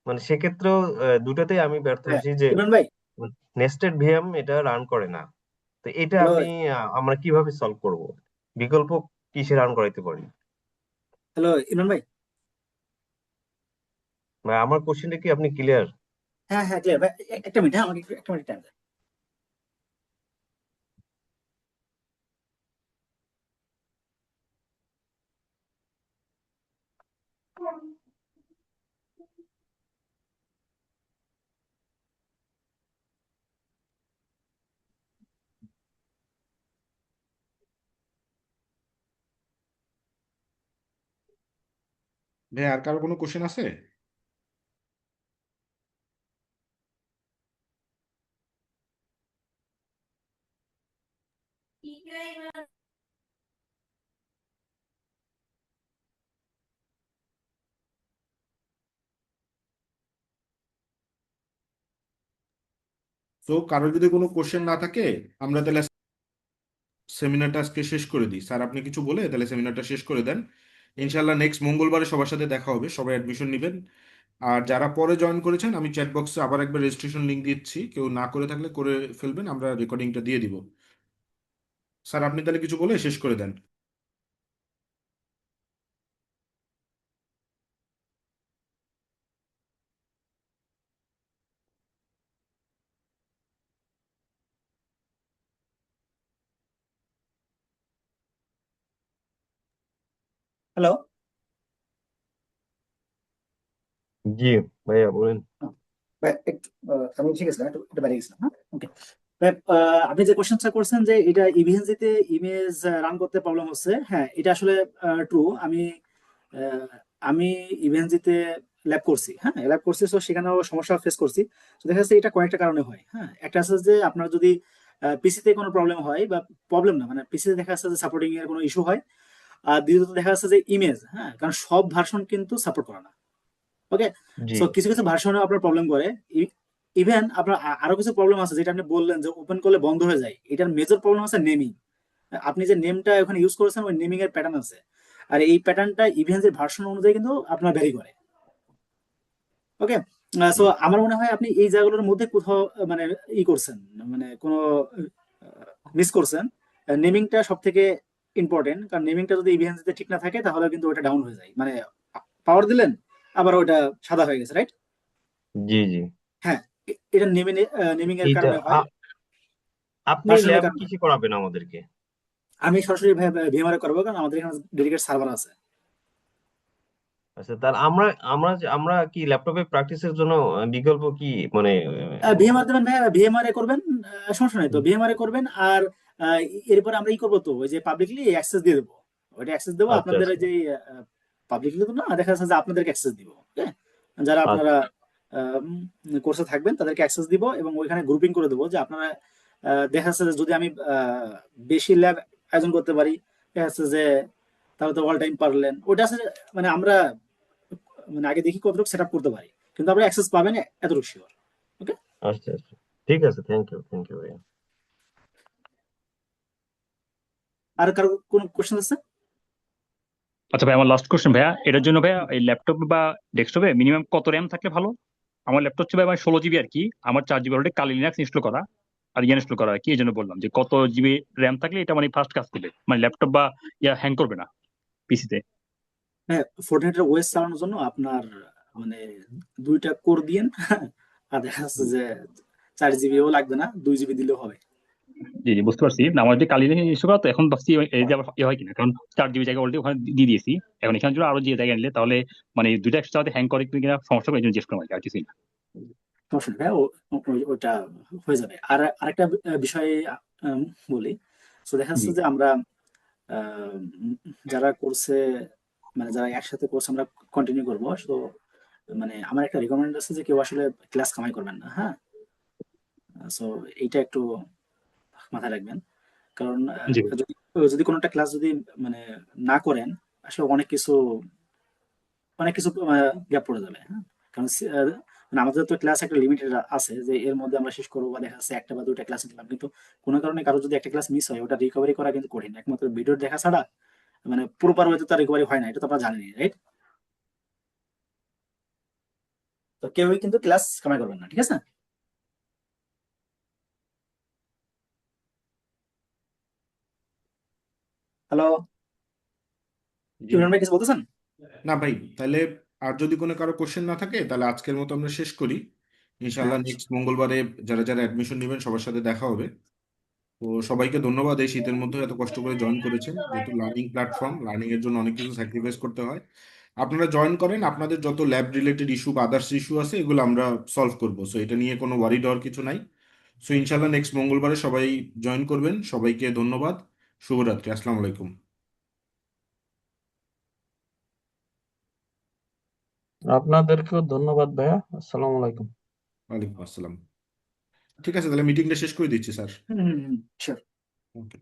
মানে সেক্ষেত্রেও দুটাতেই আমি ব্যর্থ
হ্যাঁ
হয়েছি যে
ইমরান ভাই,
নেস্টেড ভিএম এটা রান করে না। তো এটা
হ্যালো,
আপনি আমরা কিভাবে সলভ করব? বিকল্প কিসে রান করাইতে পারি?
হ্যালো ইমরান ভাই।
মানে আমার কোশ্চেনটা কি আপনি ক্লিয়ার?
হ্যাঁ হ্যাঁ ক্লিয়ার ভাই, একটা মিনিট, হ্যাঁ আমাকে একটা মিনিট টাইম।
ভাই আর কারো কোনো কোশ্চেন আছে? তো কারো যদি কোনো কোশ্চেন না থাকে আমরা তাহলে সেমিনারটা আজকে শেষ করে দিই। স্যার আপনি কিছু বলে তাহলে সেমিনারটা শেষ করে দেন। ইনশাল্লাহ নেক্সট মঙ্গলবারে সবার সাথে দেখা হবে, সবাই অ্যাডমিশন নেবেন। আর যারা পরে জয়েন করেছেন আমি চ্যাট বক্সে আবার একবার রেজিস্ট্রেশন লিংক দিচ্ছি, কেউ না করে থাকলে করে ফেলবেন, আমরা রেকর্ডিংটা দিয়ে দিব। স্যার আপনি তাহলে কিছু বলে শেষ করে দেন।
হ্যালো।
জি ভাইয়া বলেন।
ভাই একটু আমি ঠিক আছে, একটু একটু বাইরে গেছিলাম, হ্যাঁ ওকে। আপনি যে কোশ্চেনটা করছেন যে এটা ইভিএনজিতে ইমেজ রান করতে প্রবলেম হচ্ছে, হ্যাঁ এটা আসলে ট্রু। আহ, আমি ইভিএনজিতে ল্যাব করছি, হ্যাঁ ল্যাব করছি, তো সেখানেও সমস্যা ফেস করছি। তো দেখা যাচ্ছে এটা কয়েকটা কারণে হয়, হ্যাঁ একটা আছে যে আপনার যদি পিসিতে কোনো প্রবলেম হয়, বা প্রবলেম না মানে পিসিতে দেখা যাচ্ছে যে সাপোর্টিং এর কোনো ইস্যু হয়। আর দ্বিতীয়ত দেখা যাচ্ছে যে ইমেজ, হ্যাঁ কারণ সব ভার্সন কিন্তু সাপোর্ট করে না। ওকে,
জি
সো কিছু কিছু ভার্সনে আপনার প্রবলেম করে। ইভেন আপনার আরো কিছু প্রবলেম আছে যেটা আপনি বললেন যে ওপেন করলে বন্ধ হয়ে যায়, এটার মেজর প্রবলেম আছে নেমিং। আপনি যে নেমটা ওখানে ইউজ করেছেন ওই নেমিং এর প্যাটার্ন আছে, আর এই প্যাটার্নটা ইভেন্টের ভার্সন অনুযায়ী কিন্তু আপনার ভ্যারি করে। ওকে, সো আমার মনে হয় আপনি এই জায়গাগুলোর মধ্যে কোথাও মানে করছেন, মানে কোনো মিস করছেন। নেমিংটা সব থেকে ইম্পর্টেন্ট, কারণ নেমিংটা যদি ইভিএনসিতে ঠিক না থাকে তাহলে কিন্তু ওটা ডাউন হয়ে যায়, মানে পাওয়ার দিলেন আবার ওটা সাদা হয়ে গেছে, রাইট?
জি জি
হ্যাঁ, এটা নেমিং এর
এইটা
কারণে হয়,
আপনি
ভার্সনের
ল্যাব
কারণে
কিসে
হয়।
করাবেন আমাদেরকে?
আমি সরাসরি ভিএমআর করবো, কারণ আমাদের এখানে ডেডিকেট সার্ভার আছে।
আচ্ছা, তাহলে আমরা আমরা আমরা কি ল্যাপটপে প্র্যাকটিসের জন্য বিকল্প কি মানে
ভিএমআর দেবেন ভাই, ভিএমআর এ করবেন, সমস্যা নাই তো,
উম,
ভিএমআর এ করবেন। আর এরপরে আমরা করবো তো ওই যে পাবলিকলি অ্যাক্সেস দিয়ে দেবো, ওইটা অ্যাক্সেস দেবো
আচ্ছা
আপনাদের
আচ্ছা
ওই যে পাবলিকলি তো না, দেখা যাচ্ছে যে আপনাদেরকে অ্যাক্সেস দিব, হ্যাঁ যারা
আচ্ছা
আপনারা কোর্সে থাকবেন তাদেরকে অ্যাক্সেস দিব, এবং ওইখানে গ্রুপিং করে দেবো যে আপনারা দেখা যাচ্ছে যে যদি আমি বেশি ল্যাব আয়োজন করতে পারি, দেখা যাচ্ছে যে তাহলে তো অল টাইম পারলেন ওটা আছে, মানে আমরা মানে আগে দেখি কতটুকু সেট আপ করতে পারি, কিন্তু আমরা অ্যাক্সেস পাবেন এতটুকু শিওর। ওকে,
আচ্ছা আচ্ছা ঠিক আছে, থ্যাংক ইউ ভাইয়া।
আর কারো কোনো কোশ্চেন আছে?
আচ্ছা ভাই, আমার লাস্ট কোশ্চেন ভাইয়া, এটার জন্য ভাইয়া এই ল্যাপটপ বা ডেস্কটপে মিনিমাম কত র্যাম থাকলে ভালো? আমার ল্যাপটপ হচ্ছে ভাই আমার 16 জিবি আর কি, আমার 4 জিবি অলরেডি কালি লিনাক্স ইনস্টল করা আর ইয়ে ইনস্টল করা আর কি, এই জন্য বললাম যে কত জিবি র্যাম থাকলে এটা মানে ফার্স্ট কাজ করবে, মানে ল্যাপটপ বা হ্যাং করবে না পিসিতে।
হ্যাঁ, ফোর্টনাইটের ওএস চালানোর জন্য আপনার মানে 2টা কোর দিয়েন, আর দেখা যাচ্ছে যে 4 জিবিও লাগবে না, 2 জিবি দিলেও হবে।
জি জি বুঝতে পারছি, না আমার যে কালি লিনাক্স ইনস্টল করা, তো এখন ভাবছি এই যে আবার ইয়ে হয় কিনা, কারণ 4 জিবি জায়গা অলরেডি ওখানে দিয়ে দিয়েছি, এখন এখানে যদি আরো যে জায়গা নিলে তাহলে মানে দুইটা একসাথে হ্যাং করে কিনা সমস্যা হবে, এই জন্য জিজ্ঞেস করলাম আর কিছুই না।
সমস্যা নেই ভাই, ওটা হয়ে যাবে। আর আরেকটা বিষয় উম, বলি। তো দেখা
জি
যাচ্ছে যে আমরা আহ, যারা কোর্সে মানে যারা একসাথে কোর্স আমরা কন্টিনিউ করবো, তো মানে আমার একটা রিকমেন্ড আছে যে কেউ আসলে ক্লাস কামাই করবেন না, হ্যাঁ। সো এইটা একটু মাথায় রাখবেন, কারণ
জি
যদি যদি কোনো একটা ক্লাস যদি মানে না করেন, আসলে অনেক কিছু গ্যাপ পড়ে যাবে, হ্যাঁ। কারণ মানে আমাদের তো ক্লাস একটা লিমিটেড আছে যে এর মধ্যে আমরা শেষ করবো, বা দেখা যাচ্ছে একটা বা দুইটা ক্লাস নিলাম, কিন্তু কোনো কারণে কারো যদি একটা ক্লাস মিস হয় ওটা রিকভারি করা কিন্তু কঠিন, একমাত্র ভিডিও দেখা ছাড়া মানে প্রপার ওয়েতে তার রিকভারি হয় না, এটা তো আপনারা জানেনই, রাইট? তো কেউই কিন্তু ক্লাস কামাই করবেন না, ঠিক আছে? হ্যালো,
জি
ইমরান ভাই কিছু বলতেছেন?
না ভাই, তাহলে আর যদি কোনো কারো কোশ্চেন না থাকে তাহলে আজকের মতো আমরা শেষ করি। ইনশাল্লাহ
হ্যাঁ,
নেক্সট মঙ্গলবারে যারা যারা অ্যাডমিশন নেবেন সবার সাথে দেখা হবে। তো সবাইকে ধন্যবাদ এই শীতের মধ্যে এত কষ্ট করে জয়েন করেছেন, যেহেতু লার্নিং প্ল্যাটফর্ম, লার্নিং এর জন্য অনেক কিছু স্যাক্রিফাইস করতে হয়। আপনারা জয়েন করেন, আপনাদের যত ল্যাব রিলেটেড ইস্যু বা আদার্স ইস্যু আছে এগুলো আমরা সলভ করবো, সো এটা নিয়ে কোনো ওয়ারিড হওয়ার কিছু নাই। সো ইনশাল্লাহ নেক্সট মঙ্গলবারে সবাই জয়েন করবেন। সবাইকে ধন্যবাদ। শুভরাত্রি। আসসালামু আলাইকুম।
আপনাদেরকেও ধন্যবাদ ভাইয়া। আসসালামু আলাইকুম।
ওয়ালাইকুম আসসালাম। ঠিক আছে, তাহলে মিটিংটা শেষ করে দিচ্ছি স্যার।
হুম, শিওর।
ওকে।